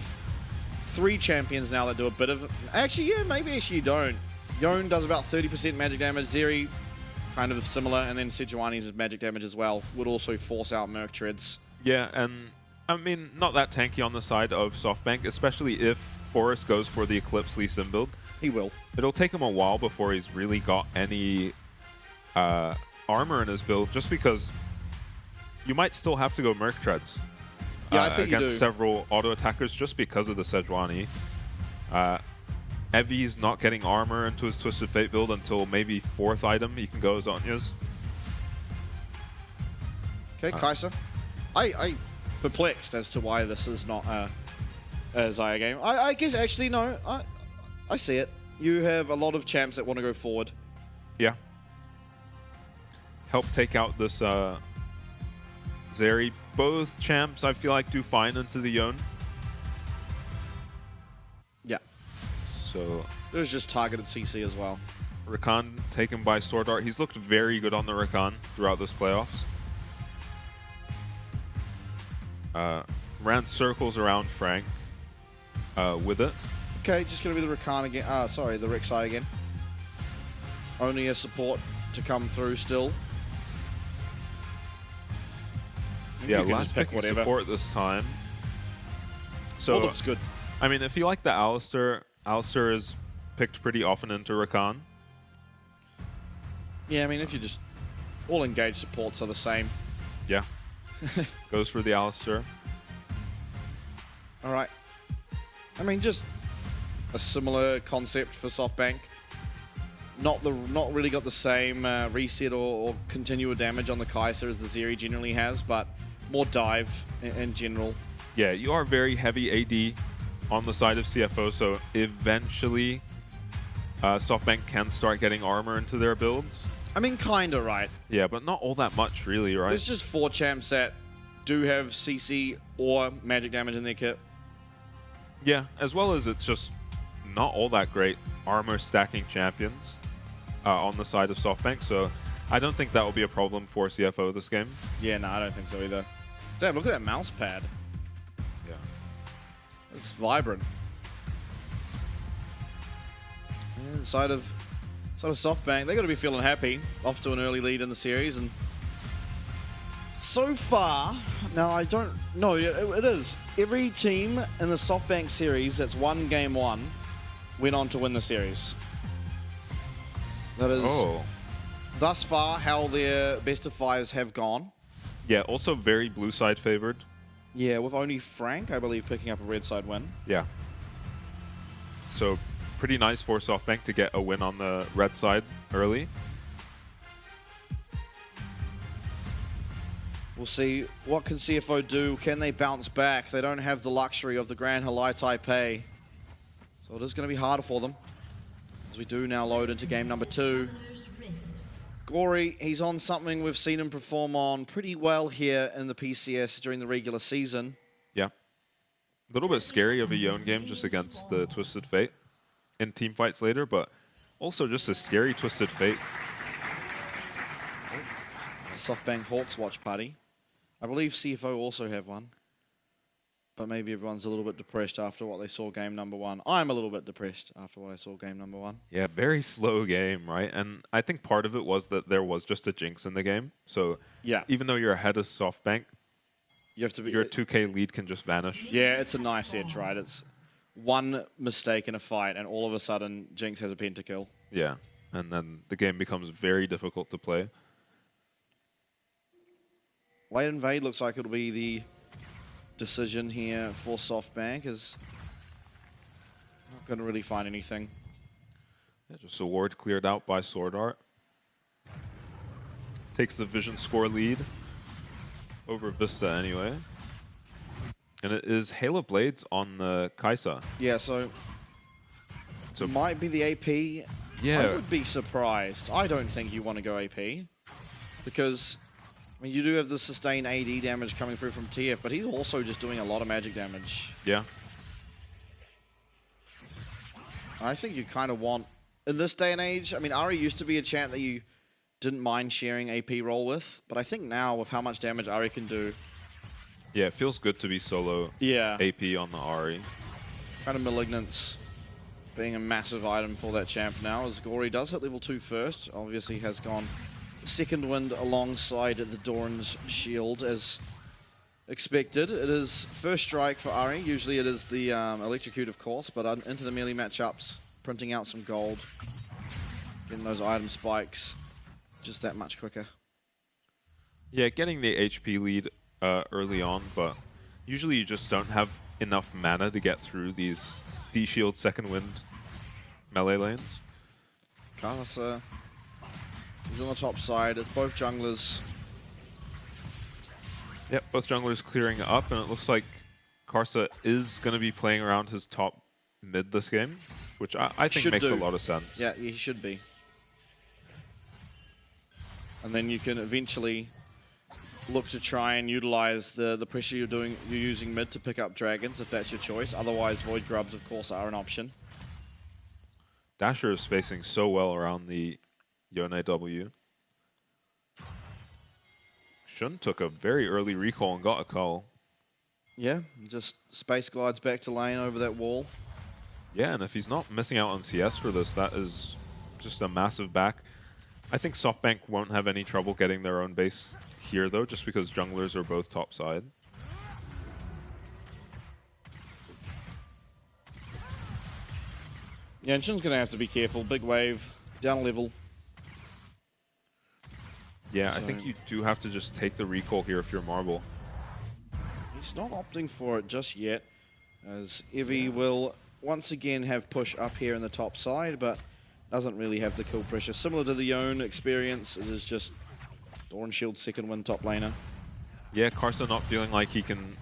3 champions now that do a bit of... Actually, yeah, maybe actually you don't. Yone does about 30% magic damage. Zeri, kind of similar. And then Sejuani's magic damage as well would also force out Merc Treads. Yeah, and I mean, not that tanky on the side of SoftBank, especially if Forrest goes for the Eclipse Lee Sin build. He will. It'll take him a while before he's really got any armor in his build, just because you might still have to go Merc Treads. Yeah, I think you do. Against several auto attackers just because of the Sejuani. Evi's not getting armor into his Twisted Fate build until maybe 4th item he can go as Anya's. Okay, Kai'Sa. I perplexed as to why this is not a Xayah game. I guess actually no, I see it. You have a lot of champs that want to go forward. Yeah. Help take out this Zeri. Both champs, I feel like, do fine into the Yone. Yeah. So there's just targeted CC as well. Rakan taken by Sword Art. He's looked very good on the Rakan throughout this playoffs. Ran circles around Frank with it. Okay, just gonna be the Rakan again. Sorry, the Rek'Sai again. only a support to come through still. Yeah, You can last just pick picking whatever. support this time. So All looks good. I mean, if you like the Alistar is picked pretty often into Rakan. Yeah, I mean, if you just all engaged supports are the same. Yeah. Goes for the Alistar. All right. I mean, just a similar concept for SoftBank. Not really got the same reset or continual damage on the Kai'Sa as the Zeri generally has, but more dive in general. Yeah, you are very heavy AD on the side of CFO, so eventually SoftBank can start getting armor into their builds. I mean, kinda, right? Yeah, but not all that much, really, right? There's just 4 champs that do have CC or magic damage in their kit. Yeah, as well as it's just not all that great armor stacking champions on the side of SoftBank, so I don't think that will be a problem for CFO this game. Yeah, no, I don't think so either. Damn, look at that mouse pad. Yeah. It's vibrant. And the side of SoftBank, they got to be feeling happy. Off to an early lead in the series, and so far, now I don't know, it is. Every team in the SoftBank series that's won game 1 went on to win the series. That is thus far how their best of 5s have gone. Yeah, also very blue side favored. Yeah, with only Frank, I believe, picking up a red side win. Yeah. So pretty nice for SoftBank to get a win on the red side early. We'll see what can CFO do. Can they bounce back? They don't have the luxury of the Grand Halai Taipei. So it is going to be harder for them. As we do now load into game number 2. Gory, he's on something we've seen him perform on pretty well here in the PCS during the regular season. Yeah. A little bit scary of a Yone game just against the Twisted Fate in team fights later, but also just a scary Twisted Fate. SoftBank Hawks watch party. I believe CFO also have one. But maybe everyone's a little bit depressed after what they saw game number 1. I'm a little bit depressed after what I saw game number 1. Yeah, very slow game, right? And I think part of it was that there was just a jinx in the game. So yeah, even though you're ahead of SoftBank, you have to be, your 2K lead can just vanish. Yeah, it's a nice edge, right? It's one mistake in a fight, and all of a sudden, Jinx has a pentakill. Yeah, and then the game becomes very difficult to play. Late invade looks like it'll be the decision here for SoftBank, is not going to really find anything. Yeah, just a ward cleared out by Sword Art. Takes the Vision score lead over Vista anyway. And it is Halo Blades on the Kai'Sa. Yeah, so might be the AP. Yeah. I would be surprised. I don't think you want to go AP. Because I mean, you do have the sustained AD damage coming through from TF, but he's also just doing a lot of magic damage. Yeah. I think you kind of want, in this day and age, I mean, Ari used to be a champ that you didn't mind sharing AP role with, but I think now with how much damage Ari can do. Yeah, it feels good to be solo AP on the Ari. Kind of Malignance being a massive item for that champ now, as Gory does hit level 2 first. Obviously has gone second wind alongside the Doran's shield as expected. It is first strike for Ari. Usually it is the electrocute, of course, but into the melee matchups, printing out some gold, getting those item spikes just that much quicker. Yeah, getting the HP lead early on, but usually you just don't have enough mana to get through these D-Shield second wind melee lanes. Kai'Sa is on the top side. It's both junglers. Yep, both junglers clearing up, and it looks like Kai'Sa is going to be playing around his top mid this game, which I think makes a lot of sense. Yeah, he should be. And then you can eventually look to try and utilize the pressure you're using mid to pick up dragons if that's your choice. Otherwise, Void Grubs, of course, are an option. Dasher is spacing so well around the Yone W. Shun took a very early recall and got a cull. Yeah, just space glides back to lane over that wall. Yeah, and if he's not missing out on CS for this, that is just a massive back. I think SoftBank won't have any trouble getting their own base here, though, just because junglers are both top side. Yeah, and Shin's going to have to be careful. Big wave, down a level. Yeah, I think you do have to just take the recall here if you're Marble. He's not opting for it just yet, as Evie will once again have push up here in the top side, but doesn't really have the kill pressure. Similar to the Yone experience, it is just Thorn Shield second win top laner. Yeah, Karsa not feeling like he can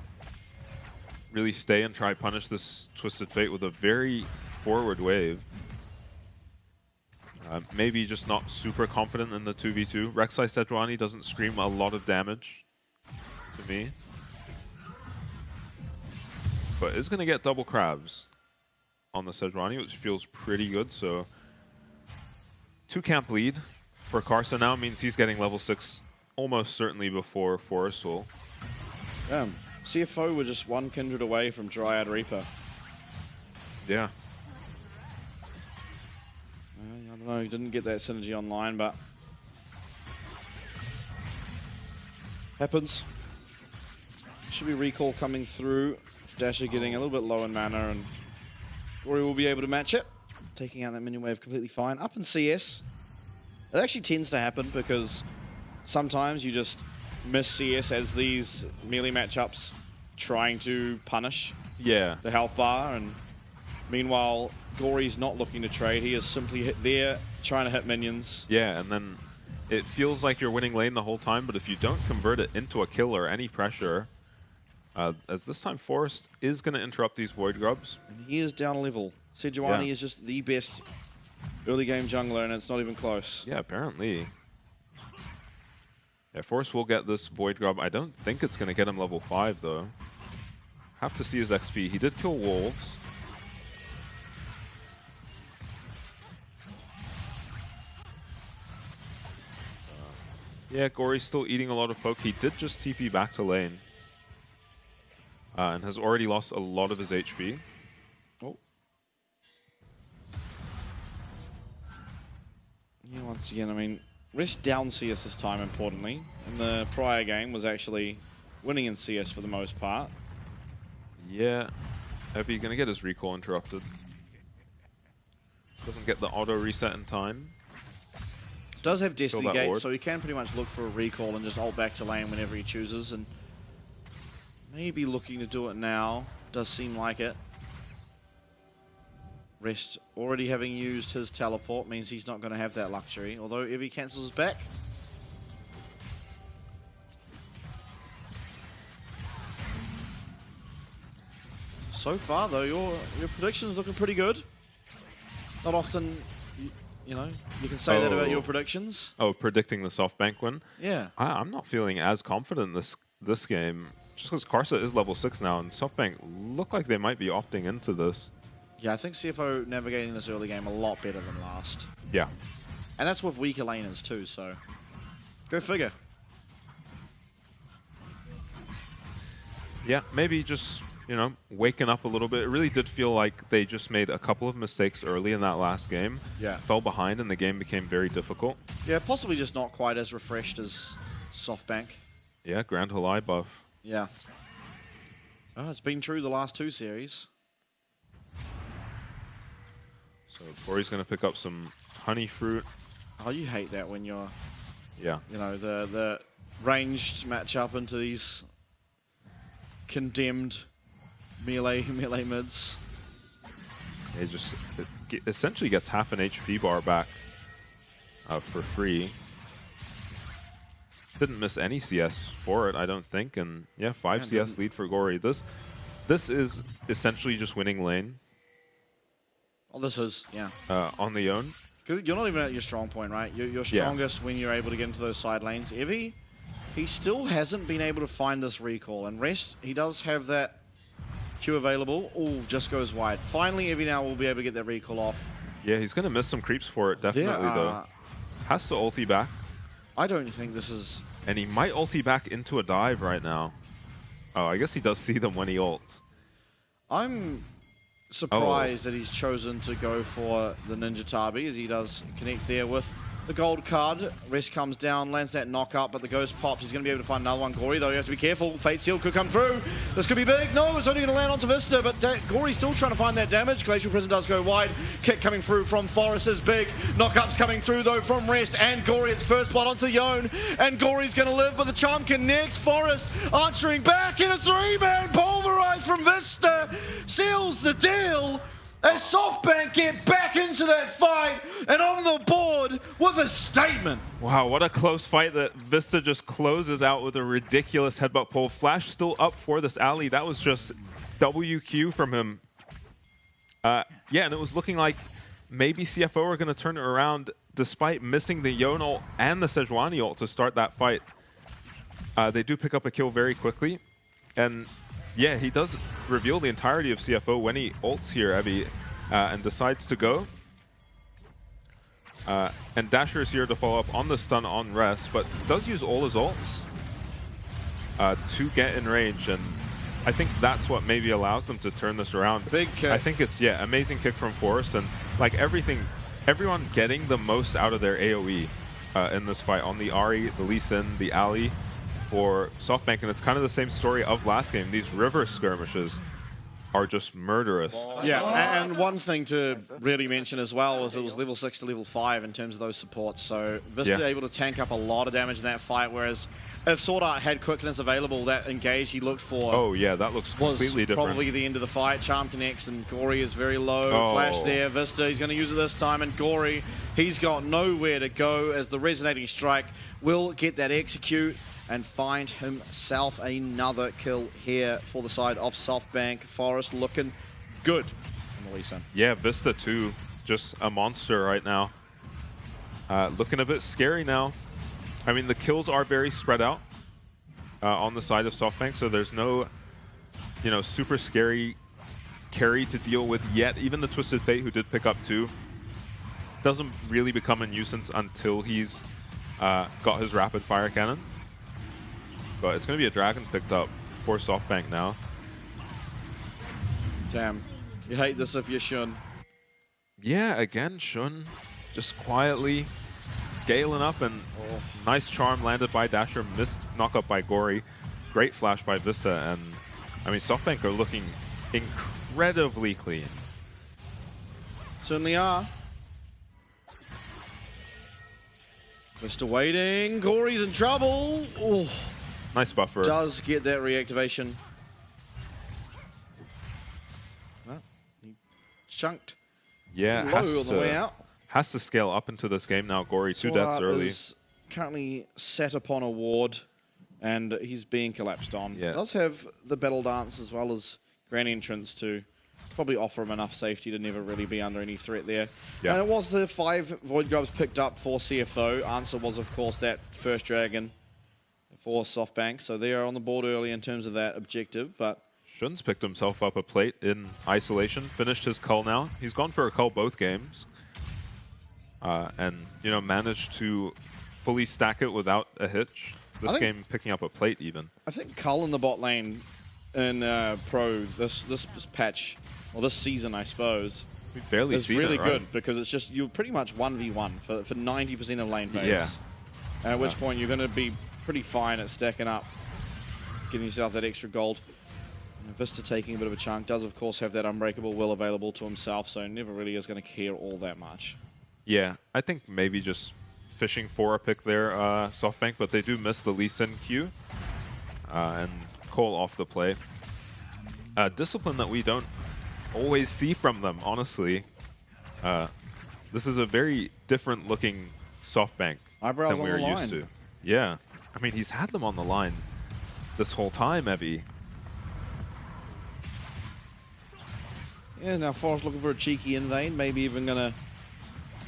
really stay and try punish this Twisted Fate with a very forward wave. Maybe just not super confident in the 2v2. Rek'Sai Sejuani doesn't scream a lot of damage to me, but is going to get double crabs on the Sejuani, which feels pretty good. So 2-camp lead for Karsa now means he's getting level 6 almost certainly before Forest will. CFO were just one kindred away from Dryad Reaper. Yeah. I don't know, he didn't get that synergy online, but happens. Should be recall coming through. Dasher getting a little bit low in mana, and Rory will be able to match it. Taking out that minion wave completely fine. Up in CS, it actually tends to happen because sometimes you just miss CS as these melee matchups trying to punish the health bar, and meanwhile Gory's not looking to trade. He is simply there trying to hit minions. Yeah, and then it feels like you're winning lane the whole time, but if you don't convert it into a kill or any pressure, as this time Forest is going to interrupt these Void Grubs. And he is down a level. Sejuani is just the best early game jungler, and it's not even close. Yeah, apparently. Yeah, Forest will get this Void Grub. I don't think it's going to get him level 5, though. Have to see his XP. He did kill wolves. Yeah, Gory's still eating a lot of poke. He did just TP back to lane. And has already lost a lot of his HP. Oh. Yeah, once again, I mean, Rest down CS this time, importantly. In the prior game was actually winning in CS for the most part. Yeah. Evie going to get his recall interrupted. Doesn't get the auto reset in time. Does have Destiny Gate, ward. so he can pretty much look for a recall and just ult back to lane whenever he chooses, and maybe looking to do it now. Does seem like it. Rest already having used his teleport means he's not going to have that luxury, although Evie cancels his back. So far, though, your prediction's looking pretty good. Not often, you know, you can say that about your predictions. Oh, predicting the SoftBank win? Yeah. I'm not feeling as confident this game, just because Karsa is level 6 now, and SoftBank look like they might be opting into this. Yeah, I think CFO navigating this early game a lot better than last. Yeah. And that's with weaker laners too, so go figure. Yeah, maybe just, you know, waking up a little bit. It really did feel like they just made a couple of mistakes early in that last game. Yeah. Fell behind and the game became very difficult. Yeah, possibly just not quite as refreshed as SoftBank. Yeah, Grand Halai buff. Yeah. Oh, it's been true the last two series. So Corey's going to pick up some honey fruit. Oh, you hate that when you're, Yeah. you know, the ranged matchup into these condemned melee mids. It just essentially gets half an HP bar back for free. Didn't miss any CS for it, I don't think. And yeah, 5 CS lead for Gory. This is essentially just winning lane. Oh, this is, yeah. On the own. Because you're not even at your strong point, right? You're strongest when you're able to get into those side lanes. Evie, he still hasn't been able to find this recall. And Rest, he does have that Q available. Oh, just goes wide. Finally, Evie now will be able to get that recall off. Yeah, he's going to miss some creeps for it, definitely, though. Has to ulti back. I don't think this is... And he might ulti back into a dive right now. Oh, I guess he does see them when he ults. I'm surprised that he's chosen to go for the Ninja Tabi, as he does connect there with the gold card. Rest comes down, lands that knock up, but the ghost pops. He's going to be able to find another one. Gory, though, you have to be careful. Fate Seal could come through. This could be big. No, it's only going to land onto Vista, but Gory's still trying to find that damage. Glacial Prison does go wide. Kick coming through from Forest is big. Knockups coming through, though, from Rest and Gory. It's first blood onto Yone, and Gory's going to live, but the charm connects. Forest answering back in a 3-man pulverize from Vista. Seals the deal. As SoftBank get back into that fight and on the board with a statement. Wow, what a close fight that Vista just closes out with a ridiculous headbutt pull. Flash still up for this alley. That was just WQ from him. Yeah, and it was looking like maybe CFO are going to turn it around despite missing the Yone ult and the Sejuani ult to start that fight. They do pick up a kill very quickly. And yeah, he does reveal the entirety of CFO when he ults here, Evie, and decides to go. And Dasher is here to follow up on the stun on Rest, but does use all his ults to get in range, and I think that's what maybe allows them to turn this around. Big kick. I think it's, yeah, amazing kick from Forrest, and like everyone getting the most out of their AoE in this fight on the Ahri, the Lee Sin, the alley for SoftBank, and it's kind of the same story of last game. These river skirmishes are just murderous. Yeah, and one thing to really mention as well was it was level 6 to level 5 in terms of those supports, so Vista able to tank up a lot of damage in that fight, whereas if Sword Art had quickness available, that engage he looked for that looks completely different. Probably the end of the fight. Charm connects and Gory is very low. Flash there, Vista, he's going to use it this time, and Gory, he's got nowhere to go as the Resonating Strike will get that execute and find himself another kill here for the side of SoftBank. Forest looking good in the Lee Sin. Yeah, Vista too, just a monster right now. Looking a bit scary now. I mean, the kills are very spread out on the side of SoftBank, so there's no, super scary carry to deal with yet. Even the Twisted Fate, who did pick up 2, doesn't really become a nuisance until he's got his rapid fire cannon. But it's going to be a dragon picked up for SoftBank now. Damn. You hate this if you're Shun. Yeah, again, Shun just quietly scaling up, and nice charm landed by Dasher, missed knockup by Gory. Great flash by Vista, and I mean, SoftBank are looking incredibly clean. Certainly are. Vista waiting. Gory's in trouble. Oh. Nice buffer. Does get that reactivation. Well, he chunked. Yeah, low on the way out. Has to scale up into this game now. Gory, 2 deaths early. Is currently sat upon a ward, and he's being collapsed on. Yeah. Does have the battle dance as well as Grand Entrance to probably offer him enough safety to never really be under any threat there. Yeah. And it was the 5 Void Grubs picked up for CFO. Answer was, of course, that first dragon for SoftBank, so they are on the board early in terms of that objective, but Shun's picked himself up a plate in isolation, finished his cull now. He's gone for a cull both games, and managed to fully stack it without a hitch. This game picking up a plate even. I think cull in the bot lane in Pro this patch, or this season, I suppose, we barely is seen really it, right? good because it's just you're pretty much 1v1 for 90% of lane phase. And at which point you're going to be pretty fine at stacking up, getting yourself that extra gold. And Vista taking a bit of a chunk, does of course have that Unbreakable Will available to himself, so never really is going to care all that much. Yeah, I think maybe just fishing for a pick there, SoftBank, but they do miss the Lee Sin Q, and Cole off the play. Discipline that we don't always see from them, honestly. This is a very different looking SoftBank Eyebrows than we on were the used line. to. Yeah. I mean, he's had them on the line this whole time, Evie. Yeah, now Forrest looking for a cheeky invade, maybe even going to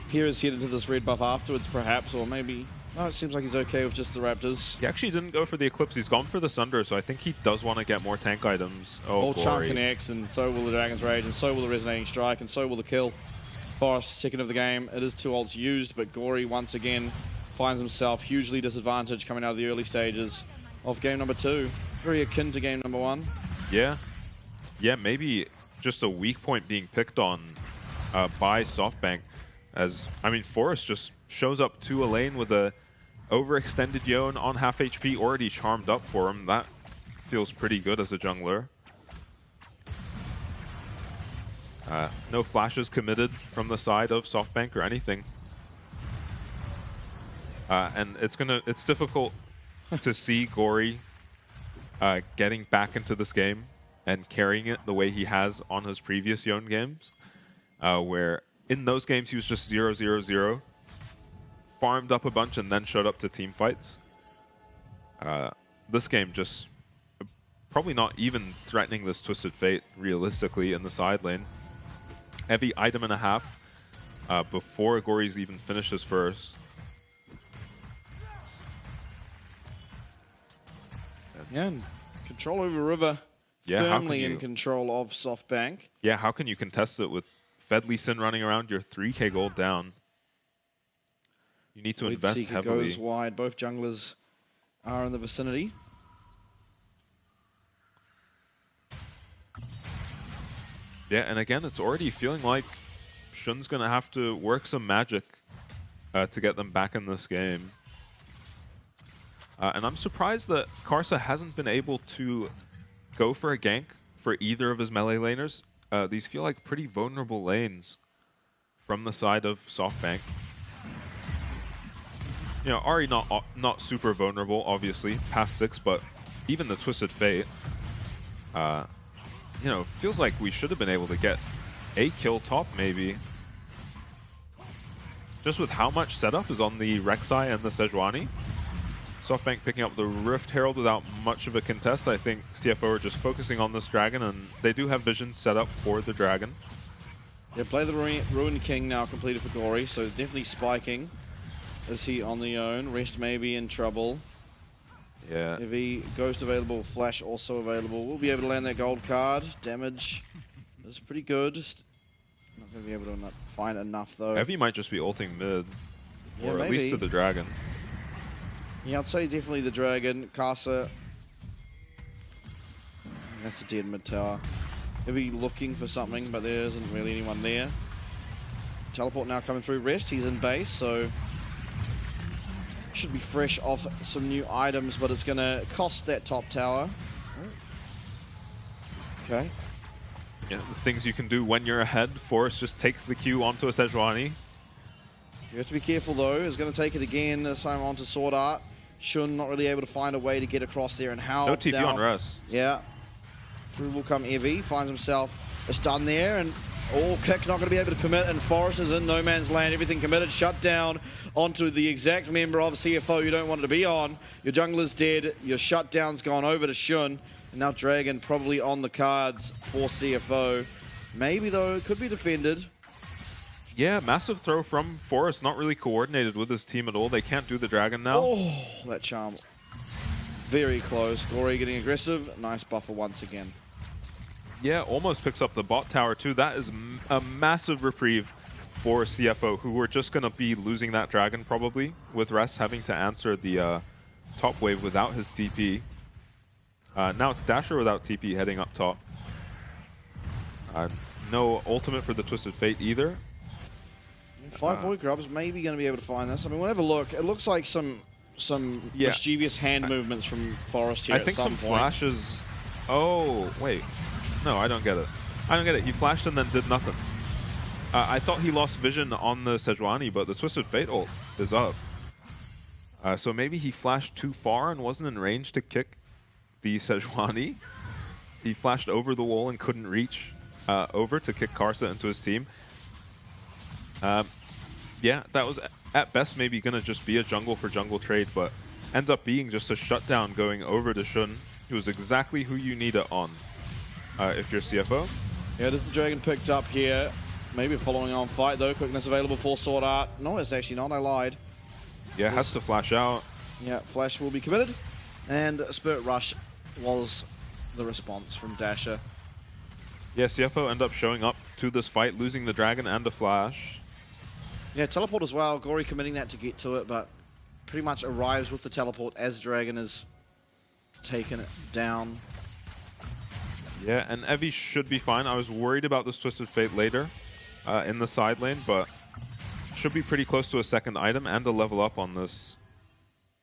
peer his head into this red buff afterwards, perhaps, or maybe... No, it seems like he's okay with just the Raptors. He actually didn't go for the Eclipse. He's gone for the Sunder, so I think he does want to get more tank items. All Charm connects, and so will the Dragon's Rage, and so will the Resonating Strike, and so will the kill. Forrest, second of the game. It is 2 ults used, but Gory, once again, finds himself hugely disadvantaged coming out of the early stages of game number 2. Very akin to game number 1. Yeah. Yeah, maybe just a weak point being picked on by SoftBank. As, I mean, Forrest just shows up to a lane with a overextended Yone on half HP already charmed up for him. That feels pretty good as a jungler. No flashes committed from the side of SoftBank or anything. And it's difficult to see Gory getting back into this game and carrying it the way he has on his previous Yone games, where in those games he was just 0-0-0, farmed up a bunch and then showed up to team fights. This game just probably not even threatening this Twisted Fate realistically in the side lane. Heavy item and a half before Gory's even finished his first. Yeah, and control over River. Yeah, firmly in control of SoftBank. Yeah, how can you contest it with Fedley Sin running around? You're 3k gold down. You need to invest Seeker heavily. goes wide. Both junglers are in the vicinity. Yeah, and again, it's already feeling like Shun's going to have to work some magic to get them back in this game. And I'm surprised that Karsa hasn't been able to go for a gank for either of his melee laners. These feel like pretty vulnerable lanes from the side of SoftBank. You know, Ahri not super vulnerable, obviously, past 6, but even the Twisted Fate, you know, feels like we should have been able to get a kill top, maybe. Just with how much setup is on the Rek'Sai and the Sejuani. SoftBank picking up the Rift Herald without much of a contest. I think CFO are just focusing on this dragon, and they do have vision set up for the dragon. Yeah, play the Ruined King now completed for Gory, so definitely spiking. Is he on the own? Rest may be in trouble. Yeah. If he Ghost available, Flash also available. We'll be able to land that gold card. Damage is pretty good. Not going to be able to find enough, though. Heavy might just be ulting mid. Yeah, or at maybe. least to the dragon. Yeah, I'd say definitely the dragon. Karsa. That's a dead mid tower. He'll be looking for something, but there isn't really anyone there. Teleport now coming through Rest. He's in base, so should be fresh off some new items, but it's going to cost that top tower. Okay. Yeah, the things you can do when you're ahead. Forrest just takes the Q onto a Sejuani. You have to be careful, though. He's going to take it again, this time onto Sword Art. Shun not really able to find a way to get across there, and how No TP down. on Rest. Yeah. Through will come Evie, finds himself a stun there, and kick not going to be able to commit, and Forrest is in no man's land. Everything committed, shut down onto the exact member of CFO you don't want it to be on. Your jungler's dead, your shutdown's gone over to Shun, and now Dragon probably on the cards for CFO. Maybe, though, it could be defended. Yeah, massive throw from Forrest, not really coordinated with his team at all. They can't do the dragon now. Oh, that charm. Very close. Gory getting aggressive. Nice buffer once again. Yeah, almost picks up the bot tower too. That is a massive reprieve for CFO, who were just going to be losing that dragon probably, with Rest having to answer the top wave without his TP. Now it's Dasher without TP heading up top. No ultimate for the Twisted Fate either. 5 Void Grubs maybe going to be able to find this. I mean, we'll have a look. It looks like some mischievous hand movements from Forrest here. I think some flashes. Oh, wait. No, I don't get it. I don't get it. He flashed and then did nothing. I thought he lost vision on the Sejuani, but the Twisted Fate ult is up. So maybe he flashed too far and wasn't in range to kick the Sejuani. He flashed over the wall and couldn't reach over to kick Karsa into his team. Yeah, that was at best maybe going to just be a jungle for jungle trade, but ends up being just a shutdown going over to Shun, who's exactly who you need it on if you're CFO. Yeah, this is the dragon picked up here. Maybe following on fight, though. Quickness available for Sword Art. No, it's actually not. I lied. Yeah, has to flash out. Yeah, Flash will be committed. And Spirit Rush was the response from Dasher. Yeah, CFO end up showing up to this fight, losing the dragon and a flash. Yeah, teleport as well. Gory committing that to get to it, but pretty much arrives with the teleport as Dragon is taken it down. Yeah, and Evie should be fine. I was worried about this Twisted Fate later in the side lane, but should be pretty close to a second item and a level up on this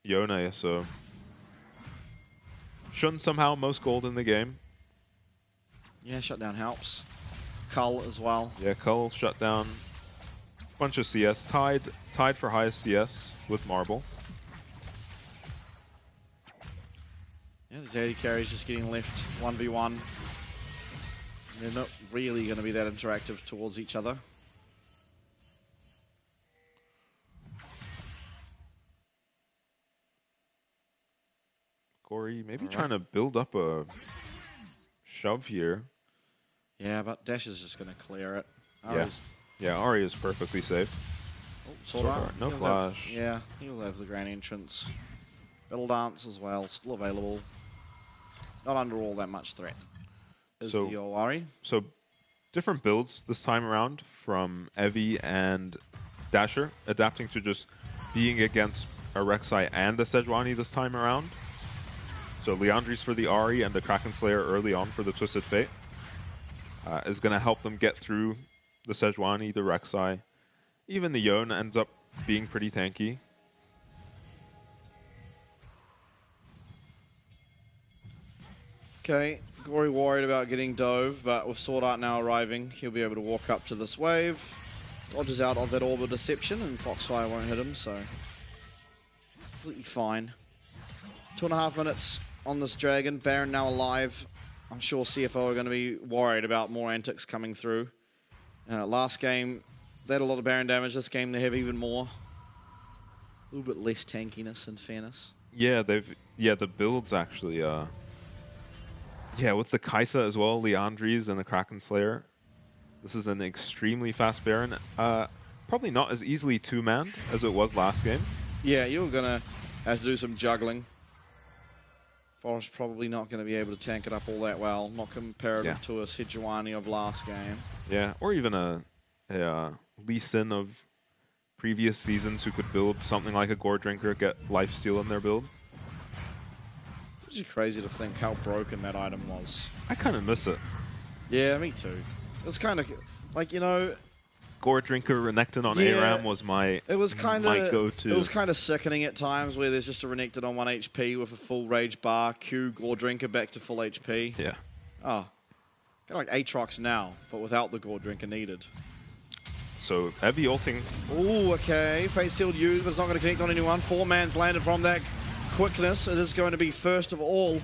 Yone, so Shun somehow most gold in the game. Yeah, shutdown helps. Cull as well. Yeah, Cull shut down. Bunch of CS. Tied for highest CS with Marble. Yeah, the JD carries just getting left 1v1. They're not really going to be that interactive towards each other. Gory maybe trying to build up a shove here. Yeah, but Dash is just going to clear it. Yeah, Ari is perfectly safe. Oh, Sword Art. No He'll flash. Yeah, he'll have the Grand Entrance. Battle Dance as well, still available. Not under all that much threat. Is the Ari. So different builds this time around from Evie and Dasher, adapting to just being against a Rek'Sai and a Sejuani this time around. So Liandry's for the Ari and the Kraken Slayer early on for the Twisted Fate is going to help them get through the Sejuani, the Rek'Sai. Even the Yone ends up being pretty tanky. Okay, Gory worried about getting dove, but with Sword Art now arriving, he'll be able to walk up to this wave. Dodges out of that Orb of Deception, and Foxfire won't hit him, so completely fine. 2.5 minutes on this Dragon. Baron now alive. I'm sure CFO are going to be worried about more antics coming through. Last game, they had a lot of Baron damage. This game, they have even more. A little bit less tankiness, in fairness. Yeah, the builds actually. Yeah, with the Kaisa as well, Liandry's and the Kraken Slayer. This is an extremely fast Baron. Probably not as easily two-manned as it was last game. Yeah, you're going to have to do some juggling. Forest probably not going to be able to tank it up all that well. Not comparative to a Sejuani of last game. Yeah, or even a Lee Sin of previous seasons who could build something like a Gore Drinker, get lifesteal in their build. It's just crazy to think how broken that item was. I kind of miss it. Yeah, me too. It's kind of like, you know, Gore Drinker Renekton on ARAM was my go-to. It was kind of sickening at times where there's just a Renekton on 1 HP with a full rage bar, Q, Gore Drinker back to full HP. Yeah. Oh. Kind of like Aatrox now, but without the Gore Drinker needed. So, Evie ulting. Oh, okay. Fate Sealed used, but it's not going to connect on anyone. 4-man's landed from that quickness. It is going to be first of all.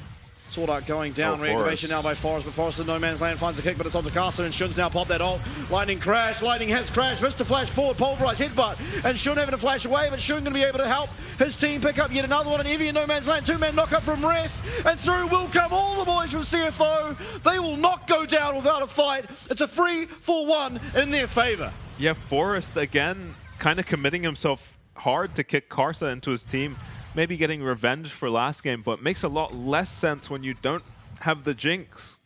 Sword Art going down. Reactivation now by Forest, but Forest in no man's land finds a kick, but it's onto Caster, and Shun's now popped that ult. Lightning crash. Lightning has crashed. Vista flash forward. Pulverize headbutt. And Shun having to flash away, but Shun going to be able to help his team pick up yet another one. And Evie in no man's land. 2-man knockup from Rest. And through will come all the boys from CFO. They will not go down without a fight. It's a 3-4-1 in their favor. Yeah, Forest again kind of committing himself hard to kick Karsa into his team. Maybe getting revenge for last game, but makes a lot less sense when you don't have the Jinx.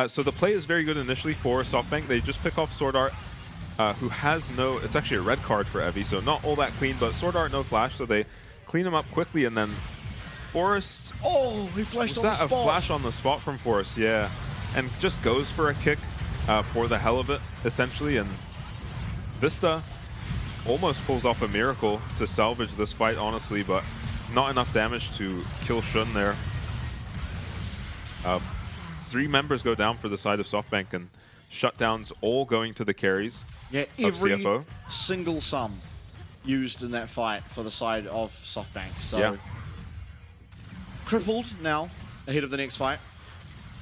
So the play is very good initially for SoftBank. They just pick off Sword Art, who has no... It's actually a red card for Evie, so not all that clean, but Sword Art no flash, so they clean him up quickly, and then Forest... Oh, he flashed on the spot. Was that a flash on the spot from Forest? Yeah. And just goes for a kick for the hell of it, essentially, and Vista almost pulls off a miracle to salvage this fight, honestly, but not enough damage to kill Shun there. 3 members go down for the side of SoftBank, and shutdowns all going to the carries of CFO. Single sum used in that fight for the side of SoftBank. So yeah. Crippled now ahead of the next fight.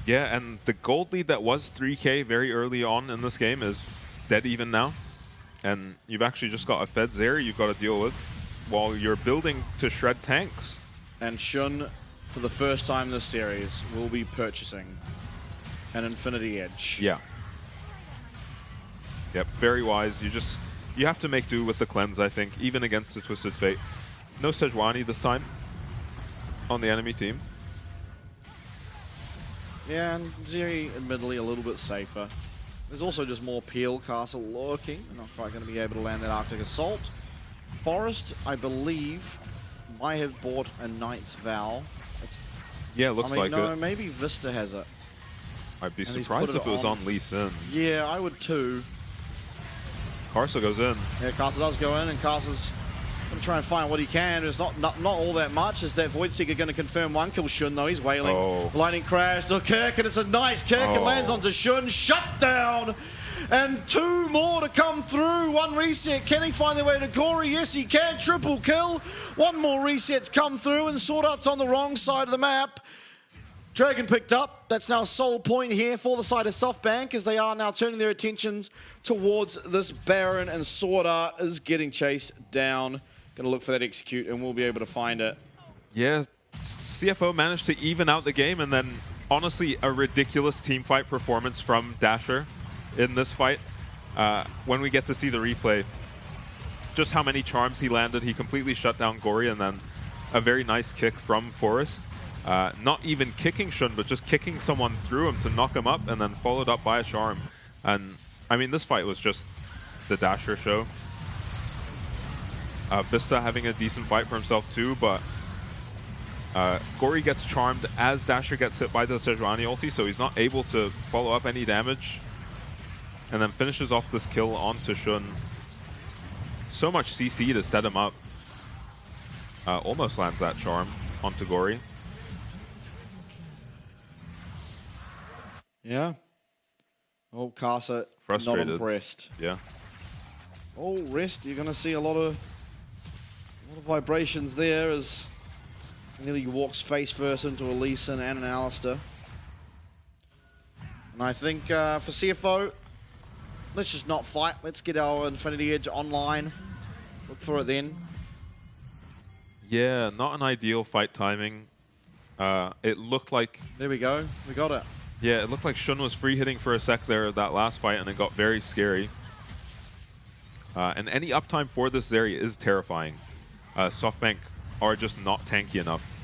Yeah, and the gold lead that was 3K very early on in this game is dead even now. And you've actually just got a Fed Zeri you've got to deal with while you're building to shred tanks. And Shun, for the first time this series, will be purchasing an Infinity Edge. Yeah. Yep, very wise. You have to make do with the cleanse, I think, even against the Twisted Fate. No Sejuani this time on the enemy team. Yeah, and Zeri admittedly a little bit safer. There's also just more Peel Castle lurking. They're not quite going to be able to land that Arctic Assault. Forest, I believe, might have bought a Knight's Vow. Yeah, looks like no, it. maybe Vista has it. I'd be surprised if it was on Lee Sin. Yeah, I would too. Karsa goes in. Yeah, Karsa does go in, and Karsa's going to try and find what he can. It's not all that much. Is that Voidseeker going to confirm one kill? Shun, though, he's wailing. Lightning crash to Kirk, and it's a nice kick. It lands onto Shun. Shut down. And 2 more to come through. 1 reset. Can he find their way to Gory? Yes, he can. Triple kill. 1 more reset's come through, and Sword Art's on the wrong side of the map. Dragon picked up. That's now a sole point here for the side of SoftBank, as they are now turning their attentions towards this Baron, and Sword Art is getting chased down. Going to look for that execute, and we'll be able to find it. Yeah, CFO managed to even out the game, and then honestly a ridiculous team fight performance from Dasher in this fight. When we get to see the replay, just how many charms he landed. He completely shut down Gory, and then a very nice kick from Forest. Not even kicking Shun, but just kicking someone through him to knock him up, and then followed up by a charm. And I mean, this fight was just the Dasher show. Vista having a decent fight for himself too, but Gory gets charmed as Dasher gets hit by the Sejuani ulti, so he's not able to follow up any damage. And then finishes off this kill onto Shun. So much CC to set him up. Almost lands that charm onto Gory. Yeah. Oh, Karsa frustrated. Not impressed. Yeah. Oh, rest. You're going to see a lot of vibrations there as nearly walks face first into a Lee Sin and an Alistair. And I think for CFO, let's just not fight. Let's get our Infinity Edge online. Look for it then. Yeah, not an ideal fight timing. It looked like... There we go. We got it. Yeah, it looked like Shun was free hitting for a sec there that last fight, and it got very scary. And any uptime for this Zeri is terrifying. SoftBank are just not tanky enough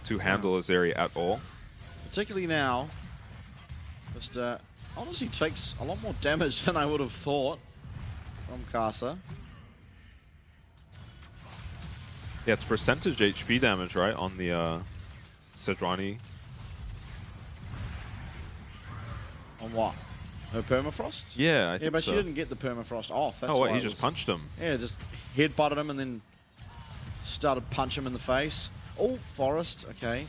to handle a Zeri at all. Particularly now. Just honestly takes a lot more damage than I would have thought from Karsa. Yeah, it's percentage HP damage, right, on the Sejuani. On what? Her permafrost? Yeah, I think Yeah, but so. she didn't get the permafrost off. That's Oh, why what, he it just was- punched him? Yeah, just headbutted him and then started punching him in the face. Oh, Forest, okay.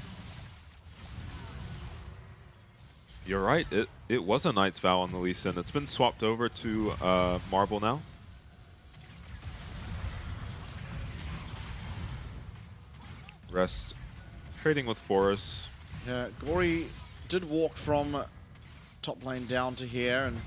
You're right, it was a Knight's Vow on the Lee Sin. It's been swapped over to Marble now. Rest trading with Forest. Yeah, Gory did walk from top lane down to here, and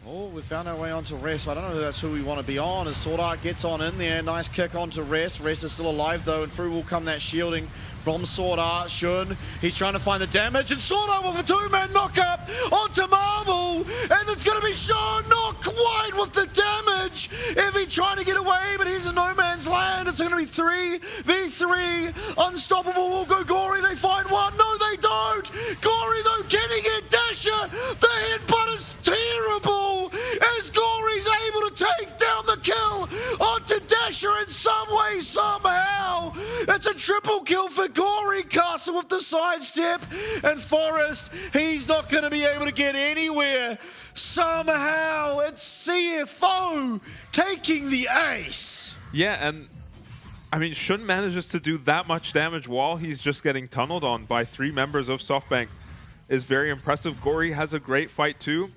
oh, we found our way onto Rest. I don't know if that's who we want to be on, as Sword Art gets on in there. Nice kick onto Rest. Rest is still alive though, and through will come that shielding from Sword Art. Shun, he's trying to find the damage, and Sword Art with a 2-man knockup onto Marble, and it's going to be Shun, not quite with the damage. If he trying to get away, but he's in no man's land. It's going to be 3v3. Unstoppable will go Gory. They find one. No, they don't. Gory though, can he get Dasher? The headbutt is terrible, as Gory's able to take down the kill onto Dasher in some way, somehow. It's a triple kill for Gory. Castle with the sidestep, and Forest, he's not going to be able to get anywhere. Somehow, it's CFO taking the ace. Yeah, and I mean, Shun manages to do that much damage while he's just getting tunneled on by 3 members of SoftBank is very impressive. Gory has a great fight too.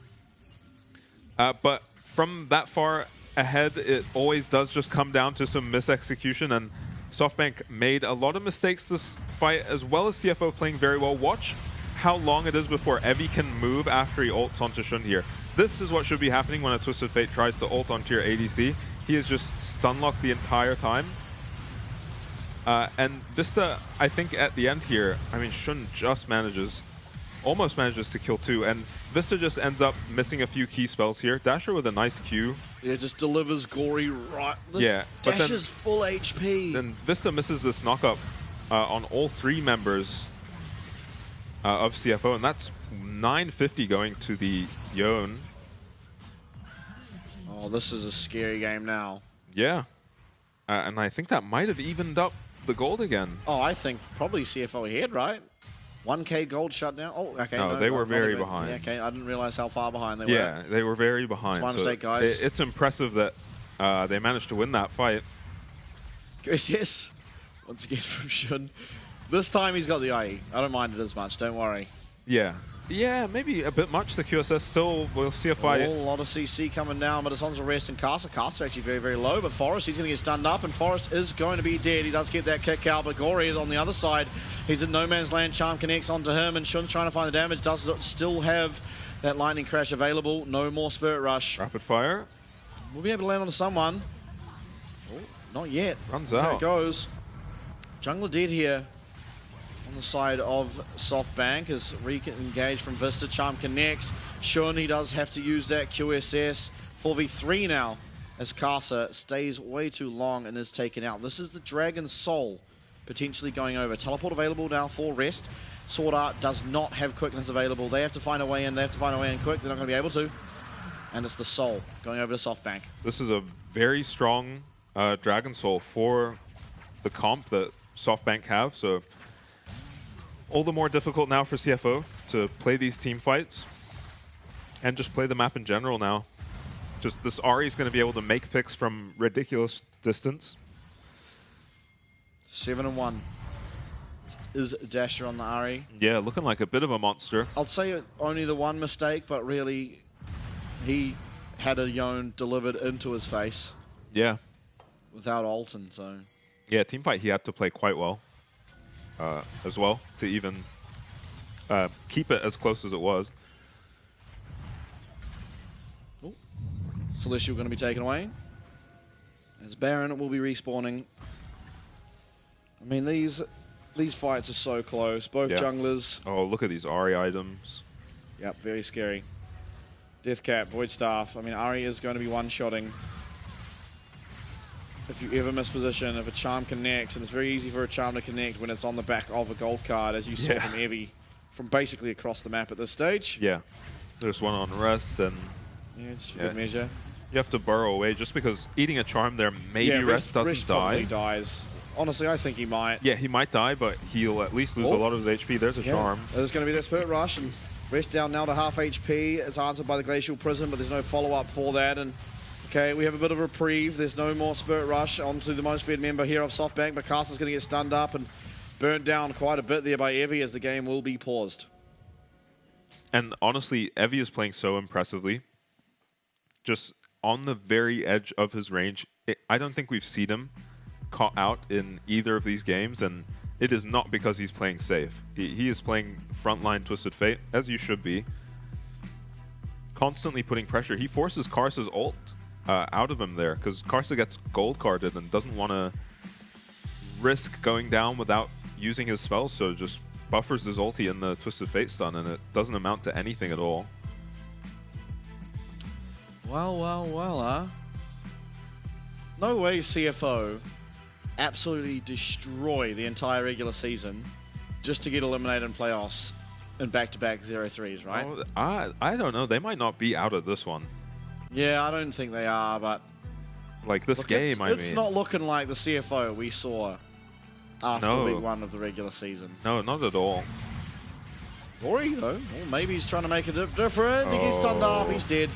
But from that far ahead, it always does just come down to some misexecution, and SoftBank made a lot of mistakes this fight, as well as CFO playing very well. Watch how long it is before Evie can move after he ults onto Shun here. This is what should be happening when a Twisted Fate tries to ult onto your ADC. He is just stun-locked the entire time. And Vista, I think at the end here, I mean, Shun just almost manages to kill 2, and Vista just ends up missing a few key spells here. Dasher with a nice Q. Yeah, just delivers Gory right. Yeah, but Dash is full HP. Then Vista misses this knockup on all 3 members of CFO, and that's 950 going to the Yone. Oh, this is a scary game now. Yeah. And I think that might have evened up the gold again. Oh, I think probably CFO ahead, right? 1K gold shutdown. Oh, okay. No, they were very even. behind. Yeah, okay, I didn't realize how far behind they were. Yeah, they were very behind. It's my so mistake, guys. It's impressive that they managed to win that fight. Yes, once again from Shun. This time he's got the IE. I don't mind it as much, don't worry. Yeah. Yeah, maybe a bit much. The QSS still, we'll see a fight. A lot of CC coming down, but it's on to rest and Caster. Caster actually very, very low, but Forrest, he's going to get stunned up, and Forrest is going to be dead. He does get that kick out, but Gory is on the other side. He's in no man's land. Charm connects onto him, and Shun's trying to find the damage. Does still have that lightning crash available. No more Spirit Rush. Rapid fire. We'll be able to land on someone. Oh, not yet. Runs There out. it goes. Jungler dead here. On the side of SoftBank as re-engaged from Vista. Charm connects. Shun, he does have to use that QSS. 4v3 now as Casa stays way too long and is taken out. This is the Dragon Soul potentially going over. Teleport available now for rest. Sword Art does not have quickness available. They have to find a way in. They have to find a way in quick. They're not going to be able to. And it's the Soul going over to SoftBank. This is a very strong Dragon Soul for the comp that SoftBank have. So all the more difficult now for CFO to play these team fights and just play the map in general now. Just this Ahri is going to be able to make picks from ridiculous distance. 7-1 is Dasher on the Ahri. Yeah, looking like a bit of a monster. I'll say only the one mistake, but really he had a Yone delivered into his face. Yeah. Without Alton, so. Yeah, team fight he had to play quite well as well to even keep it as close as it was. Oh. Celestial going to be taken away. As Baron will be respawning. I mean, these fights are so close. Both junglers. Oh, look at these Ahri items. Yep, very scary. Deathcap, Void Staff. I mean, Ahri is going to be one-shotting. If you ever miss position, if a charm connects, and it's very easy for a charm to connect when it's on the back of a gold card, as you saw from Evie, from basically across the map at this stage. Yeah. There's one on rest, and yeah, just for good measure. You have to burrow away just because eating a charm there, maybe rest doesn't die. Dies. Honestly, I think he might. Yeah, he might die, but he'll at least lose a lot of his HP. There's a charm. There's going to be that Spirit Rush, and rest down now to half HP. It's answered by the Glacial Prison, but there's no follow-up for that. And okay, we have a bit of a reprieve. There's no more Spirit Rush onto the most fed member here of SoftBank, but Caster's going to get stunned up and burnt down quite a bit there by Evie as the game will be paused. And honestly, Evie is playing so impressively. Just on the very edge of his range. I don't think we've seen him caught out in either of these games, and it is not because he's playing safe. He is playing frontline Twisted Fate, as you should be. Constantly putting pressure. He forces Karsa's ult out of him there, because Karsa gets gold carded and doesn't want to risk going down without using his spells, so just buffers his ulti in the Twisted Fate stun, and it doesn't amount to anything at all. Well, huh? No way CFO absolutely destroy the entire regular season just to get eliminated in playoffs in back-to-back 0-3s, right? Oh, I don't know. They might not be out of this one. Yeah, I don't think they are, but like this look, game, it's not looking like the CFO we saw after week 1 of the regular season. No, not at all. Rory, though, well, maybe he's trying to make it different. He gets stunned up. He's dead.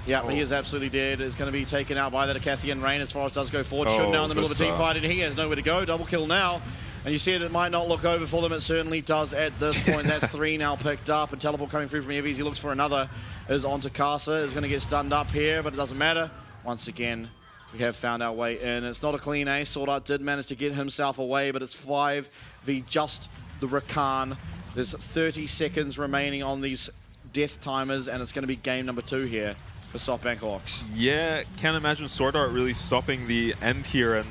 Yeah, he is absolutely dead. Is going to be taken out by that Acathian Rain as Forrest does go forward. Shun now in the middle of a team fight, and he has nowhere to go. Double kill now. And you see it might not look over for them. It certainly does at this point. That's 3 now picked up. And teleport coming through from Evie. He looks for another. Is onto Casa. Is going to get stunned up here, but it doesn't matter. Once again, we have found our way in. It's not a clean ace. Sword Art did manage to get himself away, but it's 5v just the Rakan. There's 30 seconds remaining on these death timers, and it's going to be game number 2 here for SoftBank Hawks. Yeah, can't imagine Sword Art really stopping the end here. And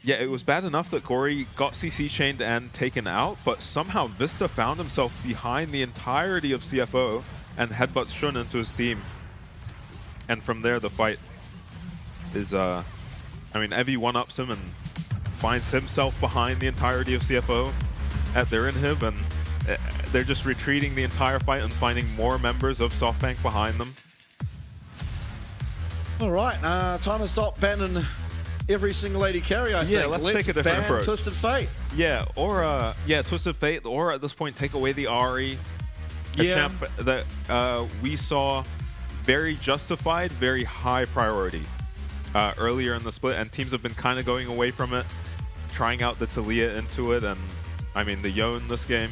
yeah, it was bad enough that Gory got CC chained and taken out, but somehow Vista found himself behind the entirety of CFO and headbutts Shun into his team. And from there, the fight is, I mean, Evie one-ups him and finds himself behind the entirety of CFO at their inhib, and they're just retreating the entire fight and finding more members of SoftBank behind them. All right, time to stop banning every single AD carry, I think. Yeah, let's take a different ban approach. Twisted Fate. Yeah, or Twisted Fate, or at this point, take away the Ahri. A Yeah. champ that we saw very justified, very high priority earlier in the split, and teams have been kind of going away from it, trying out the Talia into it, and I mean, the Yone this game,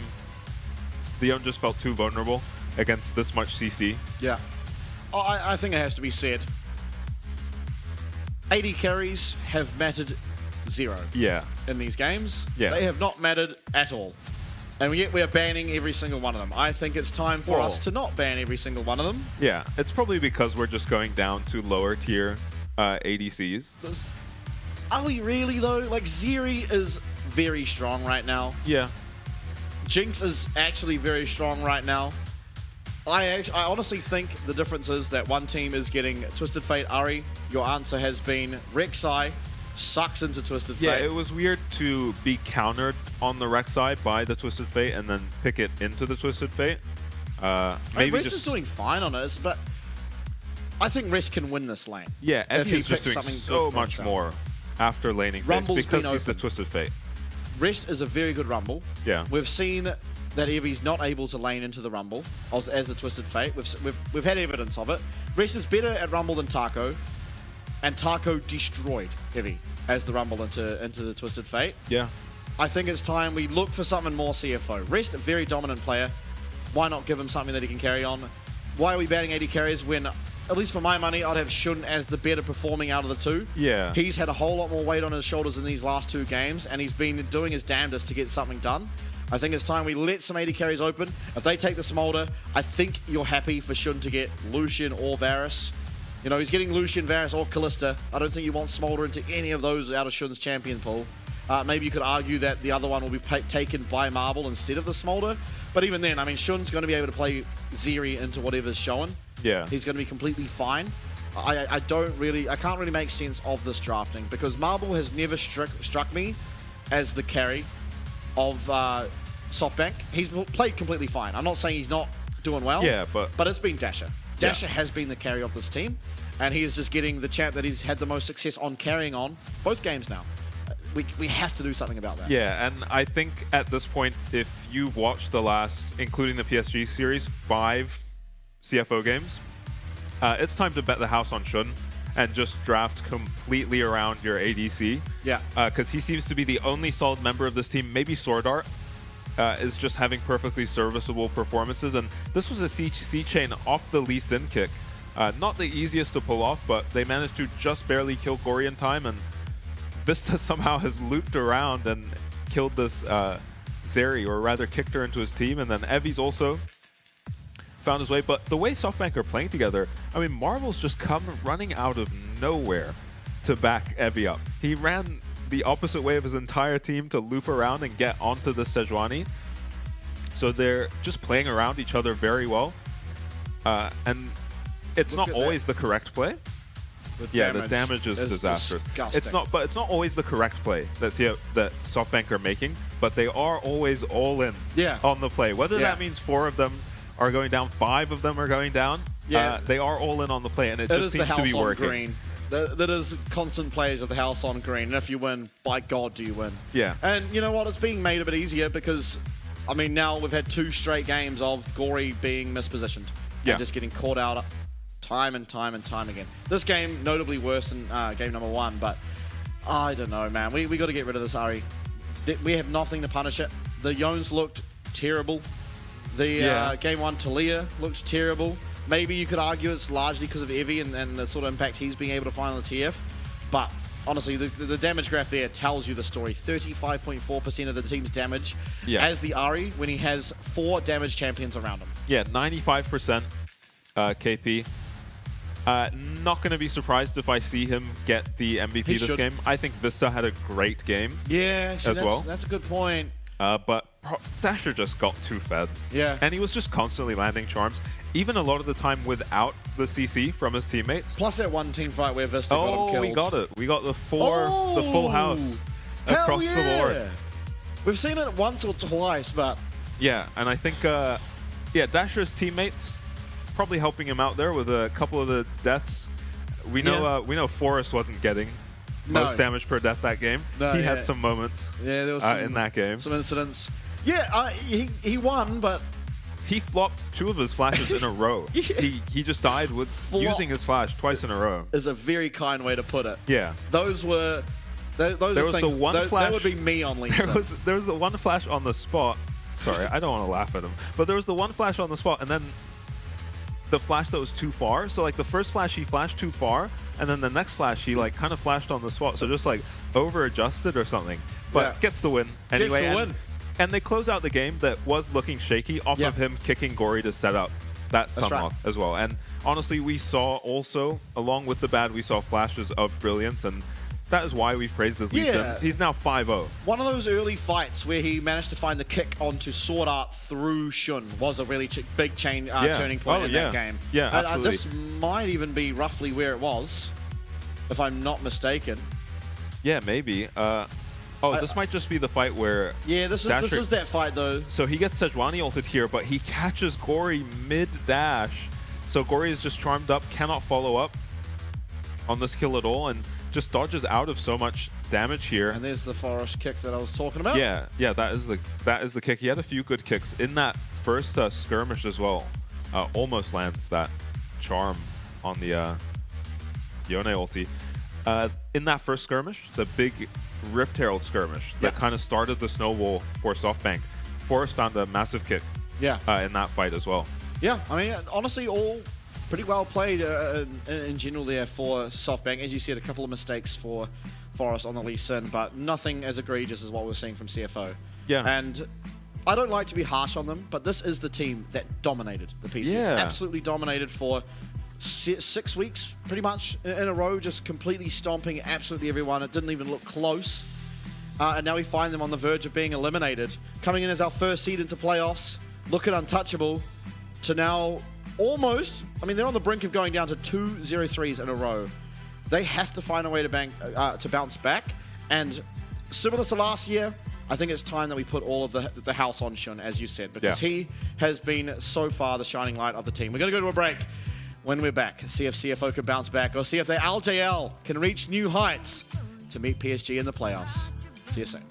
the Yone just felt too vulnerable against this much CC. Yeah. I think it has to be said. AD carries have mattered zero Yeah. in these games. Yeah. They have not mattered at all. And yet we're banning every single one of them. I think it's time for Well- us to not ban every single one of them. Yeah, it's probably because we're just going down to lower tier ADCs. Are we really, though? Like, Zeri is very strong right now. Yeah. Jinx is actually very strong right now. I honestly think the difference is that one team is getting Twisted Fate Ahri. Your answer has been Rek'Sai sucks into Twisted Fate. Yeah, it was weird to be countered on the Rek'Sai by the Twisted Fate and then pick it into the Twisted Fate. Maybe Rest just is doing fine on it, but I think Rest can win this lane. yeah, if he Effie's just picks doing something so good for much himself. more after laning phase Rumble's because been he's the open. Twisted Fate. Rest is a very good Rumble. Yeah. We've seen that Evie's not able to lane into the Rumble as the Twisted Fate. We've had evidence of it. Rest is better at Rumble than Taco, and Taco destroyed Evie as the Rumble into the Twisted Fate. Yeah. I think it's time we look for something more CFO. Rest, a very dominant player. Why not give him something that he can carry on? Why are we banning AD carries when, at least for my money, I'd have Shun as the better performing out of the two? Yeah. He's had a whole lot more weight on his shoulders in these last two games, and he's been doing his damnedest to get something done. I think it's time we let some AD carries open. If they take the Smolder, I think you're happy for Shun to get Lucian or Varus. You know, he's getting Lucian, Varus, or Callista. I don't think you want Smolder into any of those out of Shun's champion pool. Maybe you could argue that the other one will be taken by Marble instead of the Smolder. But even then, I mean, Shun's going to be able to play Zeri into whatever's showing. Yeah. He's going to be completely fine. I can't really make sense of this drafting because Marble has never struck me as the carry of SoftBank. He's played completely fine. I'm not saying he's not doing well. Yeah, but it's been Dasher. Dasher has been the carry of this team, and he is just getting the champ that he's had the most success on carrying on both games now. We have to do something about that. Yeah, and I think at this point, if you've watched the last, including the PSG series, 5 CFO games, it's time to bet the house on Shun and just draft completely around your ADC. Yeah. Because he seems to be the only solid member of this team. Maybe Sword Art is just having perfectly serviceable performances. And this was a C chain off the Lee Sin kick. Not the easiest to pull off, but they managed to just barely kill Gory in time. And Vista somehow has looped around and killed this Zeri, or rather kicked her into his team. And then Evie's also found his way. But the way SoftBank are playing together, I mean, Marvel's just come running out of nowhere to back Evie up. He ran the opposite way of his entire team to loop around and get onto the Sejuani. So they're just playing around each other very well. And it's Look not at always the correct play. The damage is disastrous. Disgusting. It's not always the correct play that SoftBank are making, but they are always all in on the play. Whether that means 4 of them are going down, 5 of them are going down, they are all in on the play, and it just seems to be working. Green. That is constant plays of the house on green, and if you win, by God, do you win. Yeah. And you know what? It's being made a bit easier because, I mean, now we've had 2 straight games of Gory being mispositioned. Yeah. And just getting caught out time and time and time again. This game, notably worse than game number 1, but I don't know, man. We got to get rid of this Ahri. We have nothing to punish it. The Yones looked terrible. The game 1 Talia looked terrible. Maybe you could argue it's largely because of Evie and the sort of impact he's being able to find on the TF. But honestly, the damage graph there tells you the story. 35.4% of the team's damage as the Ahri when he has 4 damage champions around him. Yeah, 95% KP. Not going to be surprised if I see him get the MVP this game. I think Vista had a great game as well. That's a good point. But Dasher just got too fed. Yeah. And he was just constantly landing charms, even a lot of the time without the CC from his teammates. Plus that one team fight where Vista got him killed. We got it. We got the full house across the board. We've seen it once or twice, but... Yeah, and I think, Dasher's teammates probably helping him out there with a couple of the deaths. We know Forrest wasn't getting most damage per death that game. No, he yeah. had some moments there was in that game. Some incidents. Yeah, he won, but he flopped 2 of his flashes in a row. He just died with using his flash twice in a row. Is a very kind way to put it. Yeah. Those were those there was things, the one flash. That would be me on Lee Sin. There was the one flash on the spot. Sorry, I don't want to laugh at him. But there was the one flash on the spot, and then the flash that was too far. So like the first flash he flashed too far, and then the next flash he like kind of flashed on the spot. So just like over adjusted or something. But gets the win anyway. Gets the win. And they close out the game that was looking shaky off of him kicking Gory to set up that stun lock as well. And honestly, we saw also, along with the bad, we saw flashes of brilliance, and that is why we've praised this Lee Sin. He's now 5-0. One of those early fights where he managed to find the kick onto Sword Art through Shun was a really big turning point in that game. Yeah, absolutely. This might even be roughly where it was, if I'm not mistaken. Yeah, maybe. This might just be the fight where... Yeah, this is that fight, though. So he gets Sejuani ulted here, but he catches Gory mid-dash. So Gory is just charmed up, cannot follow up on this kill at all, and just dodges out of so much damage here. And there's the forest kick that I was talking about. Yeah, that is the kick. He had a few good kicks in that first skirmish as well. Almost lands that charm on the Yone ulti. In that first skirmish, the big Rift Herald skirmish that kind of started the snowball for SoftBank, Forrest found a massive kick in that fight as well. Yeah, I mean, honestly, all pretty well played in general there for SoftBank. As you said, a couple of mistakes for Forrest on the Lee Sin, but nothing as egregious as what we're seeing from CFO. Yeah. And I don't like to be harsh on them, but this is the team that dominated the PCS. Yeah. Absolutely dominated for 6 weeks, pretty much in a row, just completely stomping absolutely everyone. It didn't even look close. And now we find them on the verge of being eliminated. Coming in as our first seed into playoffs, looking untouchable, to now almost, I mean, they're on the brink of going down to 2 0-3s in a row. They have to find a way to bounce back. And similar to last year, I think it's time that we put all of the house on Shun, as you said, because he has been so far the shining light of the team. We're going to go to a break. When we're back, see if CFO can bounce back, or see if the LJL can reach new heights to meet PSG in the playoffs. See you soon.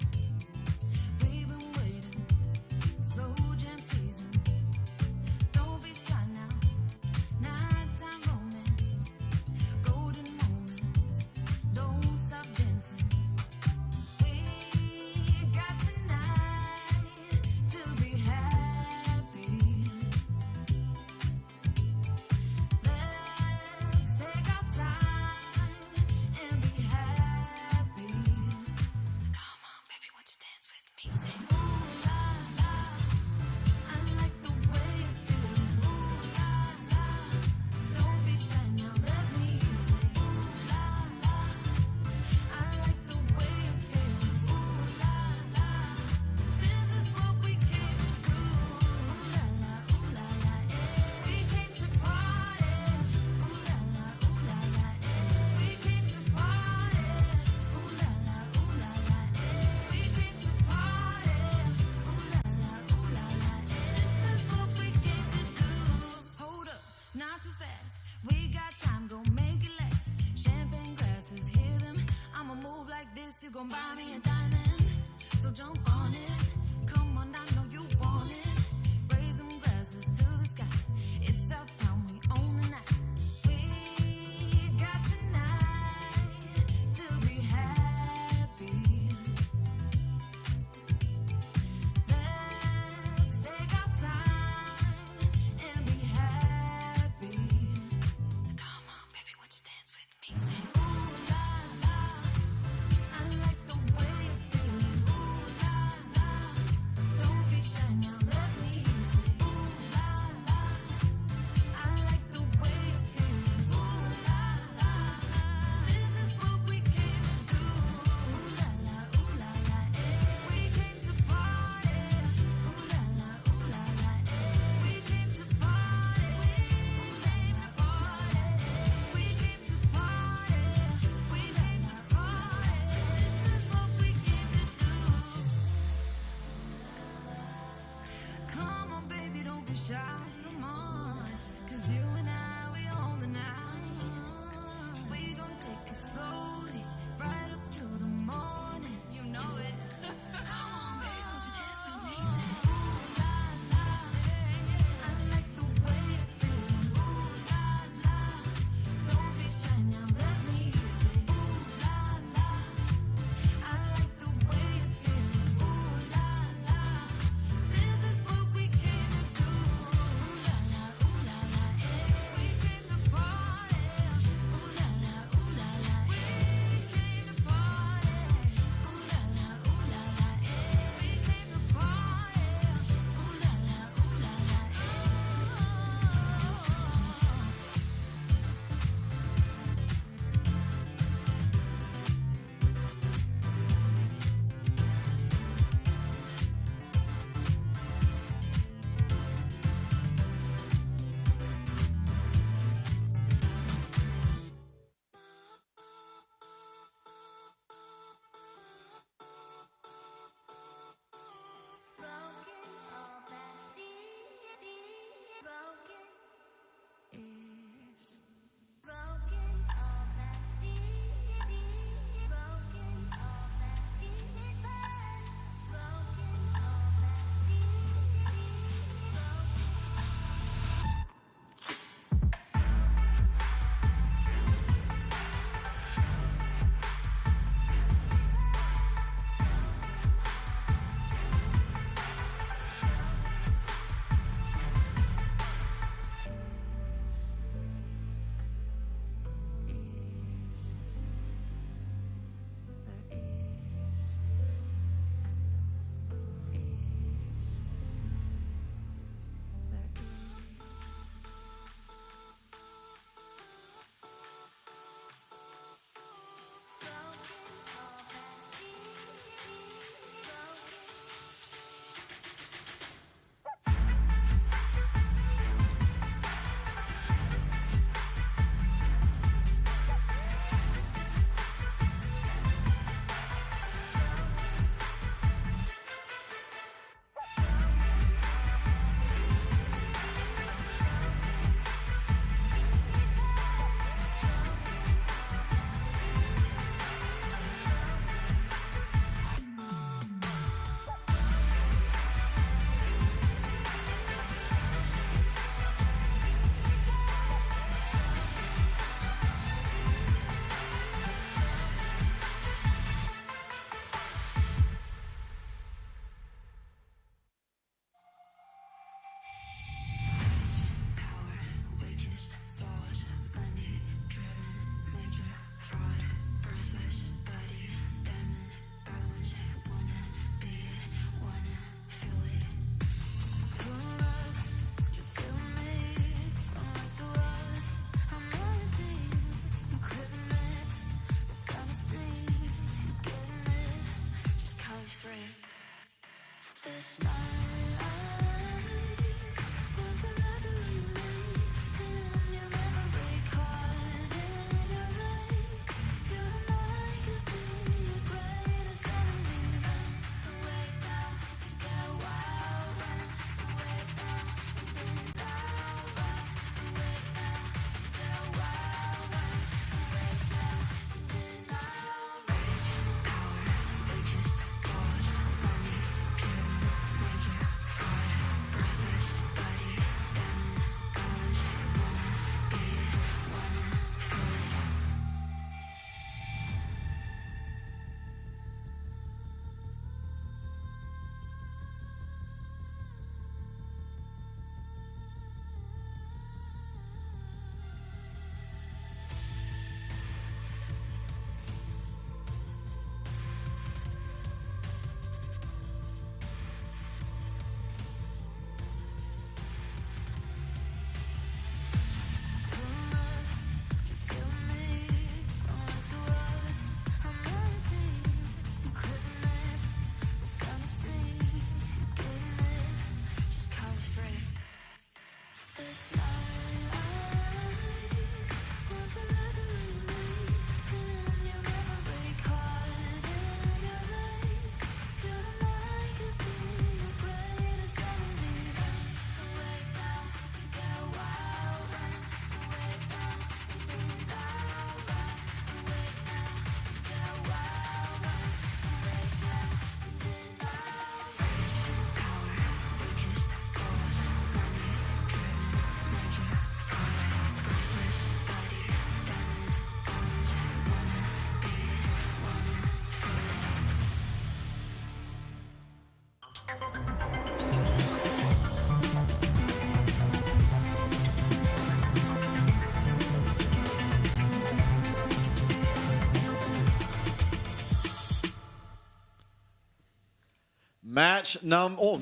Right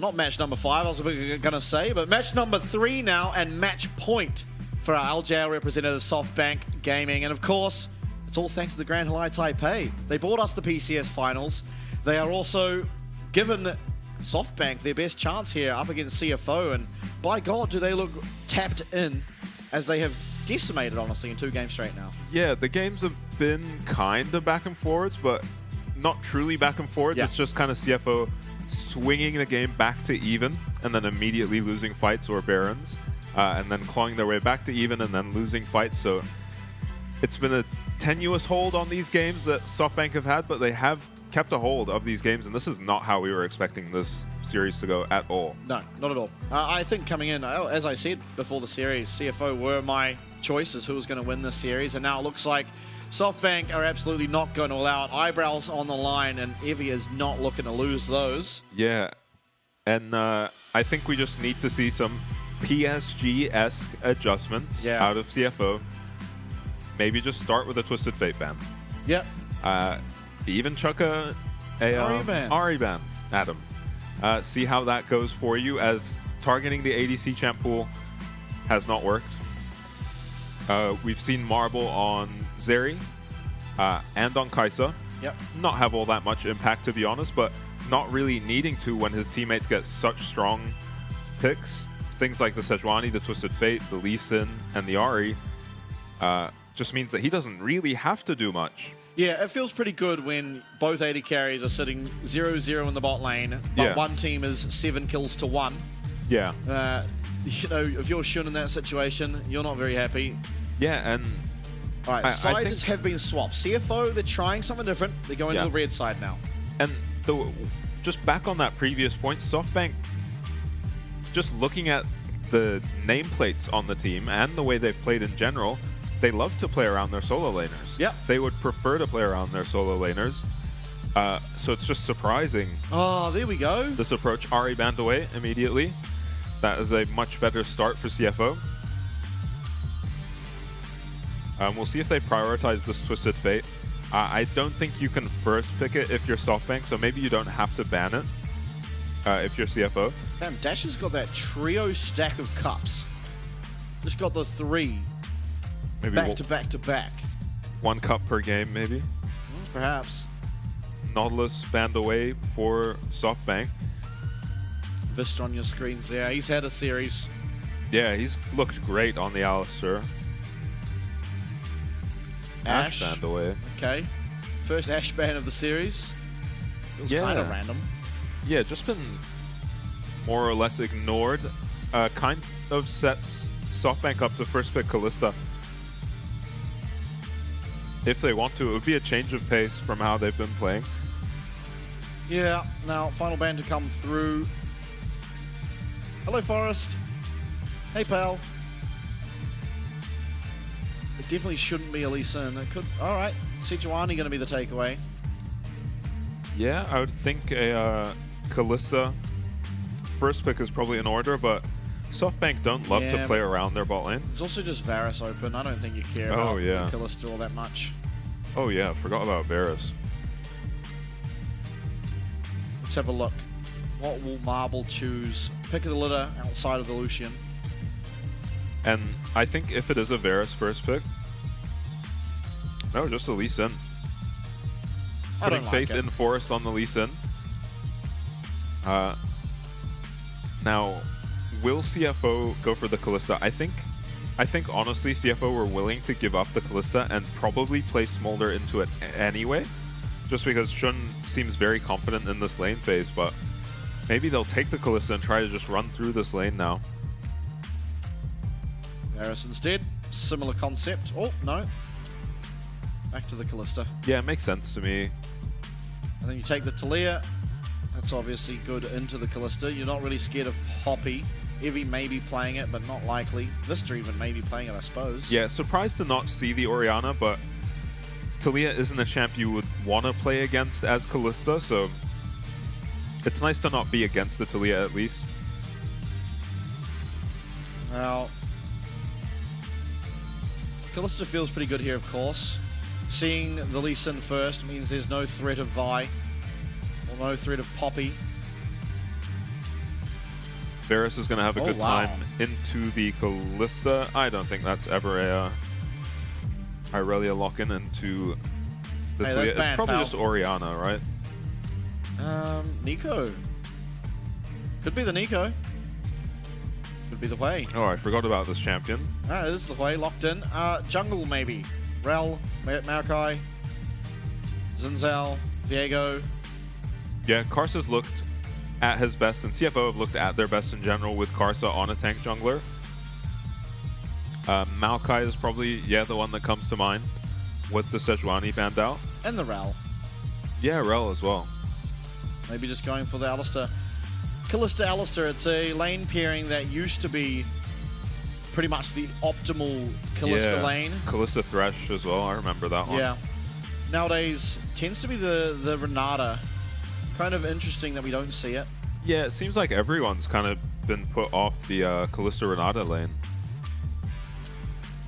Not match number 5, I was going to say, but match number 3 now, and match point for our LJL representative, SoftBank Gaming. And of course, it's all thanks to the Grand Halai Taipei. They bought us the PCS finals. They are also given SoftBank their best chance here up against CFO, and by God, do they look tapped in, as they have decimated, honestly, in 2 games straight now. Yeah, the games have been kind of back and forwards, but not truly back and forwards. Yeah. It's just kind of CFO swinging the game back to even and then immediately losing fights or barons, and then clawing their way back to even and then losing fights. So it's been a tenuous hold on these games that SoftBank have had, but they have kept a hold of these games, and this is not how we were expecting this series to go at all. No, not at all. I think coming in, as I said before the series, CFO were my choice as who was going to win this series, and now it looks like SoftBank are absolutely not going to allow it. Eyebrows on the line, and Evie is not looking to lose those. Yeah, and I think we just need to see some PSG-esque adjustments out of CFO. Maybe just start with a Twisted Fate ban. Yep. Even chuck a Ari ban at him. See how that goes for you, as targeting the ADC champ pool has not worked. We've seen Marble on Zeri and on Kaisa. Yep. Not have all that much impact, to be honest, but not really needing to when his teammates get such strong picks. Things like the Sejuani, the Twisted Fate, the Lee Sin, and the Ari just means that he doesn't really have to do much. Yeah, it feels pretty good when both AD carries are sitting 0-0 in the bot lane, but one team is 7 kills to 1. Yeah. You know, if you're Shun in that situation, you're not very happy. Yeah, and all right, sides have been swapped. CFO, they're trying something different. They're going to the red side now. And just back on that previous point, SoftBank, just looking at the nameplates on the team and the way they've played in general, they love to play around their solo laners. Yep. They would prefer to play around their solo laners. So it's just surprising. Oh, there we go. This approach, Ari banned away immediately. That is a much better start for CFO. We'll see if they prioritize this Twisted Fate. I don't think you can first pick it if you're SoftBank, so maybe you don't have to ban it if you're CFO. Damn, Dash has got that trio stack of cups. Just got the 3 maybe back to back to back. 1 cup per game, maybe. Perhaps. Nautilus banned away for SoftBank. Vista on your screens there. He's had a series. Yeah, he's looked great on the Alistar. Ash banned away. Okay. First Ash ban of the series. Feels kind of random. Yeah, just been more or less ignored. Kind of sets SoftBank up to first pick Kalista. If they want to, it would be a change of pace from how they've been playing. Yeah, now final ban to come through. Hello, Forest. Hey, pal. It definitely shouldn't be a Lee Sin. It could. All right. Sejuani going to be the takeaway. Yeah, I would think a Kalista first pick is probably in order, but SoftBank don't love to play around their bot lane. It's also just Varus open. I don't think you care about Kalista all that much. Oh yeah, forgot about Varus. Let's have a look. What will Marble choose? Pick of the litter outside of the Lucian. And I think if it is a Varus first pick, no, just a Lee Sin. Putting faith in Forest on the Lee Sin. Now, will CFO go for the Kalista? I think honestly CFO were willing to give up the Kalista and probably play Smolder into it anyway, just because Shun seems very confident in this lane phase, but maybe they'll take the Kalista and try to just run through this lane now. Varus instead, similar concept. Oh, no. Back to the Kalista. Yeah, it makes sense to me. And then you take the Taliyah. That's obviously good into the Kalista. You're not really scared of Poppy. Evie may be playing it, but not likely. Vista even may be playing it, I suppose. Yeah, surprised to not see the Orianna, but Taliyah isn't a champ you would want to play against as Kalista, so it's nice to not be against the Taliyah at least. Now, Kalista feels pretty good here, of course. Seeing the Lee Sin first means there's no threat of Vi, or no threat of Poppy. Varus is going to have a good time into the Kalista. I don't think that's ever a Irelia lock-in into the Taliyah. It's probably just Orianna, right? Nico. Could be the Nico. Could be the Hui. Oh, I forgot about this champion. Ah, it is the Hui, locked in. Jungle, maybe. Rel, Maokai, Zinzal, Viego. Yeah, Karsa's looked at his best, and CFO have looked at their best in general with Karsa on a tank jungler. Maokai is probably, the one that comes to mind with the Sejuani banned out. And the Rel. Yeah, Rel as well. Maybe just going for the Alistar. Kalista Alistar, it's a lane pairing that used to be pretty much the optimal Kalista lane. Kalista Thresh as well, I remember that one. Yeah. Nowadays, tends to be the Renata. Kind of interesting that we don't see it. Yeah, it seems like everyone's kind of been put off the Kalista Renata lane.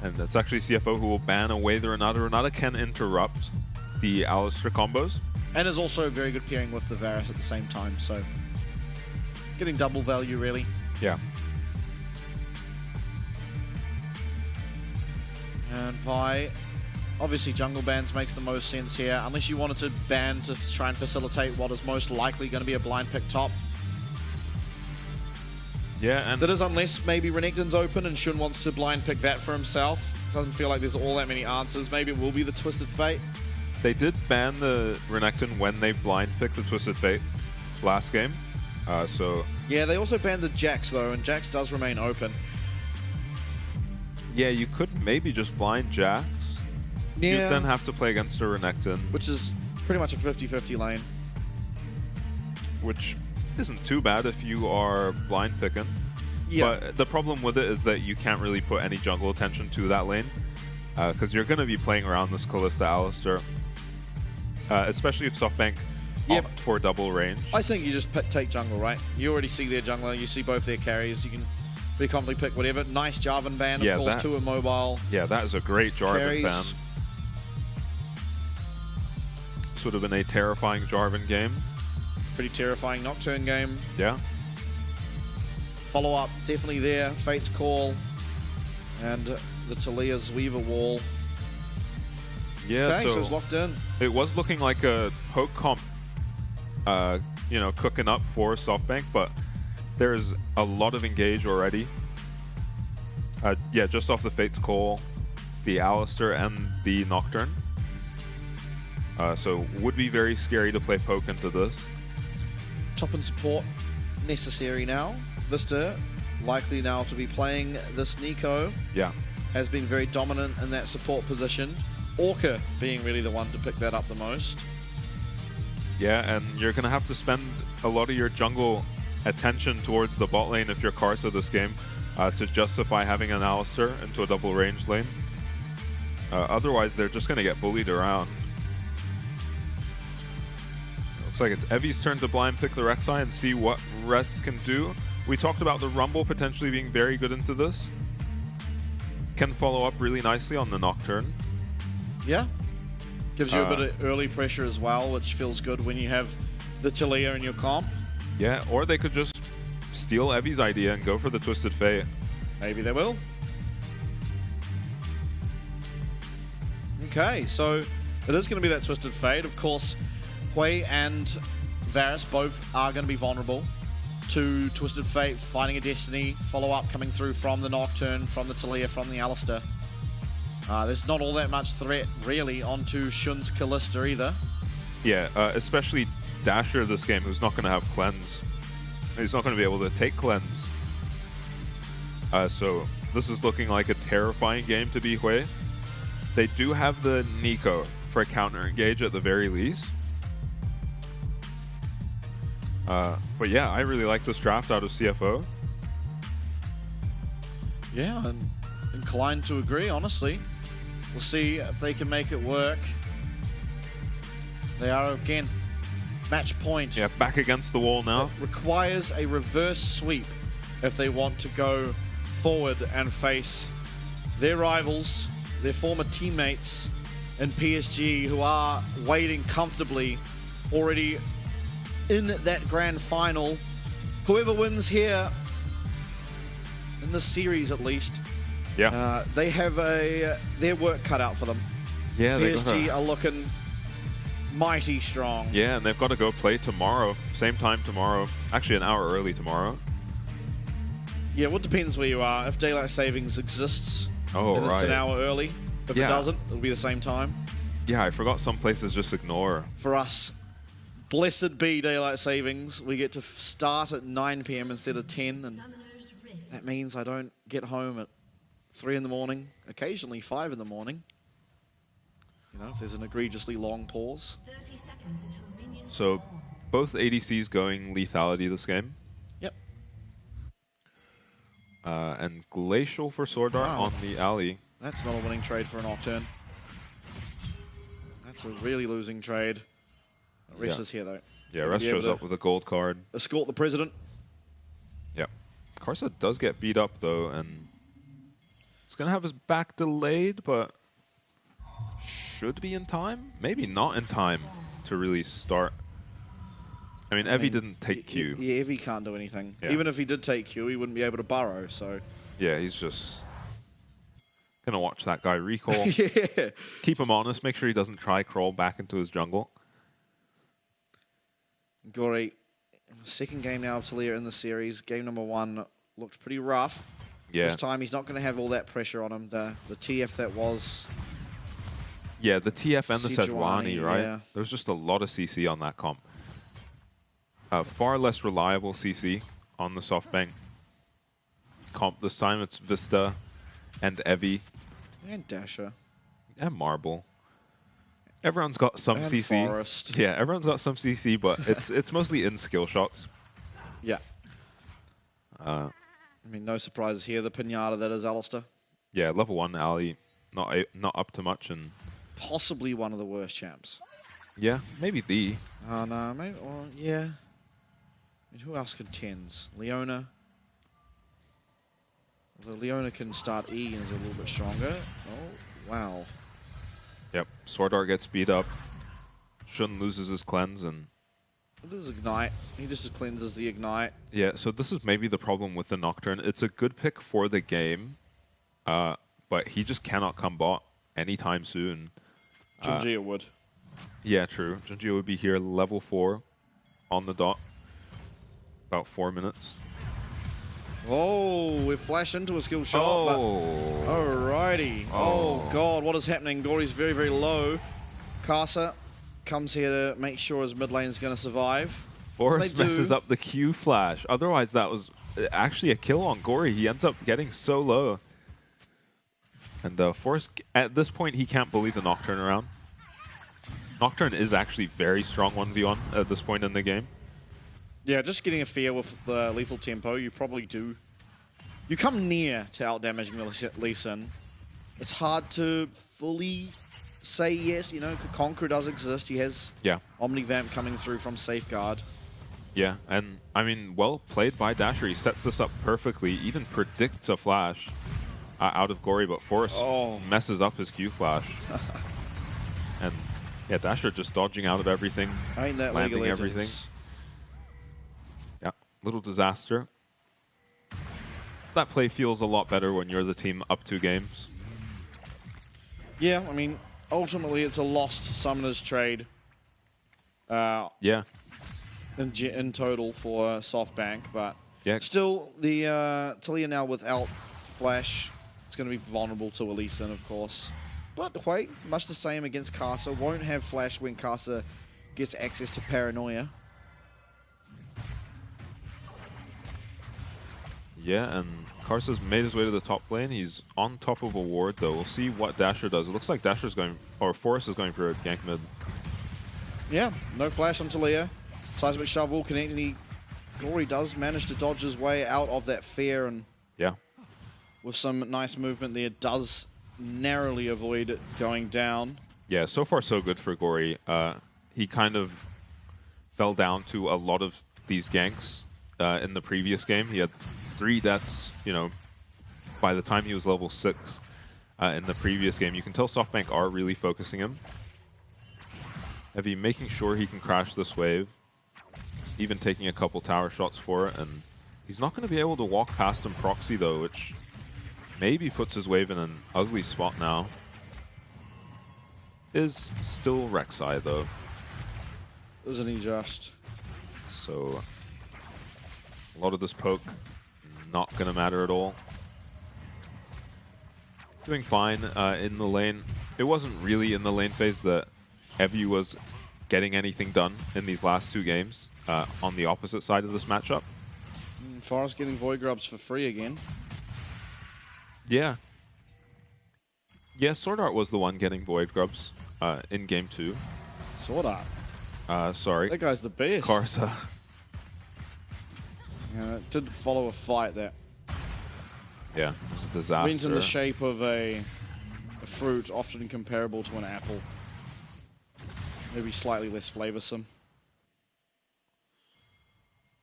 And it's actually CFO who will ban away the Renata. Renata can interrupt the Alistar combos. And is also a very good pairing with the Varus at the same time, so getting double value, really. Yeah. And Vi, obviously jungle bans makes the most sense here, unless you wanted to ban to try and facilitate what is most likely going to be a blind pick top. Yeah, and that is unless maybe Renekton's open and Shun wants to blind pick that for himself. Doesn't feel like there's all that many answers. Maybe it will be the Twisted Fate. They did ban the Renekton when they blind picked the Twisted Fate last game. So yeah, they also banned the Jax though, and Jax does remain open. Yeah, you could maybe just blind Jax. Yeah. You'd then have to play against a Renekton. Which is pretty much a 50-50 lane. Which isn't too bad if you are blind picking. Yeah. But the problem with it is that you can't really put any jungle attention to that lane. Because you're going to be playing around this Kalista Alistar. Especially if SoftBank opt for double range. I think you just take jungle, right? You already see their jungler, you see both their carries, you can pretty confidently pick whatever. Nice Jarvan ban, of course, 2 immobile. Yeah, that is a great Jarvan ban. This would have been a terrifying Jarvan game. Pretty terrifying Nocturne game. Yeah. Follow up, definitely there. Fate's Call. And the Taliyah's Weaver Wall. Yeah, okay, so it's locked in. It was looking like a poke comp, cooking up for SoftBank, but there's a lot of engage already. Yeah, just off the Fate's Call, the Alistar, and the Nocturne. So would be very scary to play poke into this. Top and support necessary now. Vista likely now to be playing this Nico. Yeah. Has been very dominant in that support position. Orca being really the one to pick that up the most. Yeah, and you're going to have to spend a lot of your jungle attention towards the bot lane if you're Karsa this game to justify having an Alistar into a double range lane. Otherwise, they're just going to get bullied around. Looks like it's Evie's turn to blind pick the Rek'Sai and see what Rest can do. We talked about the Rumble potentially being very good into this. Can follow up really nicely on the Nocturne. Yeah. Gives you a bit of early pressure as well, which feels good when you have the Taliyah in your comp. Yeah, or they could just steal Evie's idea and go for the Twisted Fate. Maybe they will. Okay, so it is going to be that Twisted Fate. Of course, Hui and Varus both are going to be vulnerable to Twisted Fate, Finding a Destiny, follow-up coming through from the Nocturne, from the Talia, from the Alistair. There's not all that much threat, really, onto Shun's Callista either. Yeah, especially Dasher this game, who's not going to have Cleanse. He's not going to be able to take Cleanse. So this is looking like a terrifying game to be Hui. They do have the Nico for a counter engage at the very least. But yeah, I really like this draft out of CFO. Yeah, I'm inclined to agree, honestly. We'll see if they can make it work. They are, again, match point. Yeah, back against the wall now. It requires a reverse sweep if they want to go forward and face their rivals, their former teammates in PSG, who are waiting comfortably already in that grand final. Whoever wins here, in this series at least, yeah, they have their work cut out for them. Yeah, PSG are looking mighty strong. Yeah, and they've got to go play tomorrow, same time tomorrow. Actually, an hour early tomorrow. Yeah, well, it depends where you are. If daylight savings exists, then it's an hour early. If it doesn't, it'll be the same time. Yeah, I forgot some places just ignore. For us, blessed be daylight savings. We get to start at 9 p.m. instead of 10, and that means I don't get home at 3 in the morning, occasionally 5 in the morning. You know, if there's an egregiously long pause. So both ADCs going lethality this game. Yep. And Glacial for Sword Art on the alley. That's not a winning trade for a Nocturne. That's a really losing trade. Rest is here, though. Yeah, Rest shows up with a gold card. Escort the president. Yep. Karsa does get beat up, though, and he's going to have his back delayed, but should be in time? Maybe not in time to really start. I mean, Evie didn't take Q. Yeah, Evie can't do anything. Yeah. Even if he did take Q, he wouldn't be able to burrow, so... Yeah, he's just going to watch that guy recall. Yeah. Keep him honest. Make sure he doesn't try crawl back into his jungle. Gory, second game now of Talia in the series. Game number 1 looked pretty rough. Yeah. This time he's not going to have all that pressure on him. The TF that was... Yeah, the TF and the Sejuani, Sejuani, right? yeah. There's just a lot of CC on that comp. Far less reliable CC on the SoftBank comp this time. It's Vista and Evie. And Dasher. And Marble. Everyone's got some And CC. Forest. Yeah, everyone's got some CC, but it's mostly in skill shots. Yeah. I mean, no surprises here. The pinata that is Alistair. Yeah, level 1 alley, not up to much, and Possibly one of the worst champs. yeah, maybe the. Oh, no, maybe, well, yeah. I mean, who else contends? Leona. Although Leona can start E and is a little bit stronger. Oh, wow. Yep, Sword Art gets beat up. Shun loses his cleanse, and What is Ignite? He just cleanses the Ignite. yeah, so this is maybe the problem with the Nocturne. It's a good pick for the game, but he just cannot come bot anytime soon. Junjia would. Yeah, true. Junjia would be here level 4 on the dot. About 4 minutes. Oh, we flash into a skill shot. Oh. But alrighty. Oh, God, what is happening? Gory's very, very low. Karsa comes here to make sure his mid lane is going to survive. Forrest messes up the Q flash. Otherwise, that was actually a kill on Gory. He ends up getting so low. And Forrest, at this point, he can't believe the Nocturne around. Nocturne is actually very strong 1v1 at this point in the game. Yeah, just getting a feel with the lethal tempo, you probably do. You come near to out-damaging the Lee Sin. It's hard to fully say yes. You know, Conqueror does exist. He has Omnivamp coming through from Safeguard. Yeah, and I mean, well played by Dasher. He sets this up perfectly, even predicts a flash out of Gory, but Forrest messes up his Q flash. And yeah, Dasher just dodging out of everything, Ain't that landing League of everything. Legends. Yeah, little disaster. That play feels a lot better when you're the team up 2 games. Yeah, I mean, ultimately it's a lost Summoner's trade. Yeah. in total for SoftBank, but Yeah. still, the Talia now without Flash, it's going to be vulnerable to Elisen, of course. But Hui, much the same against Karsa, won't have Flash when Karsa gets access to Paranoia. Yeah, and Karsa's made his way to the top lane. He's on top of a ward, though. We'll see what Dasher does. It looks like Dasher's going, or Forrest is going for a gank mid. Yeah, no Flash on Talia. Seismic Shove will connect, and Gory does manage to dodge his way out of that fear, and Yeah. with some nice movement there, does narrowly avoid it going down. Yeah, so far so good for Gory. He kind of fell down to a lot of these ganks in the previous game. He had 3 deaths, you know, by the time he was level 6 in the previous game. You can tell SoftBank are really focusing him. Heavy making sure he can crash this wave, even taking a couple tower shots for it, and he's not going to be able to walk past him proxy though, which maybe puts his wave in an ugly spot now. Is still Rek'Sai though. Isn't he just? So a lot of this poke not going to matter at all. Doing fine in the lane. It wasn't really in the lane phase that Evie was getting anything done in these last 2 games on the opposite side of this matchup. Forrest getting Void Grubs for free again. Yeah. Yeah, Sword Art was the one getting Void Grubs in game 2. Sword Art? Sorry. That guy's the best. Karsa. Yeah, it did follow a fight that Yeah, it was a disaster. went in the shape of a fruit, often comparable to an apple. Maybe slightly less flavoursome.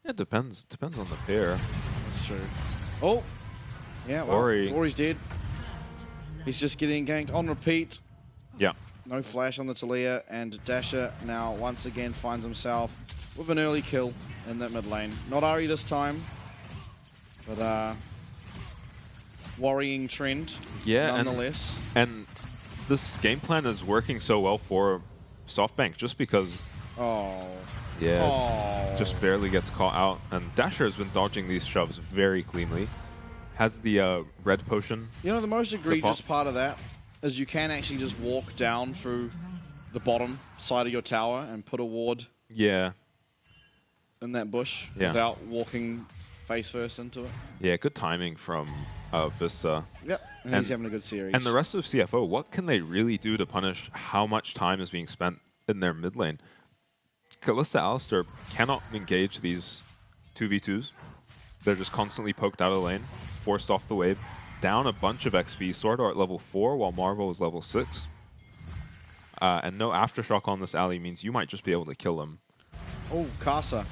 It depends. Depends on the pair. That's true. Oh! Yeah, well, Ori. Ori's dead. He's just getting ganked on repeat. Yeah. No flash on the Talia, and Dasher now once again finds himself with an early kill in that mid lane. Not Ari this time, but worrying trend nonetheless. And this game plan is working so well for SoftBank just because just barely gets caught out. And Dasher has been dodging these shoves very cleanly. Has the red potion. You know, the most egregious part of that is you can actually just walk down through the bottom side of your tower and put a ward Yeah. in that bush Yeah. without walking face first into it. Yeah, good timing from Vista. Yep, and he's having a good series. And the rest of CFO, what can they really do to punish how much time is being spent in their mid lane? Kalista Alistar cannot engage these 2v2s. They're just constantly poked out of the lane, forced off the wave, down a bunch of XP. Sword Art level 4 while Marvel is level 6. And no Aftershock on this alley means you might just be able to kill him. Oh, Karsa.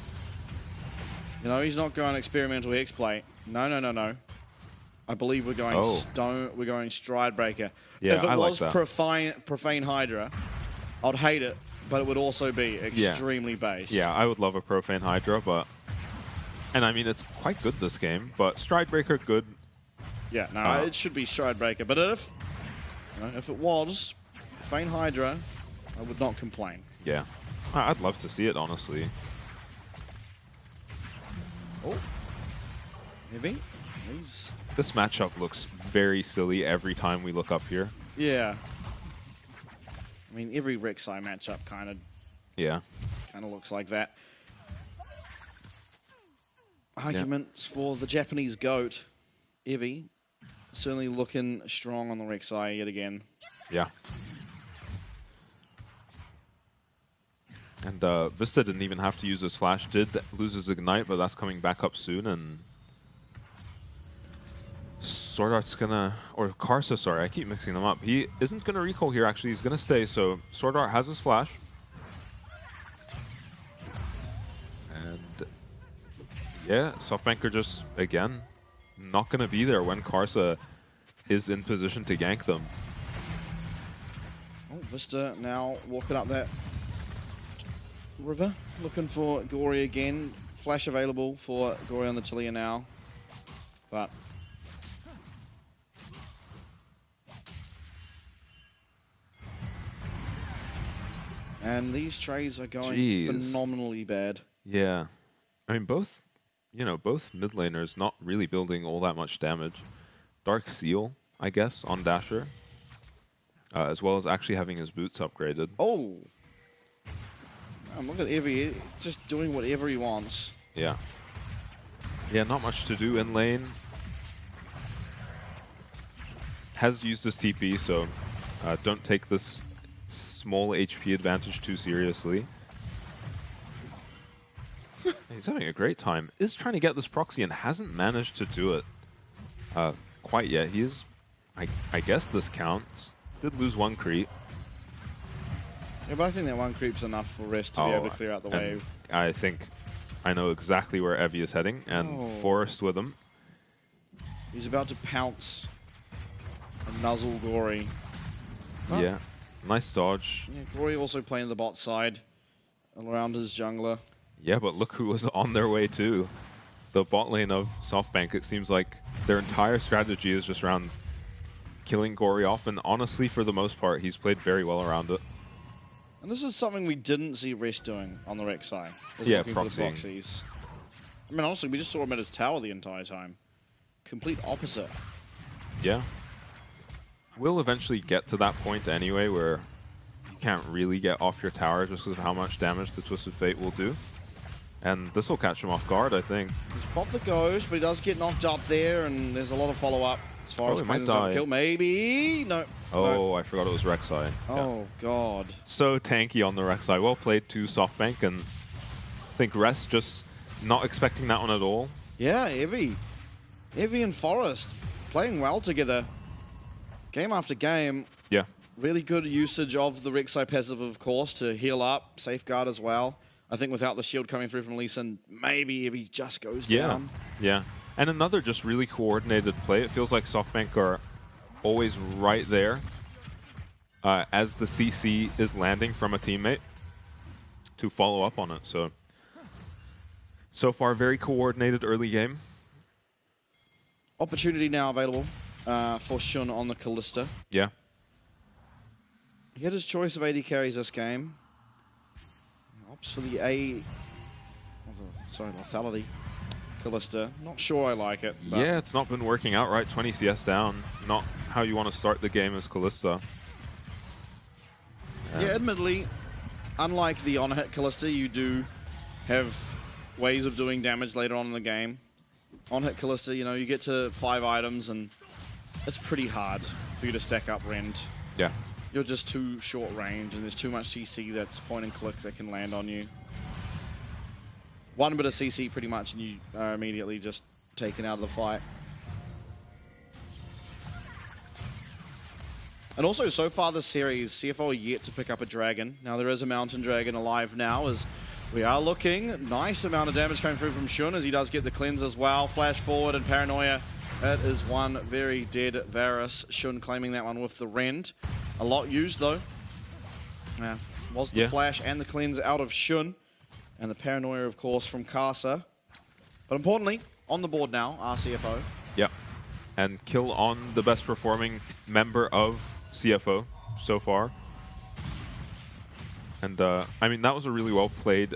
You know, he's not going experimental Hex play. No. I believe we're going We're going Stride Breaker. Yeah, if it I like was that. Profane Hydra, I'd hate it, but it would also be extremely based. Yeah, I would love a Profane Hydra, but... And I mean, it's quite good this game, but Stride Breaker, good. Yeah, no, it should be Stride Breaker. But if it was Profane Hydra, I would not complain. Yeah. I'd love to see it, honestly. Oh. Maybe. This matchup looks very silly every time we look up here. Yeah. I mean, every Rek'Sai matchup kind of looks like that. Arguments for the Japanese GOAT, Evie, certainly looking strong on the Rek'Sai yet again. Yeah. And Vista didn't even have to use his flash. Did lose his ignite, but that's coming back up soon. And Sword Art's gonna, or Karsa, sorry, I keep mixing them up. He isn't gonna recall here, actually. He's gonna stay, so Sword Art has his flash. And yeah, SoftBank are just, again, not gonna be there when Karsa is in position to gank them. Oh, Vista now walking up that river, looking for Gory again. Flash available for Gory on the Talia now, but and these trades are going phenomenally bad. Yeah. I mean, both mid laners not really building all that much damage. Dark Seal, I guess, on Dasher. As well as actually having his boots upgraded. Oh! Look at Evie, just doing whatever he wants. Yeah. Yeah, not much to do in lane. Has used his TP, so don't take this small HP advantage too seriously. He's having a great time. Is trying to get this proxy and hasn't managed to do it quite yet. He is, I guess this counts. Did lose one creep. Yeah, but I think that one creep's enough for Rest to be able to clear out the wave. I think I know exactly where Evie is heading, and Forest with him. He's about to pounce and nuzzle Gory. Oh. Yeah, nice dodge. Yeah, Gory also playing the bot side around his jungler. Yeah, but look who was on their way too. The bot lane of SoftBank, it seems like their entire strategy is just around killing Gory off, and honestly, for the most part, he's played very well around it. And this is something we didn't see Rest doing on the Rek'Sai. Yeah, looking for the proxies. I mean, honestly, we just saw him at his tower the entire time. Complete opposite. Yeah. We'll eventually get to that point anyway where you can't really get off your tower just because of how much damage the Twisted Fate will do. And this will catch him off guard, I think. He's popped the ghost, but he does get knocked up there, and there's a lot of follow-up as far as he might die. die. Kill. Maybe. No. Oh, no. I forgot it was Rek'Sai. Oh, Yeah. God. So tanky on the Rek'Sai. Well played to SoftBank, and I think Rest just not expecting that one at all. Yeah, Evie. Evie and Forest playing well together. Game after game. Yeah. Really good usage of the Rek'Sai passive, of course, to heal up, safeguard as well. I think without the shield coming through from Lee Sin, maybe Evie just goes down. Yeah. And another just really coordinated play. It feels like SoftBank are always right there as the CC is landing from a teammate to follow up on it. So far, very coordinated early game. Opportunity now available for Shun on the Callista. Yeah. He had his choice of AD carries this game. Opts for the lethality Callista. Not sure I like it. Yeah, it's not been working out right. 20 CS down. Not how you want to start the game as Callista. Yeah, admittedly, unlike the on-hit Callista, you do have ways of doing damage later on in the game. On-hit Callista, you know, you get to 5 items and it's pretty hard for you to stack up Rend. Yeah. You're just too short range and there's too much CC that's point and click that can land on you. One bit of CC pretty much and you are immediately just taken out of the fight. And also, so far this series, CFO are yet to pick up a dragon. Now there is a mountain dragon alive now as we are looking. Nice amount of damage coming through from Shun as he does get the cleanse as well. Flash forward and Paranoia. It is one very dead Varus. Shun claiming that one with the Rend. A lot used though. Was the flash and the cleanse out of Shun. And the Paranoia, of course, from Kasa. But importantly, on the board now, RCFO. Yeah. And kill on the best performing member of CFO so far. And, I mean, that was a really well played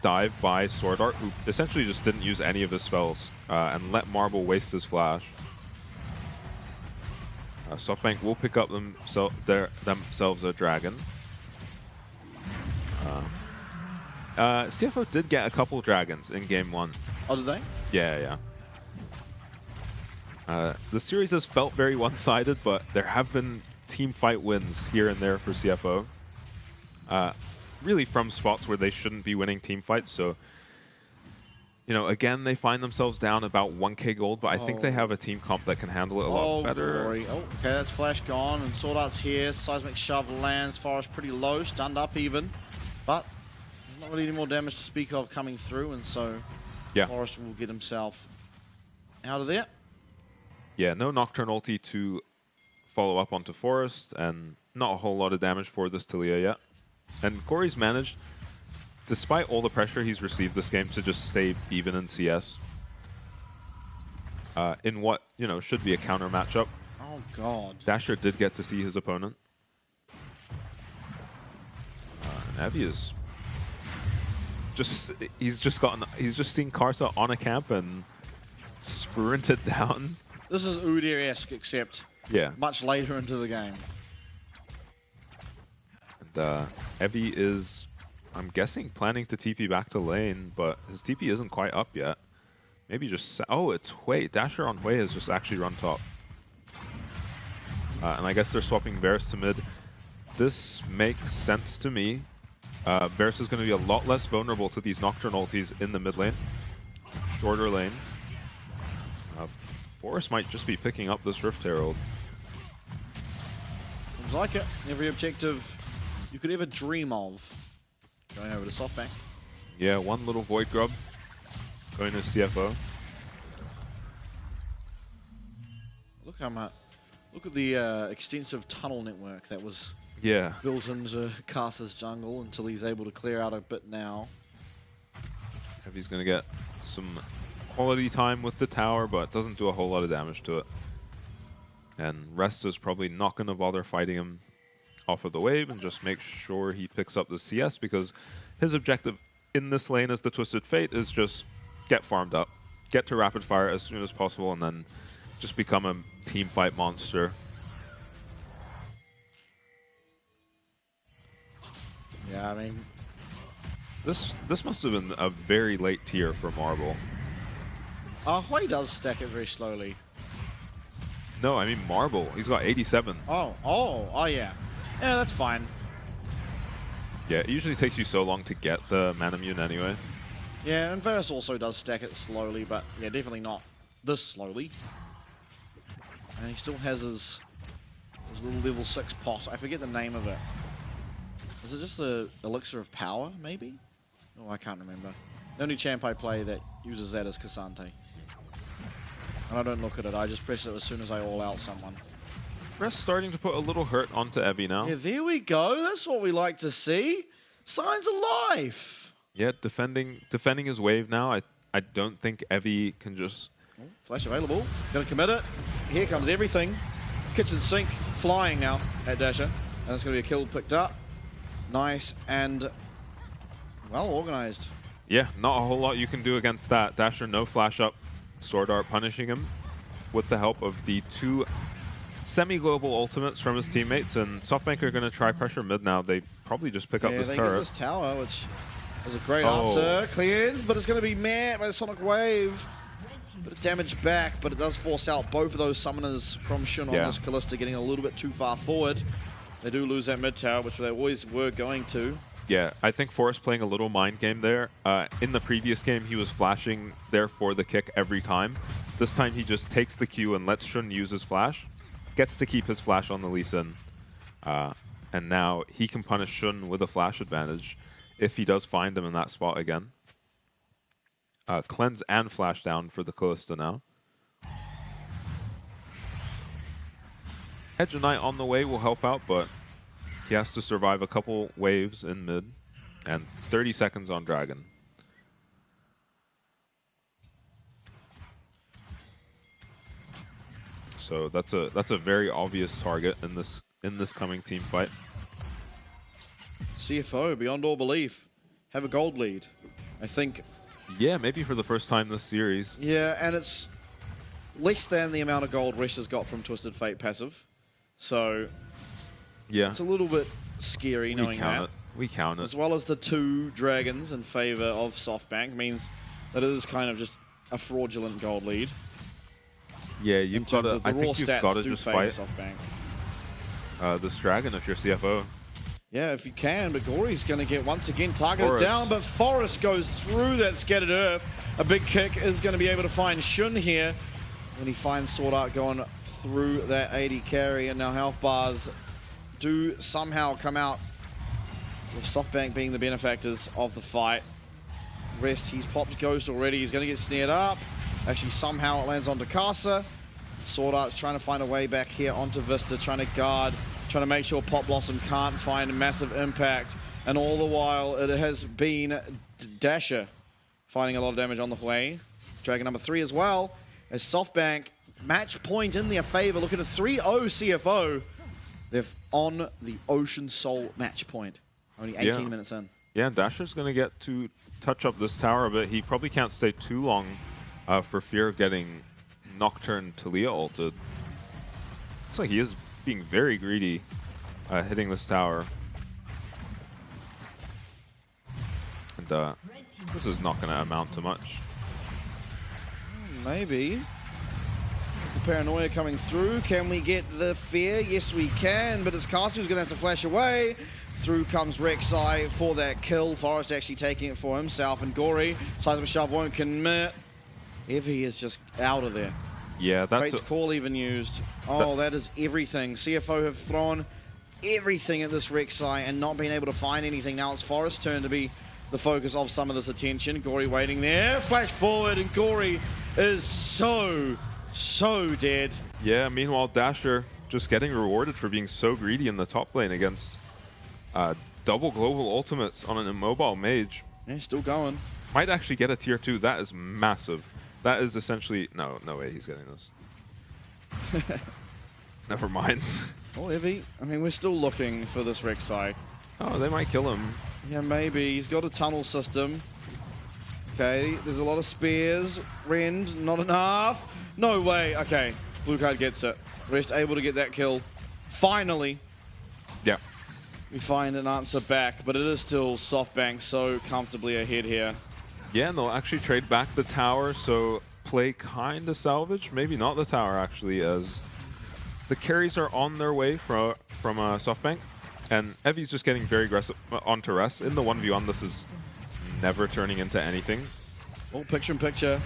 dive by Sword Art, who essentially just didn't use any of his spells and let Marble waste his flash. SoftBank will pick up themselves a dragon. CFO did get a couple dragons in game 1. Oh, did they? Yeah. The series has felt very one-sided, but there have been team fight wins here and there for CFO. Really from spots where they shouldn't be winning team fights, so you know, again, they find themselves down about 1k gold, but I think they have a team comp that can handle it a lot better. Glory. Oh, okay, that's flash gone, and Sword Art's here. Seismic Shove lands. Forest pretty low, stunned up even, but not really any more damage to speak of coming through, and so Forest will get himself out of there. Yeah, no Nocturne ulti to follow up onto Forest, and not a whole lot of damage for this Talia yet. And Gory's managed, despite all the pressure he's received this game, to just stay even in CS. In what, you know, should be a counter matchup. Oh, God. Dasher did get to see his opponent. he's just seen Karsa on a camp and sprinted down. This is Udyr-esque, except much later into the game. And Evie is, I'm guessing, planning to TP back to lane, but his TP isn't quite up yet. Maybe just... Oh, it's Hui. Dasher on Hui has just actually run top. And I guess they're swapping Varus to mid. This makes sense to me. Varus is going to be a lot less vulnerable to these Nocturne ultis in the mid lane. Shorter lane. Forest might just be picking up this Rift Herald. Seems like it. Every objective you could ever dream of. Going over to SoftBank. Yeah, one little Void Grub. Going to CFO. Look how much. Look at the extensive tunnel network that was built into Karsa's jungle until he's able to clear out a bit now. He's going to get some quality time with the tower, but doesn't do a whole lot of damage to it. And Rest is probably not going to bother fighting him off of the wave and just make sure he picks up the CS, because his objective in this lane as the Twisted Fate is just get farmed up, get to rapid fire as soon as possible, and then just become a team fight monster. Yeah, I mean, this must have been a very late tier for Marble. Hui does stack it very slowly. No, I mean Marble. He's got 87. Oh yeah. Yeah, that's fine. Yeah, it usually takes you so long to get the Manamune anyway. Yeah, and Varus also does stack it slowly, but yeah, definitely not this slowly. And he still has his little level 6 pot. I forget the name of it. Is it just the Elixir of Power, maybe? Oh, I can't remember. The only champ I play that uses that is Cassante. And I don't look at it, I just press it as soon as I all out someone. Rest starting to put a little hurt onto Evie now. Yeah, there we go. That's what we like to see. Signs of life. Yeah, defending his wave now. I don't think Evie can just... Oh, flash available. Gonna commit it. Here comes everything. Kitchen sink flying now at Dasher. And that's gonna be a kill picked up. Nice and well organized. Yeah, not a whole lot you can do against that. Dasher, no flash up. Sword Art punishing him with the help of the 2 semi-global ultimates from his teammates, and SoftBank are going to try pressure mid now. They probably just pick up this they turret. get this tower, which is a great answer. Cleans, but it's going to be met by the Sonic Wave. Bit of damage back, but it does force out both of those summoners from Shun on this Callista, getting a little bit too far forward. They do lose that mid tower, which they always were going to. Yeah, I think Forrest playing a little mind game there. In the previous game, he was flashing there for the kick every time. This time, he just takes the Q and lets Shun use his flash. Gets to keep his flash on the Lee Sin. And now he can punish Shun with a flash advantage if he does find him in that spot again. Cleanse and flash down for the Callista now. Edge of Night on the way will help out, but he has to survive a couple waves in mid and 30 seconds on Dragon. So that's a very obvious target in this coming team fight. CFO, beyond all belief, have a gold lead. I think. Yeah, maybe for the first time this series. Yeah, and it's less than the amount of gold Resh has got from Twisted Fate passive. So yeah, it's a little bit scary knowing that. We count it. As well as the 2 dragons in favor of SoftBank means that it is kind of just a fraudulent gold lead. Yeah, you've got to. I think you've got to just fight SoftBank. This dragon if you're CFO. Yeah, if you can, but Gory's going to get once again targeted down, but Forrest goes through that scattered earth. A big kick is going to be able to find Shun here when he finds Sword Art going through that 80 carry, and now health bars do somehow come out with SoftBank being the benefactors of the fight. Rest, he's popped Ghost already. He's going to get snared up. Actually, somehow it lands onto Karsa. Sword Art's trying to find a way back here onto Vista, trying to guard, trying to make sure Pop Blossom can't find a massive impact. And all the while, it has been Dasher finding a lot of damage on the way. Dragon number 3 as well, as SoftBank match point in their favor. Look at a 3-0 CFO. They're on the Ocean Soul match point. Only 18 minutes in. Yeah, Dasher's going to get to touch up this tower a bit. He probably can't stay too long for fear of getting Nocturne Talia ulted. Looks like he is being very greedy hitting this tower. And this is not going to amount to much. Maybe. The paranoia coming through. Can we get the fear? Yes, we can, but it's Castle who's going to have to flash away. Through comes Rek'Sai for that kill. Forest actually taking it for himself, and Gory. Seismic Shove won't commit. Evie is just out of there. Yeah, that's Fate's Call even used. Oh, that is everything. CFO have thrown everything at this Rek'Sai and not been able to find anything. Now it's Forest's turn to be the focus of some of this attention. Gory waiting there. Flash forward, and Gory is so dead. Yeah, meanwhile, Dasher just getting rewarded for being so greedy in the top lane against double global ultimates on an immobile mage. Yeah, still going. Might actually get a tier 2. That is massive. That is essentially... No way he's getting this. Never mind. Oh, Evie. I mean, we're still looking for this Rek'Sai. Oh, they might kill him. Yeah, maybe. He's got a tunnel system. Okay, there's a lot of spears. Rend, not enough. No way. Okay, blue card gets it. Rest able to get that kill. Finally. Yeah. We find an answer back, but it is still SoftBank so comfortably ahead here. Yeah, and they'll actually trade back the tower, so play kind of salvage. Maybe not the tower, actually, as the carries are on their way from SoftBank. And Evie's just getting very aggressive onto Rest. In the 1v1, this is never turning into anything. Oh, picture-in-picture.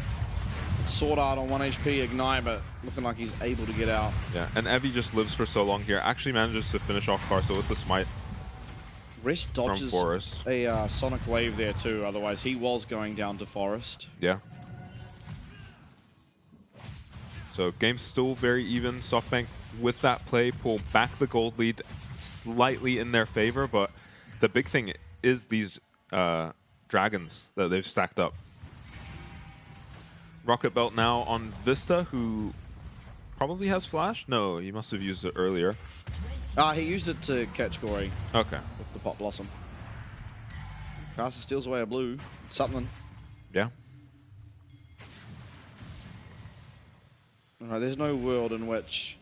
Sword Art on 1 HP, Ignite, but looking like he's able to get out. Yeah, and Evie just lives for so long here. Actually manages to finish off Karsa with the smite. Rest dodges a Sonic Wave there too, otherwise he was going down to Forest. Yeah. So game's still very even. SoftBank with that play pull back the gold lead slightly in their favor, but the big thing is these dragons that they've stacked up. Rocket Belt now on Vista, who probably has flash? No, he must have used it earlier. He used it to catch Gory. Okay. With the Pot Blossom. Caster steals away a blue. Something. Yeah. Alright, there's no world in which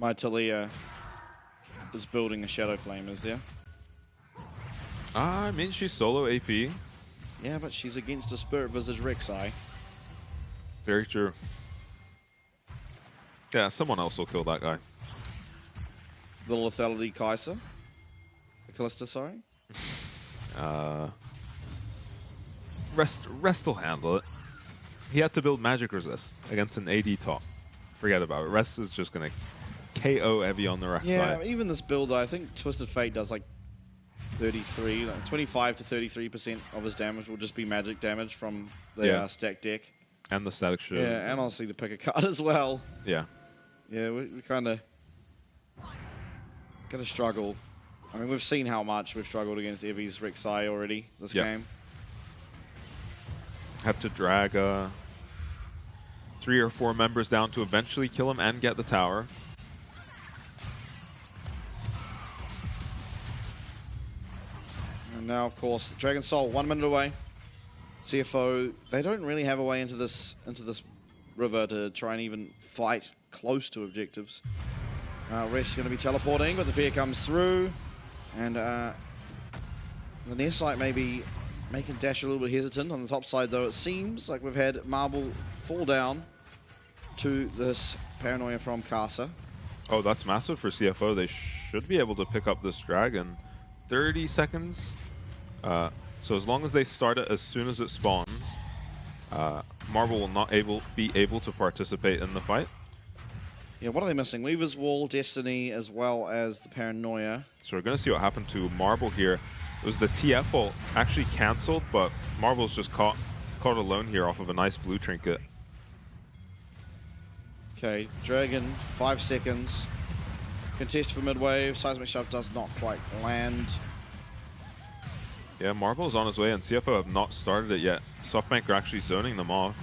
my Talia is building a Shadow Flame, is there? I mean, she's solo AP. Yeah, but she's against a Spirit Visage Rek'Sai. Very true. Yeah, someone else will kill that guy. The lethality Kai'Sa? Callista, sorry? Rest will handle it. He had to build Magic Resist against an AD top. Forget about it. Rest is just going to KO Evie on the Rek'Sai. Yeah, even this build, I think Twisted Fate does like 33, like 25 to 33% of his damage will just be magic damage from the stack deck. And the static shield. Yeah, and honestly the pick a card as well. Yeah. Yeah, we kind of gonna struggle. I mean, we've seen how much we've struggled against Evie's Rek'Sai already this game. Have to drag 3 or 4 members down to eventually kill him and get the tower. And now, of course, Dragon Soul 1 minute away. CFO, they don't really have a way into this river to try and even fight close to objectives. Rest's going to be teleporting, but the fear comes through. And the Nestlight maybe making Dash a little bit hesitant. On the top side, though, it seems like we've had Marble fall down to this Paranoia from Kai'Sa. Oh, that's massive for CFO. They should be able to pick up this dragon. 30 seconds. So as long as they start it as soon as it spawns, Marble will not be able to participate in the fight. Yeah, what are they missing? Weaver's Wall, Destiny, as well as the Paranoia. So we're going to see what happened to Marble here. It was the TF ult actually cancelled, but Marble's just caught alone here off of a nice blue trinket. Okay, Dragon, 5 seconds. Contest for mid-wave. Seismic Shove does not quite land. Yeah, Marble's on his way, and CFO have not started it yet. SoftBank are actually zoning them off.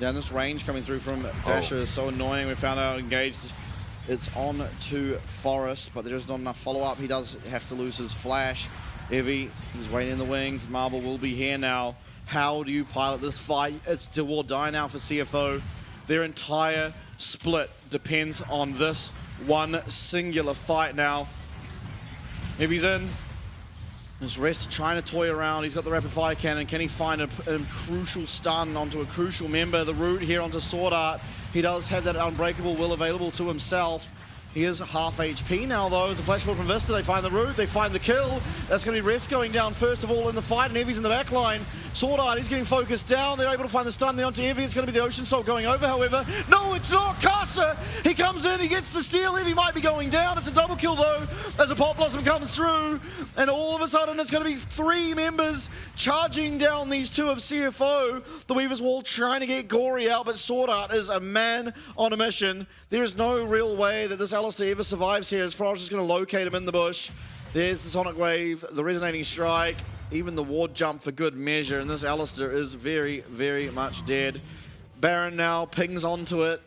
Yeah, and this range coming through from Dasher is so annoying. We found out engaged. It's on to Forest, but there is not enough follow-up. He does have to lose his flash. Evie, he's waiting in the wings. Marble will be here now. How do you pilot this fight? It's do or die now for CFO. Their entire split depends on this one singular fight now. Evie's in. There's Rest trying to toy around. He's got the rapid fire cannon. Can he find a crucial stun onto a crucial member? The route here onto Sword Art. He does have that unbreakable will available to himself. He is half HP now, though. The flash forward from Vista, they find the route, they find the kill. That's going to be Rest going down first of all in the fight, and Evie's in the back line. Sword Art, he's getting focused down. They're able to find the stun there onto Evie. It's going to be the Ocean Soul going over, however. No, it's not. Casa, he comes in, he gets the steal. Evie might be going down. It's a double kill, though, as a Pop Blossom comes through. And all of a sudden, it's going to be 3 members charging down these 2 of CFO. The Weaver's Wall trying to get Gory out, but Sword Art is a man on a mission. There is no real way that this Alistair ever survives here, as Forrest is going to locate him in the bush. There's the Sonic Wave, the Resonating Strike, even the Ward Jump for good measure, and this Alistair is very, very much dead. Baron now pings onto it.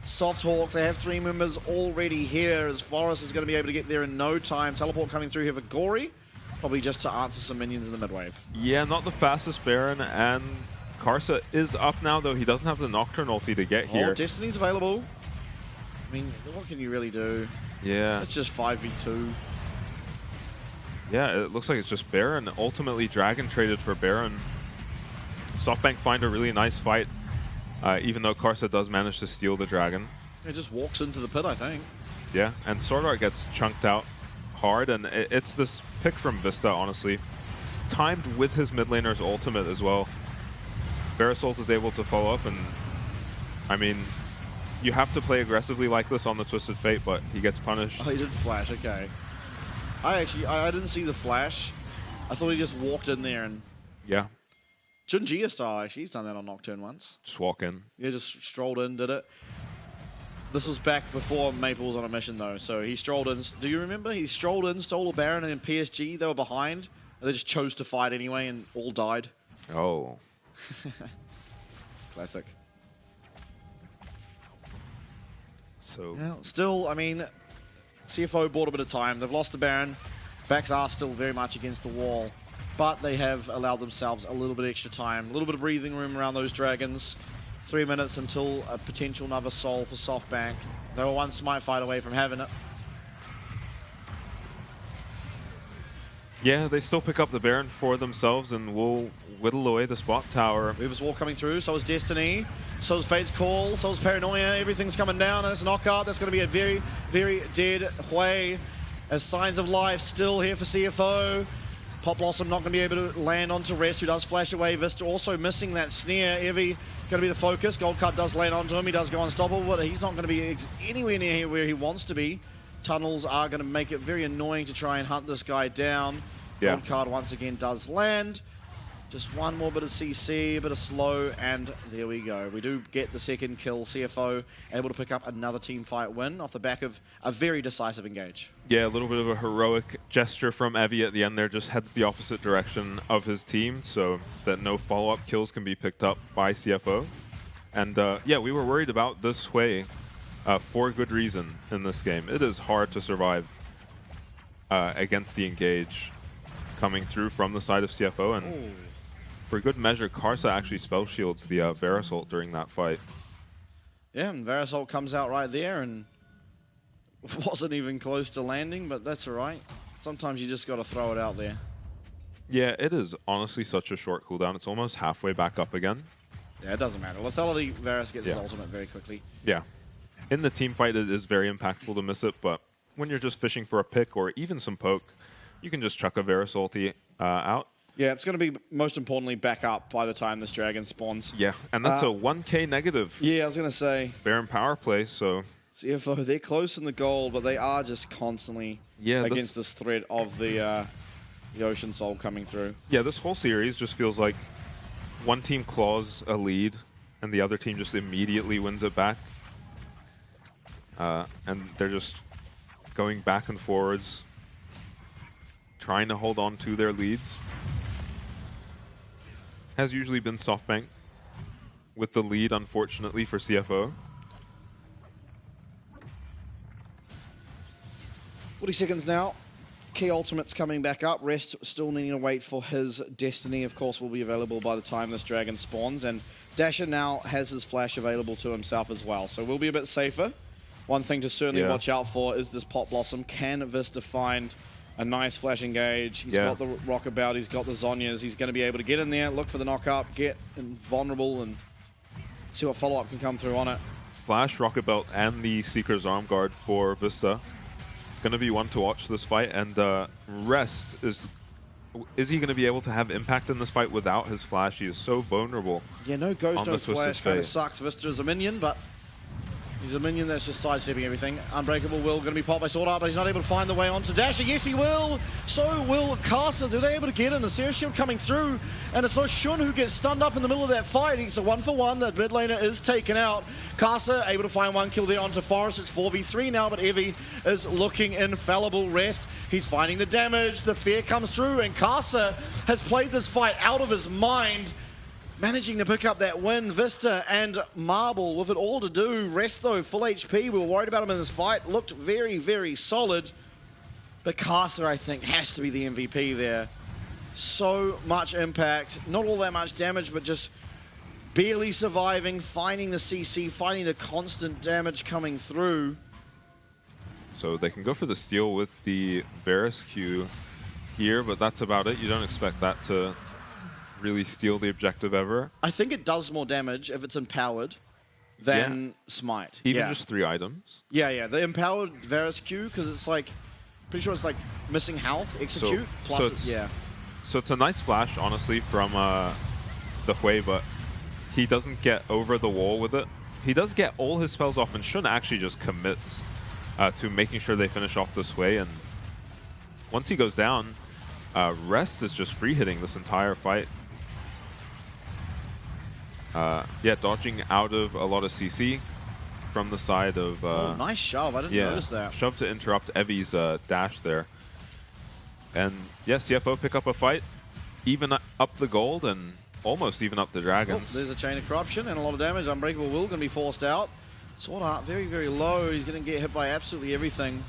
Soft Hawk, they have 3 members already here, as Forrest is going to be able to get there in no time. Teleport coming through here for Gory, probably just to answer some minions in the mid-wave. Yeah, not the fastest Baron, and Karsa is up now, though he doesn't have the Nocturne ulti to get here. Oh, Destiny's available. I mean, what can you really do? Yeah. It's just 5v2. Yeah, it looks like it's just Baron. Ultimately, Dragon traded for Baron. SoftBank find a really nice fight, even though Karsa does manage to steal the Dragon. It just walks into the pit, I think. Yeah, and Sword Art gets chunked out hard, and it's this pick from Vista, honestly. Timed with his mid laner's ultimate as well. Verisult is able to follow up, and I mean, you have to play aggressively like this on the Twisted Fate, but he gets punished. Oh, he did flash, okay. I didn't see the flash. I thought he just walked in there and... Yeah. Junjia style, actually. He's done that on Nocturne once. Just walk in. Yeah, just strolled in, did it. This was back before Maple was on a mission, though, so he strolled in. Do you remember? He strolled in, stole a Baron, and in PSG, they were behind, and they just chose to fight anyway and all died. Oh. Classic. So... Yeah, still, I mean... CFO bought a bit of time. They've lost the Baron. Backs are still very much against the wall. But they have allowed themselves a little bit extra time. A little bit of breathing room around those dragons. 3 minutes until a potential another soul for SoftBank. They were one smite fight away from having it. Yeah, they still pick up the Baron for themselves and will whittle away the spot tower. Weaver's Wall coming through, so is Destiny, so is Fate's Call, so is Paranoia. Everything's coming down, and it's a knockout. That's going to be a very, very dead Hui. As signs of life still here for CFO. Pop Blossom not going to be able to land onto Rest, who does flash away. Vista also missing that snare. Evie going to be the focus. Gold Cut does land onto him. He does go unstoppable, but he's not going to be anywhere near here where he wants to be. Tunnels are going to make it very annoying to try and hunt this guy down. Yeah. Gold Card once again does land. Just one more bit of CC, a bit of slow, and there we go. We do get the second kill. CFO able to pick up another team fight win off the back of a very decisive engage. Yeah, a little bit of a heroic gesture from Evie at the end there. Just heads the opposite direction of his team so that no follow-up kills can be picked up by CFO. And yeah, we were worried about this Hui for good reason in this game. It is hard to survive against the engage coming through from the side of CFO, and Ooh. For good measure, Karsa actually spell shields the Verisult during that fight. Yeah, and Verisult comes out right there and wasn't even close to landing, but that's all right. Sometimes you just got to throw it out there. Yeah, it is honestly such a short cooldown. It's almost halfway back up again. Yeah, it doesn't matter. Lethality, Varus gets his ultimate very quickly. Yeah. In the team fight, it is very impactful to miss it, but when you're just fishing for a pick or even some poke, you can just chuck a Varus ulti out. Yeah, it's going to be, most importantly, back up by the time this dragon spawns. Yeah, and that's a 1k negative. Yeah, I was going to say. Baron power play, so... CFO, they're close in the gold, but they are just constantly against this threat of the Ocean Soul coming through. Yeah, this whole series just feels like one team claws a lead, and the other team just immediately wins it back. And they're just going back and forwards, trying to hold on to their leads. Has usually been SoftBank with the lead, unfortunately, for CFO. 40 seconds now. key ultimates coming back up. Rest still needing to wait for his destiny. Of course, will be available by the time this dragon spawns. And Dasher now has his flash available to himself as well. So we'll be a bit safer. One thing to certainly watch out for is this Pot Blossom. Can Vista find a nice flash engage? He's got the Rockabout, he's got the Zonyas. He's going to be able to get in there, look for the knock-up, get vulnerable, and see what follow-up can come through on it. Flash, Rockabout, and the Seeker's Arm Guard for Vista. Going to be one to watch this fight, and Rest is he going to be able to have impact in this fight without his flash? He is so vulnerable. Yeah, no Ghost, no flash kind of Fate. sucks. Vista is a minion, but he's a minion that's just sidestepping everything. Unbreakable Will going to be popped by Sword Art, but he's not able to find the way onto Dasher. Yes, he will. So will Casa. Do they able to get in? The Seer Shield coming through, and it's no Shun who gets stunned up in the middle of that fight. He's a 1-for-1. The mid laner is taken out. Casa able to find one kill there onto Forest. It's 4v3 now, but Evie is looking infallible. Rest. He's finding the damage. The fear comes through, and Casa has played this fight out of his mind, managing to pick up that win. Vista and Marble with it all to do. Rest though, full HP. We were worried about him in this fight. Looked very, very solid. But Casa, I think, has to be the MVP there. So much impact. Not all that much damage, but just barely surviving, finding the CC, finding the constant damage coming through. So they can go for the steal with the Varus Q here, but that's about it. You don't expect that to really steal the objective ever. I think it does more damage if it's empowered than Smite. Even just 3 items. Yeah. The empowered Varus Q, because it's like, pretty sure it's like missing health, execute, So it's a nice flash, honestly, from the Hui, but he doesn't get over the wall with it. He does get all his spells off, and Shun actually just commits to making sure they finish off this Hui, and once he goes down, Rest is just free hitting this entire fight. Dodging out of a lot of CC from the side of... oh, nice shove. I didn't notice that. Shove to interrupt Evie's dash there. And yeah, CFO pick up a fight, even up the gold, and almost even up the dragons. Oh, there's a chain of corruption and a lot of damage. Unbreakable Will going to be forced out. Sword Art very, very low. He's going to get hit by absolutely everything.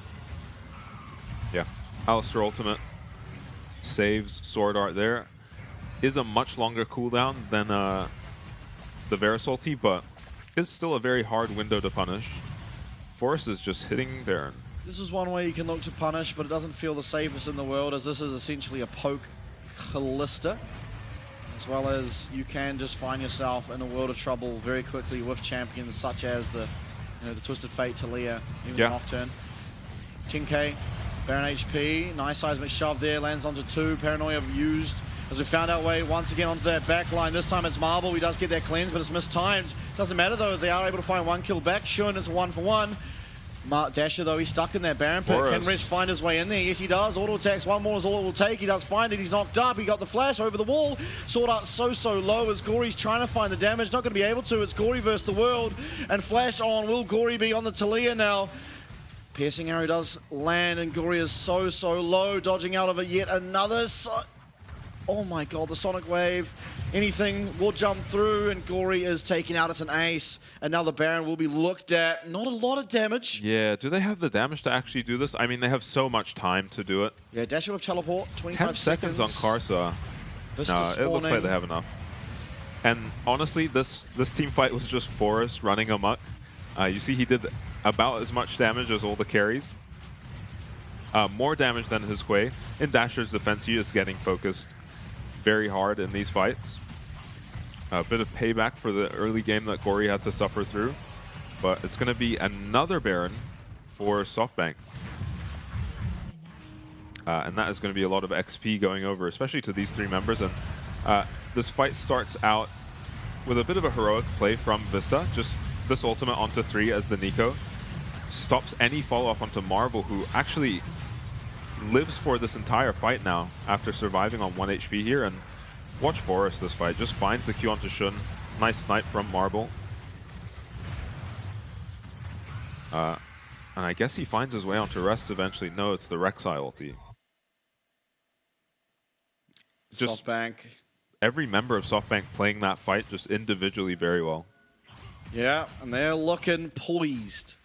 Yeah. Alistair ultimate saves Sword Art there. Is a much longer cooldown than the Varus ulti, but is still a very hard window to punish. Force is just hitting Baron. This is one way you can look to punish, but it doesn't feel the safest in the world, as this is essentially a poke Callista, as well as you can just find yourself in a world of trouble very quickly with champions such as the Twisted Fate, Talia, even the Nocturne. 10k, Baron HP, nice seismic shove there, lands onto 2. Paranoia used as we found our way once again onto that back line. This time it's Marble. He does get that cleanse, but it's mistimed. Doesn't matter though, as they are able to find 1 kill back. Shun, it's a 1-for-1. Dasher though, he's stuck in that Baron pit. Can Rest find his way in there? Yes, he does. Auto attacks, 1 more is all it will take. He does find it. He's knocked up. He got the flash over the wall. Sword Art so low as Gory's trying to find the damage. Not going to be able to. It's Gory versus the world. And flash on. Will Gory be on the Talia now? Piercing arrow does land, and Gory is so low. Dodging out of it yet another. Oh my god, the Sonic Wave. Anything will jump through, and Gory is taken out. It's an ace. Another Baron will be looked at. Not a lot of damage. Yeah, do they have the damage to actually do this? I mean, they have so much time to do it. Yeah, Dasher with teleport, 25 10 seconds on Karsa. No, it looks like they have enough. And honestly, this team fight was just Forrest running amok. You see he did about as much damage as all the carries. More damage than his Hui. In Dasher's defense, he is getting focused very hard in these fights. A bit of payback for the early game that Gory had to suffer through. But it's going to be another Baron for SoftBank. And that is going to be a lot of XP going over, especially to these 3 members. And this fight starts out with a bit of a heroic play from Vista. Just this ultimate onto 3 as the Nico. Stops any follow-up onto Marvel, who actually lives for this entire fight now after surviving on 1 HP here. And watch Forrest this fight. Just finds the Q onto Shun. Nice snipe from Marble. And I guess he finds his way onto Rest eventually. No, it's the Rek'Sai ulti. Just SoftBank. Every member of SoftBank playing that fight just individually very well. Yeah, and they're looking poised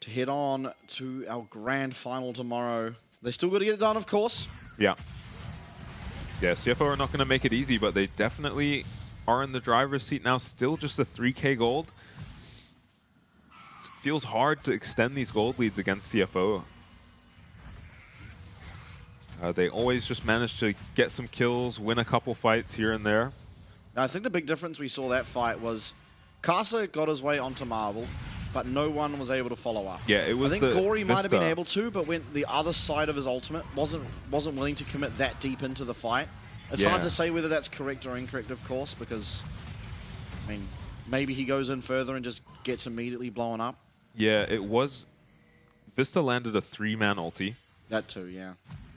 to head on to our grand final tomorrow. They still got to get it done, of course. Yeah. Yeah, CFO are not going to make it easy, but they definitely are in the driver's seat now. Still just a 3K gold. It feels hard to extend these gold leads against CFO. They always just manage to get some kills, win a couple fights here and there. Now, I think the big difference we saw that fight was Kasa got his way onto Marble, but no one was able to follow up. Yeah, it was I think Gory might have been Vista. able to, but went the other side of his ultimate. Wasn't willing to commit that deep into the fight. It's hard Yeah. to say whether that's correct or incorrect, of course, because, I mean, maybe he goes in further and just gets immediately blown up. Yeah, it was... Vista landed a 3-man ulti. That too, yeah.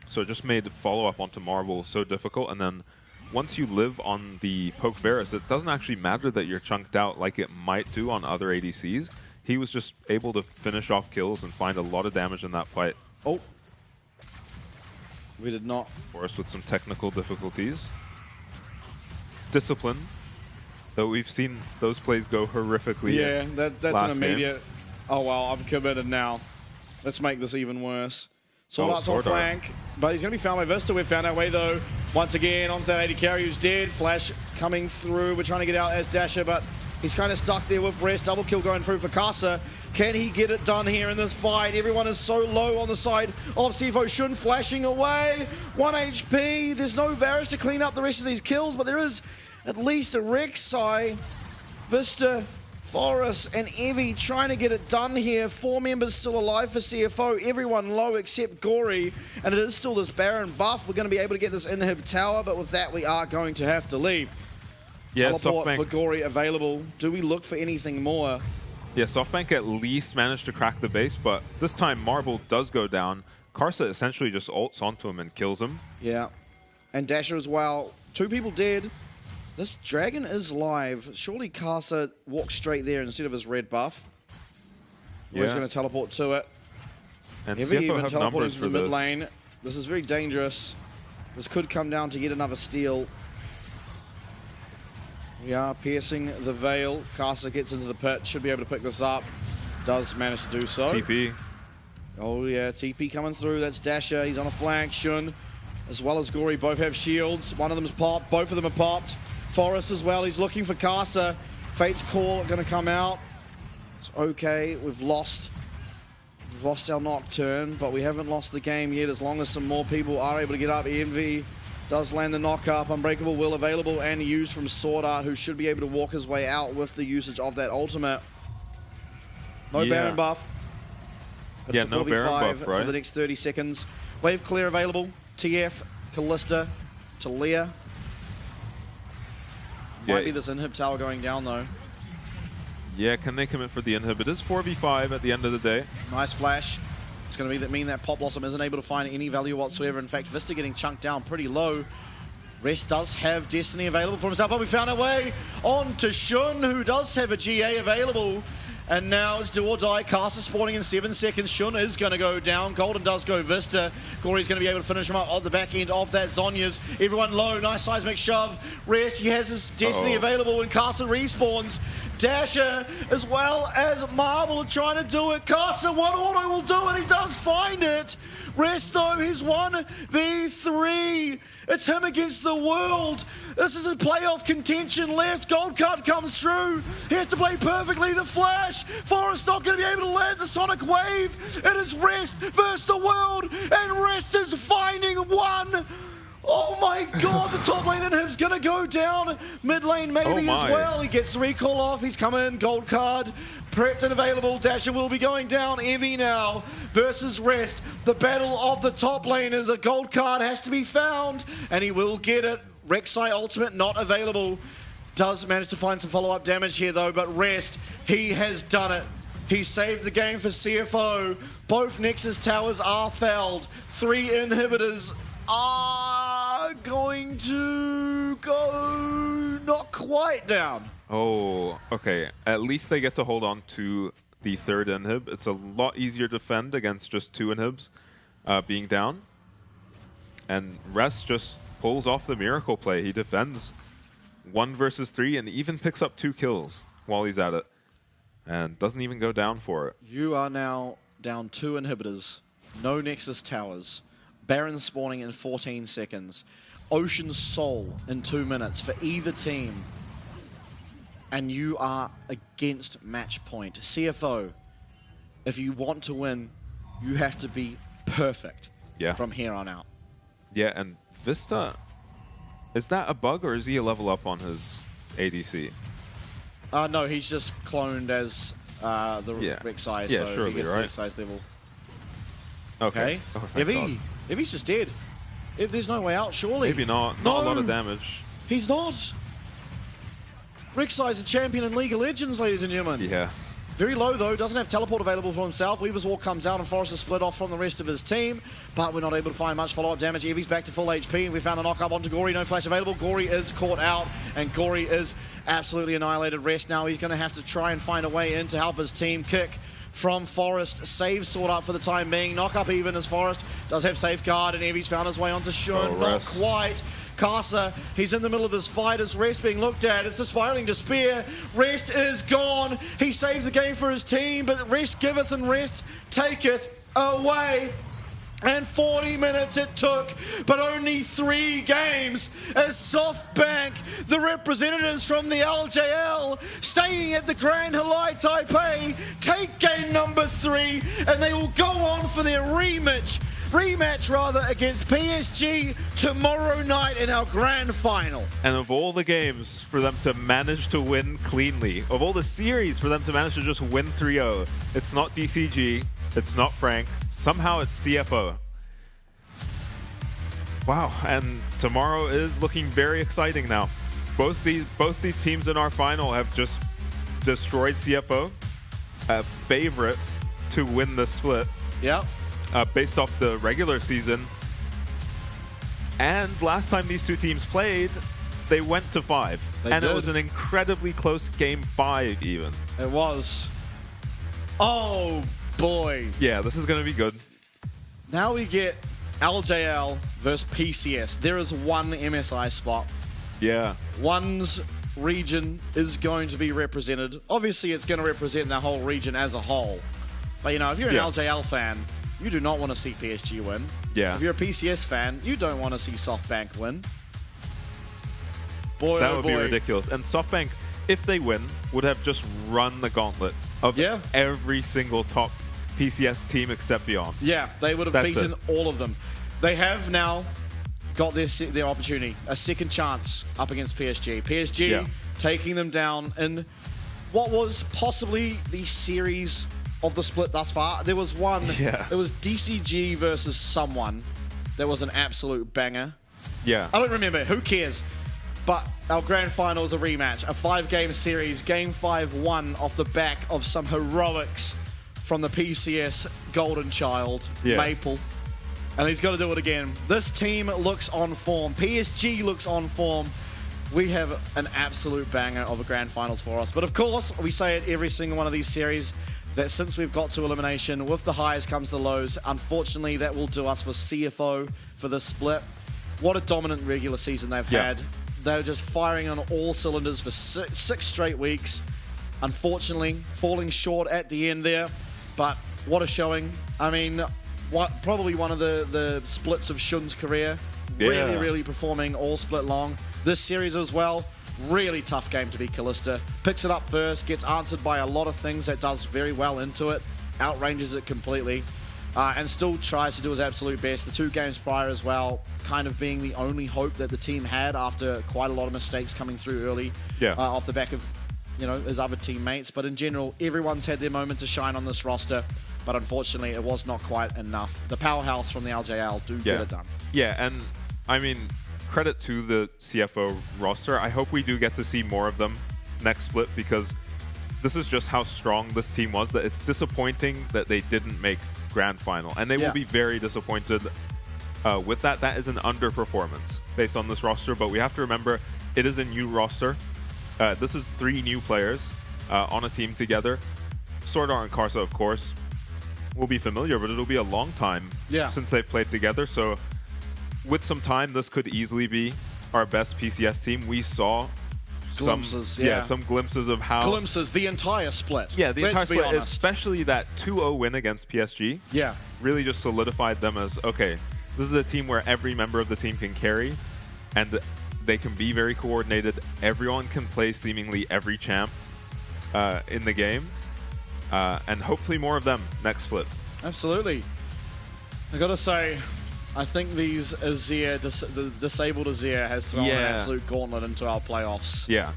So it just made follow-up onto Marble so difficult. And then once you live on the Poke Varus, it doesn't actually matter that you're chunked out like it might do on other ADCs. He was just able to finish off kills and find a lot of damage in that fight. Oh. We did not. Forced with some technical difficulties. Discipline. Though we've seen those plays go horrifically. Yeah, that's an last game. immediate, oh, well, I'm committed now. Let's make this even worse. Sword Art's on Sword Art. flank, but he's going to be found by Vista. We've found our way, though. Once again, onto that 80 carry who's dead. Flash coming through. We're trying to get out as Dasher, but he's kind of stuck there with Rest. Double kill going through for Kasa. Can he get it done here in this fight? Everyone is so low on the side of CFO Shun, flashing away. 1 HP. There's no Varus to clean up the rest of these kills, but there is at least a Rek'Sai. Vista, Forest, and Evie trying to get it done here. 4 members still alive for CFO. Everyone low except Gory. And it is still this Baron buff. We're going to be able to get this inhib tower, but with that, we are going to have to leave. Yeah, Teleport SoftBank. for Gory available. Do we look for anything more? Yeah, SoftBank at least managed to crack the base, but this time Marble does go down. Karsa essentially just ults onto him and kills him. Yeah. And Dasher as well. 2 people dead. This dragon is live. Surely Kasa walks straight there instead of his red buff. He's Yeah. going to teleport to it. And Evie CFO even have teleporting numbers to for the mid this. lane. This is very dangerous. This could come down to yet another steal. We are piercing the veil. Kasa gets into the pit. Should be able to pick this up. Does manage to do so. TP. Oh yeah, TP coming through. That's Dasher. He's on a flank. Shun, as well as Gory, both have shields. One of them's popped. Both of them are popped. Forest as well. He's looking for Kasa. Fate's Call going to come out. It's okay. We've lost our Nocturne, but we haven't lost the game yet as long as some more people are able to get up. Envy does land the knock up. Unbreakable Will available and used from Sword Art, who should be able to walk his way out with the usage of that ultimate. No Yeah. Baron buff. But Yeah, it's a no Baron 4v5 buff, for right? the next 30 seconds. Wave clear available. TF, Callista, Talia. Might Yeah. be this inhib tower going down though. Yeah, can they commit for the inhib? It is 4v5 at the end of the day. Nice flash. It's going to mean that Pop Blossom isn't able to find any value whatsoever. In fact, Vista getting chunked down pretty low. Rest does have Destiny available for himself, but we found our way on to Shun, who does have a GA available. And now it's do or die. Kasa spawning in 7 seconds. Shun is going to go down. Golden does go Vista. Gory's going to be able to finish him up on the back end of that Zonya's. Everyone low. Nice seismic shove. Rest, he has his Destiny available and Kasa respawns. Dasher as well as Marble are trying to do it. Kasa, one auto will do it. He does find it. Rest though, he's 1v3. It's him against the world. This is a playoff contention left. Gold card comes through. He has to play perfectly. The flash. Forest not going to be able to land the Sonic Wave. It is Rest versus the world. And Rest is finding one. Oh my god, the top lane inhib's gonna go down. Mid lane maybe as well. He gets the recall off. He's coming. Gold card. Prepped and available. Dasher will be going down. Evie now versus Rest. The battle of the top lane is a gold card has to be found. And he will get it. Rek'Sai ultimate not available. Does manage to find some follow-up damage here though, but Rest, he has done it. He saved the game for CFO. Both Nexus towers are felled. 3 inhibitors are going to go not quite down. Oh, okay. At least they get to hold on to the 3rd inhib. It's a lot easier to defend against just 2 inhibs being down. And Rest just pulls off the miracle play. He defends 1 versus 3 and even picks up 2 kills while he's at it. And doesn't even go down for it. You are now down 2 inhibitors. No Nexus towers. Baron spawning in 14 seconds, Ocean Soul in 2 minutes for either team, and you are against match point. CFO, if you want to win, you have to be perfect from here on out. Yeah, and Vista, is that a bug or is he a level up on his ADC? No, he's just cloned as the Rek'Sai, so surely, he gets right? the Rek'Sai's level. Okay. Oh, thank God. If he's just dead, if there's no way out, surely. Maybe not. Not a lot of damage. He's not. Rek'Sai's a champion in League of Legends, ladies and gentlemen. Yeah. Very low, though. Doesn't have teleport available for himself. Weaver's Walk comes out, and Forrest is split off from the rest of his team. But we're not able to find much follow-up damage. Evie's back to full HP, and we found a knock-up onto Gory. No flash available. Gory is caught out, and Gory is absolutely annihilated. Rest now. He's going to have to try and find a way in to help his team kick from Forrest. Save sort up for the time being. Knock up even as Forrest does have safeguard, and Evie's found his way onto Shun. Not quite. Casa, he's in the middle of this fight as Rest being looked at. It's the spiraling despair. Rest is gone. He saved the game for his team, but Rest giveth and Rest taketh away. And 40 minutes it took, but only 3 games as SoftBank, the representatives from the LJL, staying at the Grand Halai Taipei, take game number 3, and they will go on for their rematch against PSG tomorrow night in our grand final. And of all the games for them to manage to win cleanly, of all the series for them to manage to just win 3-0, it's not DCG, it's not Frank, somehow it's CFO. Wow, and tomorrow is looking very exciting now. Both these teams in our final have just destroyed CFO, a favorite to win the split. Yep. Based off the regular season. And last time these two teams played, they went to 5. It was an incredibly close game 5 even. It was. Oh boy. Yeah, this is going to be good. Now we get LJL versus PCS. There is one MSI spot. Yeah. One's region is going to be represented. Obviously, it's going to represent the whole region as a whole. But, you know, if you're an LJL fan, you do not want to see PSG win. Yeah. If you're a PCS fan, you don't want to see SoftBank win. Boy, that oh would boy. be ridiculous. And SoftBank, if they win, would have just run the gauntlet of every single top PCS team except Beyond. Yeah, they would have beaten all of them. They have now got their opportunity, a second chance up against PSG. PSG taking them down in what was possibly the series of the split thus far. There was one, it was DCG versus someone. That was an absolute banger. Yeah. I don't remember, who cares? But our grand final is a rematch, a 5-game series. Game 5 won off the back of some heroics from the PCS golden child, Maple. And he's got to do it again. This team looks on form. PSG looks on form. We have an absolute banger of a grand finals for us. But of course, we say it every single one of these series, that since we've got to elimination, with the highs comes the lows. Unfortunately, that will do us with CFO for the split. What a dominant regular season they've had. They're just firing on all cylinders for 6 straight weeks. Unfortunately, falling short at the end there. But what a showing. I mean, probably one of the splits of Shun's career. Really, really performing all split long. This series as well. Really tough game to beat Kalista. Picks it up first, gets answered by a lot of things that does very well into it, outranges it completely, and still tries to do his absolute best. The 2 games prior as well, kind of being the only hope that the team had after quite a lot of mistakes coming through early off the back of his other teammates. But in general, everyone's had their moment to shine on this roster, but unfortunately it was not quite enough. The powerhouse from the LJL do get it done. Yeah, and I mean, credit to the CFO roster. I hope we do get to see more of them next split, because this is just how strong this team was, that it's disappointing that they didn't make grand final, and they will be very disappointed with that. That is an underperformance based on this roster, but we have to remember it is a new roster. This is 3 new players on a team together. Swordart and Karsa, of course, will be familiar, but it'll be a long time since they've played together, so with some time, this could easily be our best PCS team. We saw glimpses, some glimpses of how... Glimpses, the entire split. Yeah, the entire split, especially that 2-0 win against PSG. Yeah. Really just solidified them as, okay, This is a team where every member of the team can carry, and they can be very coordinated. Everyone can play seemingly every champ in the game, and hopefully more of them next split. Absolutely. I gotta say, I think these Azir, the disabled Azir has thrown an absolute gauntlet into our playoffs. Yeah.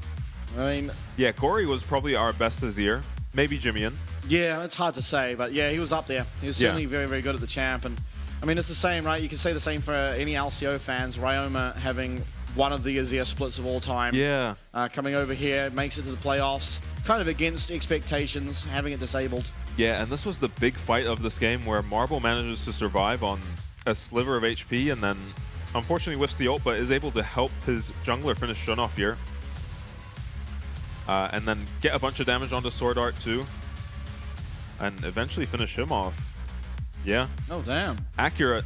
I mean... Yeah, Gory was probably our best Azir. Maybe Jimmian. Yeah, it's hard to say, but yeah, he was up there. He was certainly very, very good at the champ. And I mean, it's the same, right? You can say the same for any LCO fans. Ryoma having one of the Azir splits of all time. Yeah. Coming over here, makes it to the playoffs. Kind of against expectations, having it disabled. Yeah, and this was the big fight of this game where Marble manages to survive on a sliver of HP and then unfortunately whiffs the ult, but is able to help his jungler finish Shun off here. And then get a bunch of damage onto Sword Art too. And eventually finish him off. Yeah. Oh, damn. Accurate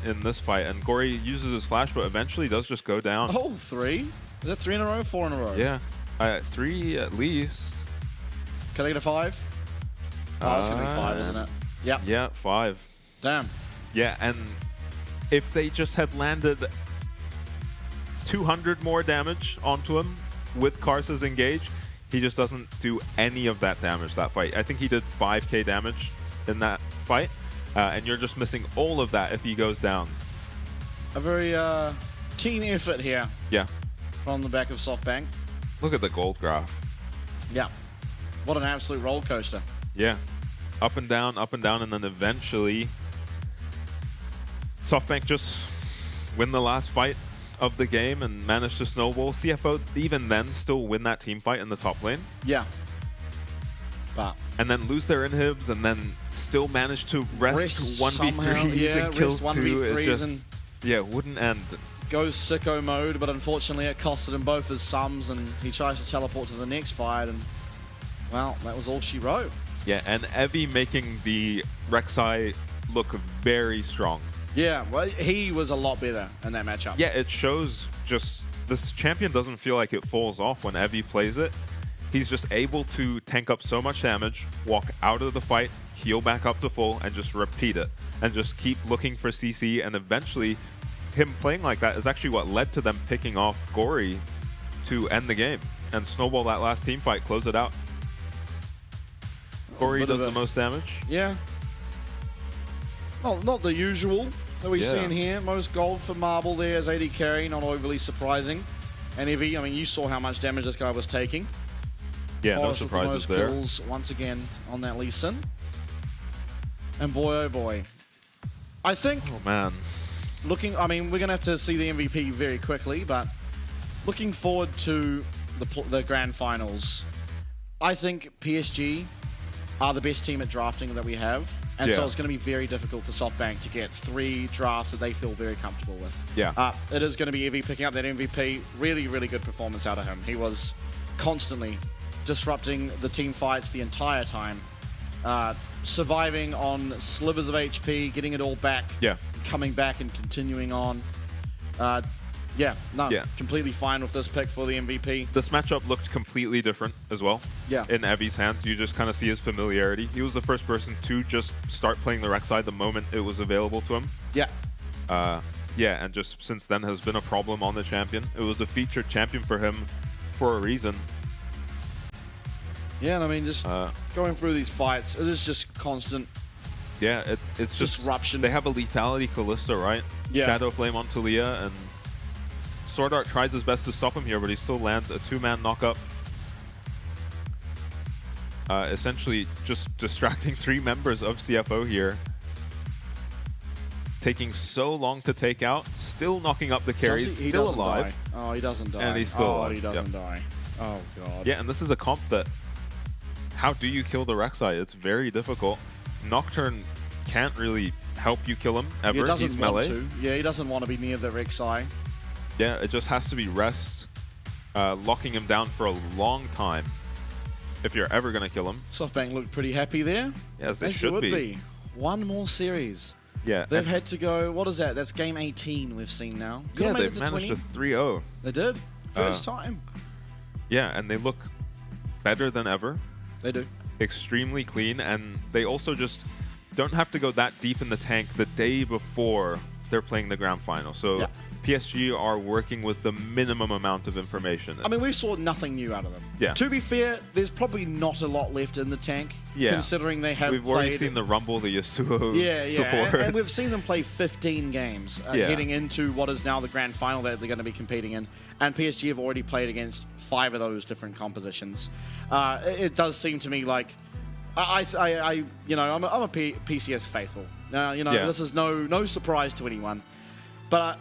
in this fight. And Gory uses his flash, but eventually does just go down. Oh, 3? Is that 3 in a row? 4 in a row? Yeah. 3 at least. Can I get a 5? Oh, it's going to be 5, isn't it? Yeah. Yeah, 5. Damn. Yeah, and if they just had landed 200 more damage onto him with Karsa's engage, he just doesn't do any of that damage that fight. I think he did 5k damage in that fight, and you're just missing all of that if he goes down. A very team effort here. Yeah. From the back of SoftBank. Look at the gold graph. Yeah. What an absolute roller coaster. Yeah. Up and down, and then eventually SoftBank just win the last fight of the game and manage to snowball. CFO even then still win that team fight in the top lane. Yeah. But and then lose their inhibs and then still manage to rest 1v3s and kills 2. It just wouldn't end. Goes sicko mode, but unfortunately it costed him both his sums and he tries to teleport to the next fight and well, that was all she wrote. Yeah, and Evie making the Rek'Sai look very strong. Yeah, well, he was a lot better in that matchup. Yeah, it shows just this champion doesn't feel like it falls off when Evie plays it. He's just able to tank up so much damage, walk out of the fight, heal back up to full, and just repeat it. And just keep looking for CC, and eventually him playing like that is actually what led to them picking off Gory to end the game and snowball that last team fight, close it out. Gory does the most damage. Yeah. Not the usual that we see in here. Most gold for Marble there as AD carry, not overly surprising. And Evie, I mean, you saw how much damage this guy was taking. Yeah, no surprises there. Kills once again on that Lee Sin. And boy, oh boy. I think... Oh, man. I mean, we're going to have to see the MVP very quickly, but looking forward to the grand finals, I think PSG are the best team at drafting that we have. And so it's going to be very difficult for SoftBank to get 3 drafts that they feel very comfortable with. Yeah. It is going to be Evie picking up that MVP. Really, really good performance out of him. He was constantly disrupting the team fights the entire time. Surviving on slivers of HP, getting it all back. Yeah. Coming back and continuing on. Completely fine with this pick for the MVP. This matchup looked completely different as well. Yeah. In Evie's hands, you just kind of see his familiarity. He was the first person to just start playing the Rek'Sai the moment it was available to him. Yeah. And just since then has been a problem on the champion. It was a featured champion for him for a reason. Yeah, and I mean, just going through these fights, it is just constant. Yeah, it's just disruption. They have a lethality Callisto, right? Yeah. Shadow Flame on Talia, and Sword Art tries his best to stop him here, but he still lands a 2-man knockup. Essentially just distracting 3 members of CFO here. Taking so long to take out, still knocking up the carry, still alive. Die. Oh, he doesn't die. And he's still alive. He doesn't die. Oh, God. Yeah, and this is a comp that, how do you kill the Rek'Sai? It's very difficult. Nocturne can't really help you kill him ever. He doesn't He's want melee. to. Yeah, he doesn't want to be near the Rek'Sai. Yeah, it just has to be rest, locking him down for a long time if you're ever going to kill him. SoftBank looked pretty happy there. Yes, they As should would be. One more series. Yeah. They've had to go, what is that? That's game 18 we've seen now. Yeah, they've managed to 3-0. They did. First time. Yeah, and they look better than ever. They do. Extremely clean, and they also just don't have to go that deep in the tank the day before they're playing the grand final. So PSG are working with the minimum amount of information. I mean, we saw nothing new out of them. Yeah. To be fair, there's probably not a lot left in the tank, considering they have We've already seen the Rumble, the Yasuo support. And we've seen them play 15 games heading into what is now the grand final that they're going to be competing in. And PSG have already played against 5 of those different compositions. It does seem to me like I'm a PCS faithful. This is no surprise to anyone. But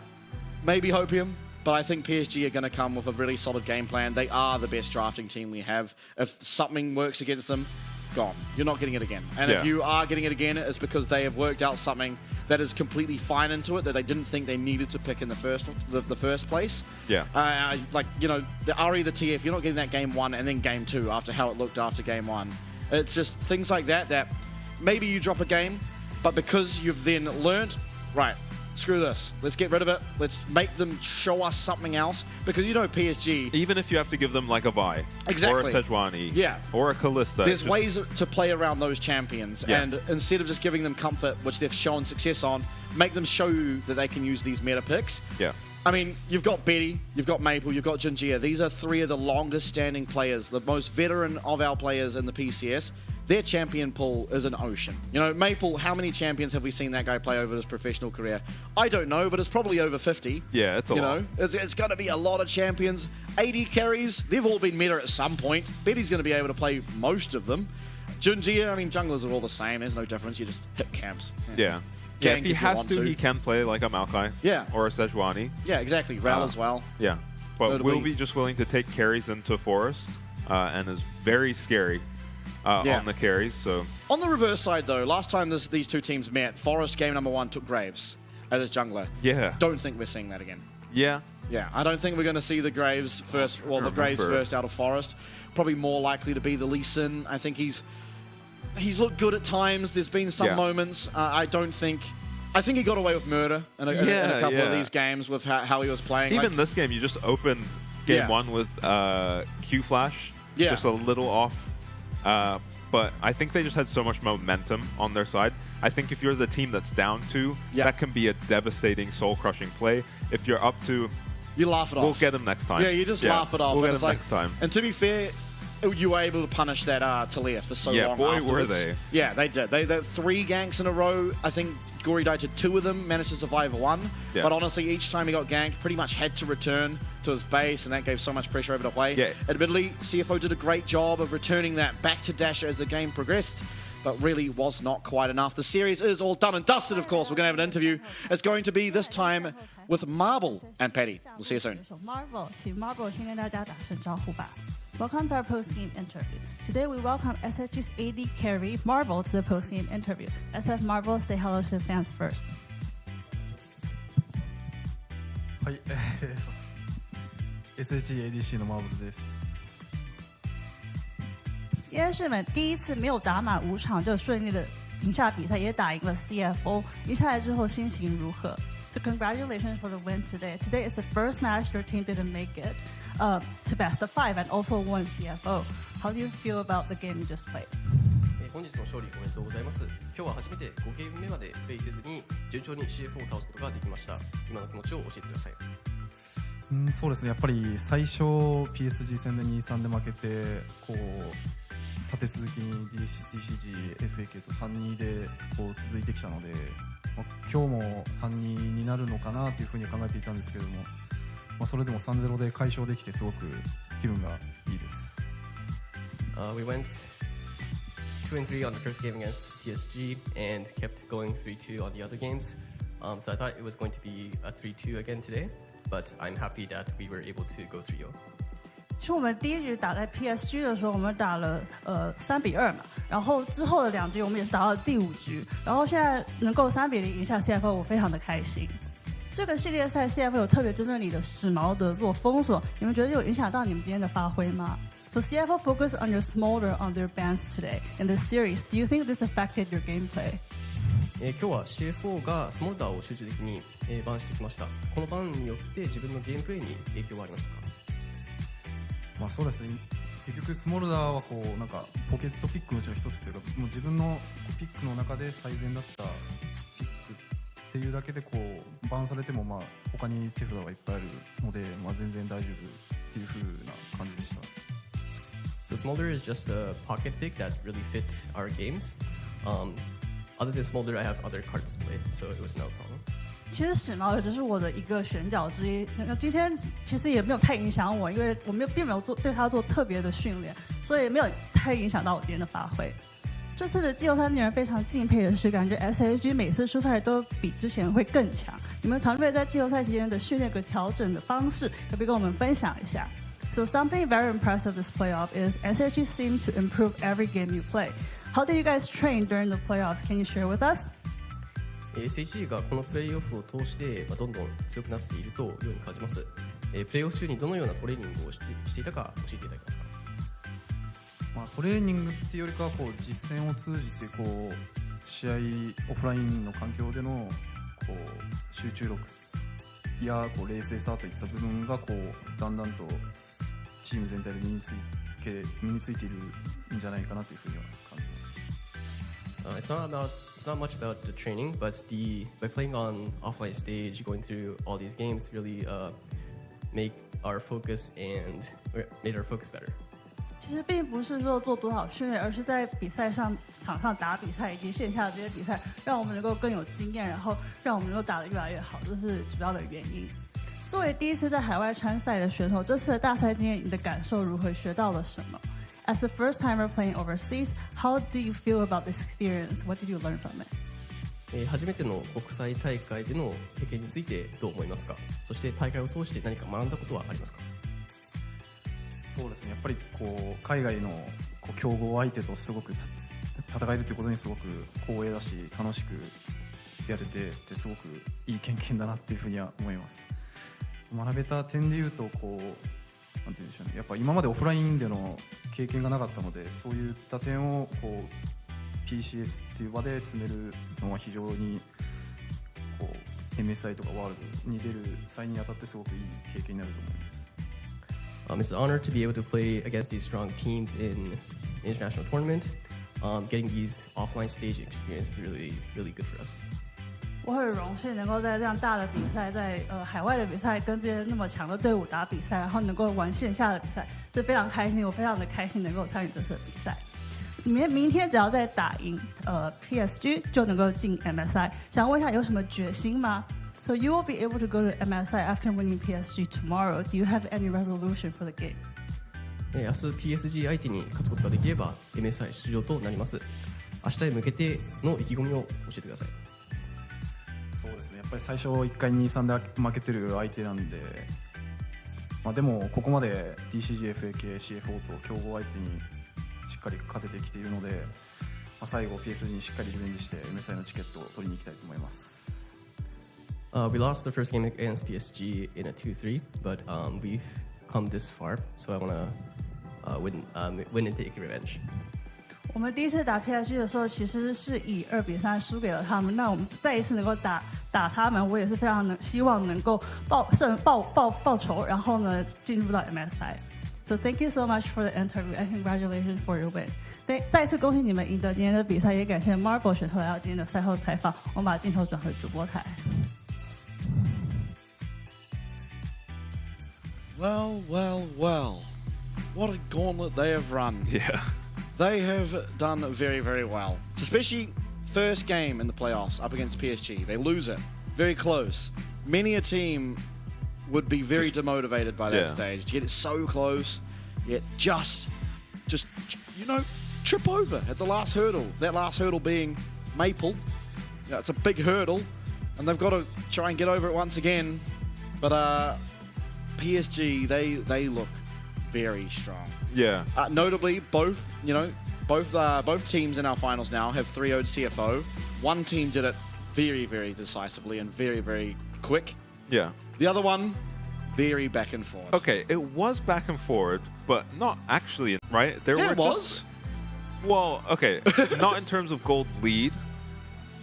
maybe Hopium, but I think PSG are going to come with a really solid game plan. They are the best drafting team we have. If something works against them, gone. You're not getting it again. And if you are getting it again, it's because they have worked out something that is completely fine into it that they didn't think they needed to pick in the first place. Yeah. The RE, the TF, you're not getting that game 1 and then game 2 after how it looked after game 1. It's just things like that maybe you drop a game, but because you've then learnt, right, screw this. Let's get rid of it. Let's make them show us something else. Because PSG... Even if you have to give them like a Vi. Exactly. Or a Sejuani. Yeah. Or a Kalista. There's ways to play around those champions. Yeah. And instead of just giving them comfort, which they've shown success on, make them show you that they can use these meta picks. Yeah. I mean, you've got Betty, you've got Maple, you've got Jinjia. These are 3 of the longest standing players, the most veteran of our players in the PCS. Their champion pool is an ocean. Maple, how many champions have we seen that guy play over his professional career? I don't know, but it's probably over 50. Yeah, it's a lot. It's going to be a lot of champions. 80 carries, they've all been meta at some point. Betty's going to be able to play most of them. Junjia, I mean, junglers are all the same. There's no difference. You just hit camps. Yeah. Yeah, if he has to, he can play like a Maokai. Yeah. Or a Sejuani. Yeah, exactly. Ral as well. Yeah. But will be just willing to take carries into Forest and is very scary. On the carries, so... On the reverse side, though, last time these two teams met, Forest game number 1 took Graves as his jungler. Yeah. Don't think we're seeing that again. Yeah. Yeah, I don't think we're going to see the Graves first, the Graves first out of Forest. Probably more likely to be the Lee Sin. I think he's looked good at times. There's been some moments. I think he got away with murder in a couple of these games with how he was playing. Even this game, you just opened game 1 with Q Flash. Yeah. Just a little off. But I think they just had so much momentum on their side. I think if you're the team that's down 2, that can be a devastating, soul-crushing play. If you're up 2, you laugh it off. We'll get him next time. Yeah, you just laugh it off. We'll get him next time. And to be fair, you were able to punish that Talia for so long afterwards. boy, were they. Yeah, they did. They 3 ganks in a row. I think Gory died to 2 of them, managed to survive 1. Yeah. But honestly, each time he got ganked, pretty much had to return to his base, and that gave so much pressure over the way. Yeah. Admittedly, CFO did a great job of returning that back to Dasher as the game progressed, but really was not quite enough. The series is all done and dusted, of course. We're going to have an interview. It's going to be this time with Marble and Patty. We'll see you soon. Marble, 请 Marble 先跟大家打声招呼吧。Welcome to our post-game interview. Today we welcome SHG's AD carry Marble to the post-game interview. Let's have Marble say hello to the fans first. はい、SHG ADC のマーブルです。因为是你们第一次没有打满5场就顺利的赢下比赛，也打赢了 CFO。赢下来之后心情如何？ So congratulations for the win today. Today is the first match your team didn't make it to best of 5 and also won CFO. How do you feel about the game you just played? 本日の勝利おめでとうございます。今日は初めて5ゲーム目までプレイせずに順調に CFO を倒すことができました。今の気持ちを教えてください。そうですね、やっぱり最初 PSG 戦で 2-3 で負けてこう立て続けに DCG、FAK と 3-2 でこう続いてきたので、今日も 3-2 になるのかなというふうに考えていたんですけれども、それでも 3-0 で解消できてすごく気分がいいです。We went 2-3 on the first game against PSG and kept going 3-2 on the other games. So I thought it was going to be a 3-2 again today, but I'm happy that we were able to go 3-0. 其实我们第一局打在 PSG 的时候，我们打了3-2嘛，然后之后的2局我们也是打到了第5局，然后现在能够3-0赢下 CFO， 我非常的开心。这个系列赛 CFO 有特别针对你的时髦的做封锁，你们觉得有影響到你们今天的发挥吗？ So CFO focused on your smolder on their bans today in this series. Do you think this affected your gameplay? 今日は CFO がスモルダーを集中的にバンしてきました。このバンによって自分のゲームプレイに影響はありましたか？そうですね、結局スモルダーはこうなんかポケットピックのうちの一つというか、もう自分のピックの中で最善だったピックっていうだけでこうバンされてもまあ他に手札がいっぱいあるので、まあ全然大丈夫っていう風な感じでした。So Smolder is just a pocket pick that really fits our games. Other than Smolder, I have other cards to play, so it was no problem. 其实史矛也只是我的一个选角之一。那今天其实也没有太影响我，因为我并没有对他做特别的训练，所以没有太影响到我今天的发挥。这次的季后赛令人非常敬佩的是，感觉 SHG 每次出赛都比之前会更强。你们团队在季后赛期间的训练和调整的方式，可不可以跟我们分享一下？ So something very impressive this playoff is SHG seem to improve every game you play. How did you guys train during the playoffs? Can you share with us? SHG がこのプレイオフを通してどんどん強くなっているというように感じます。プレイオフ中にどのようなトレーニングをしていたか教えていただけますか？まあ、トレーニングっていうよりかはこう実戦を通じてこう試合オフラインの環境でのこう集中力やこう冷静さといった部分がこうだんだんとチーム全体で身についているんじゃないかなというふうには感じます。It's not much about the training, but by playing on offline stage, going through all these games, really made our focus better. 其实并不是说做多少训练，而是在比赛上场上打比赛以及线下的这些比赛，让我们能够更有经验，然后让我们能够打得越来越好，这是主要的原因。作为第一次在海外参赛的选手，这次的大赛经验，你的感受如何？学到了什么？ As the first timer playing overseas, how do you feel about this experience? What did you learn from it? 初めての国際大会での経験についてどう思いますか？そして大会を通して何か学んだことはありますか？そうですね、やっぱりこう海外のこう強豪相手とすごく戦えるということにすごく光栄だし、楽しくやれててすごくいい経験だなっていうふうには思います。学べた点でいうとこうなんて言うんでしょうね、やっぱ今までオフラインでの経験がなかったので、そういった点をこう PCS っていう場で詰めるのは非常にこう MSI とかワールドに出る際にあたってすごくいい経験になると思います。It's an honor to be able to play against these strong teams in international tournament. Getting these offline stage experience is really good for us. 我很荣幸能够在这样大的比赛，在海外的比赛跟这些那么强的队伍打比赛，然后能够玩线下的比赛，这非常开心。我非常的开心能够参与这次的比赛。明天只要再打赢PSG 就能够进 MSI。想问一下有什么决心吗？ So you will be able to go to MSI after winning PSG tomorrow. Do you have any resolution for the game? 明日 PSG 相手に勝つことができれば MSI 出場となります。明日へ向けての意気込みを教えてください。そうですね、やっぱり最初1回2、3で負けてる相手なんで、まあ、でもここまで DCG、FAK、CFO と強豪相手にしっかり勝ててきているので、まあ、最後 PSG にしっかりリベンジして MSI のチケットを取りに行きたいと思います。We lost the first game against PSG in a 2-3, but we've come this far, so I want to win and take revenge. 我们第一次打 PSG 的时候，其实是以2-3输给了他们。那我们再一次能够打他们，我也是非常希望能够报仇，然后呢进入到 MSI。So thank you so much for the interview and congratulations for your win. 再次恭喜你们赢得今天的比赛，也感谢 Marble 选手来到今天的赛后采访。我们把镜头转回主播台。Well, what a gauntlet they have run. Yeah. They have done very, very well. Especially first game in the playoffs up against PSG. They lose it. Very close. Many a team would be very demotivated by that stage. To get it so close, yet just trip over at the last hurdle. That last hurdle being Maple. It's a big hurdle, and they've got to try and get over it once again. But PSG, they look very strong. Yeah. Notably, both teams in our finals now have 3-0'd CFO. One team did it very, very decisively and very, very quick. Yeah. The other one, very back and forth. Okay, it was back and forward, but not actually, right? It was. Well, okay, not in terms of gold lead.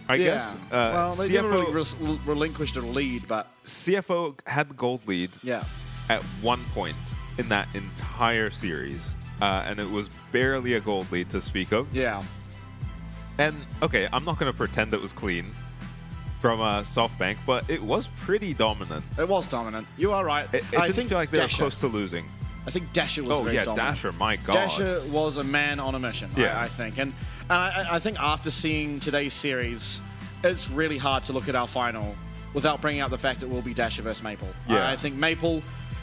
I guess. Well, they CFO never really relinquished a lead, but CFO had the gold lead. Yeah. At one point in that entire series. and it was barely a gold lead to speak of. Yeah. And, okay, I'm not going to pretend it was clean from SoftBank, but it was pretty dominant. It was dominant. You are right. It didn't feel like they were close to losing. I think Dasher was very dominant. Dasher, my God. Dasher was a man on a mission, Yeah. I think. And I think after seeing today's series, it's really hard to look at our final without bringing up the fact it will be Dasher versus Maple. Yeah. I think Maple,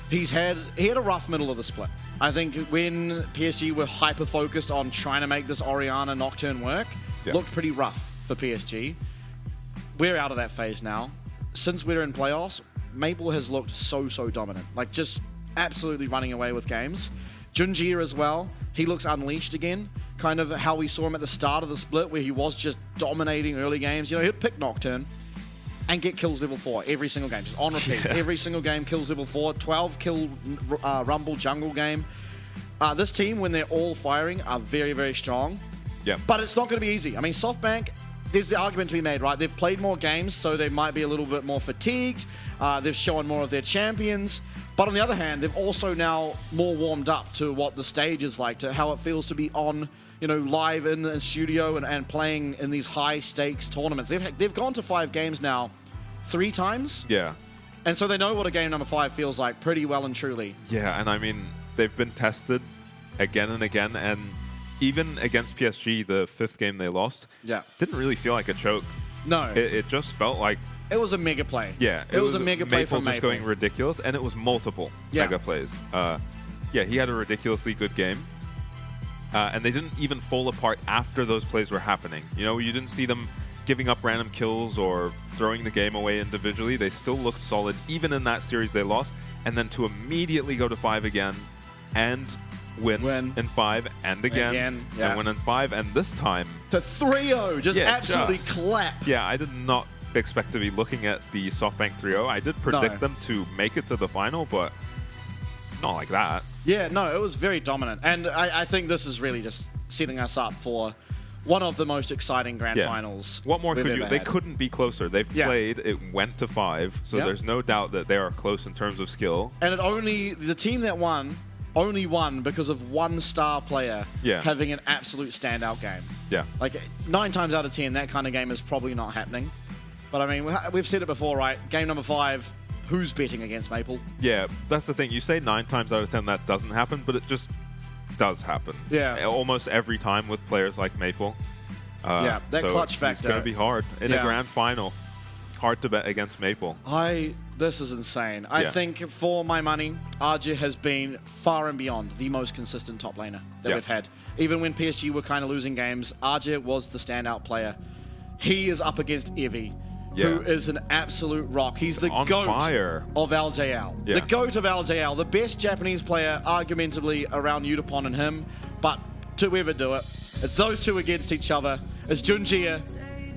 he had a rough middle of the split. I think when PSG were hyper-focused on trying to make this Orianna Nocturne work, looked pretty rough for PSG. We're out of that phase now. Since we're in playoffs, Maple has looked so dominant. Like, just absolutely running away with games. Junjia as well. He looks unleashed again. Kind of how we saw him at the start of the split, where he was just dominating early games. You know, he'd pick Nocturne and get kills level 4 every single game. Just on repeat. Every single game, kills level 4. 12 kill Rumble jungle game. This team, when they're all firing, are very strong. Yeah. But it's not going to be easy. I mean, SoftBank, there's the argument to be made, right? They've played more games, so they might be a little bit more fatigued. They've shown more of their champions. But on the other hand, they've also now more warmed up to what the stage is like, to how it feels to be on, you know, live in the studio and playing in these high-stakes tournaments. They've gone to 5 games now 3 times. Yeah. And so they know what a game number 5 feels like pretty well and truly. Yeah, and I mean, they've been tested again and again, and even against PSG, the 5th game they lost, didn't really feel like a choke. No. It just felt like... It was a mega play. Yeah. It was a mega play from just Maple. going ridiculous, and it was multiple mega plays. Yeah, he had a ridiculously good game. And they didn't even fall apart after those plays were happening. You know, you didn't see them giving up random kills or throwing the game away individually. They still looked solid, even in that series they lost. And then to immediately go to 5 again and win in 5 and again and win in 5, and this time to 3-0, just absolutely clap. Yeah, I did not expect to be looking at the SoftBank 3-0. I did predict them to make it to the final, but not like that. Yeah, no, it was very dominant, and I think this is really just setting us up for one of the most exciting grand finals. What more we've could you? ever They had. couldn't be closer. They've played. It went to 5, so there's no doubt that they are close in terms of skill. And the team that won only won because of one star player having an absolute standout game. Yeah. Like 9 times out of 10, that kind of game is probably not happening. But I mean, we've said it before, right? Game number 5, who's betting against Maple? Yeah, that's the thing. You say 9 times out of 10 that doesn't happen, but it just does happen. Yeah. Almost every time with players like Maple. Yeah, that so clutch factor. It's going to be hard in a grand final. Hard to bet against Maple. This is insane. I think for my money, RJ has been far and beyond the most consistent top laner that we've had. Even when PSG were kind of losing games, RJ was the standout player. He is up against Evie, who is an absolute rock. He's the GOAT of LJL. The GOAT of LJL. The best Japanese player, argumentably, around Udapon and him. But to ever do it, it's those two against each other. It's Junjia,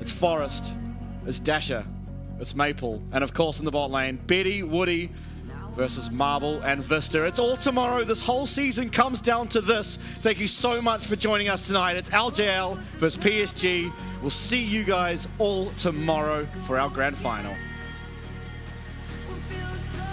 it's Forest, it's Dasher, it's Maple, and of course in the bot lane, Betty, Woody versus Marble and Vista. It's all tomorrow. This whole season comes down to this. Thank you so much for joining us tonight. It's LJL versus PSG. We'll see you guys all tomorrow for our grand final. Feel so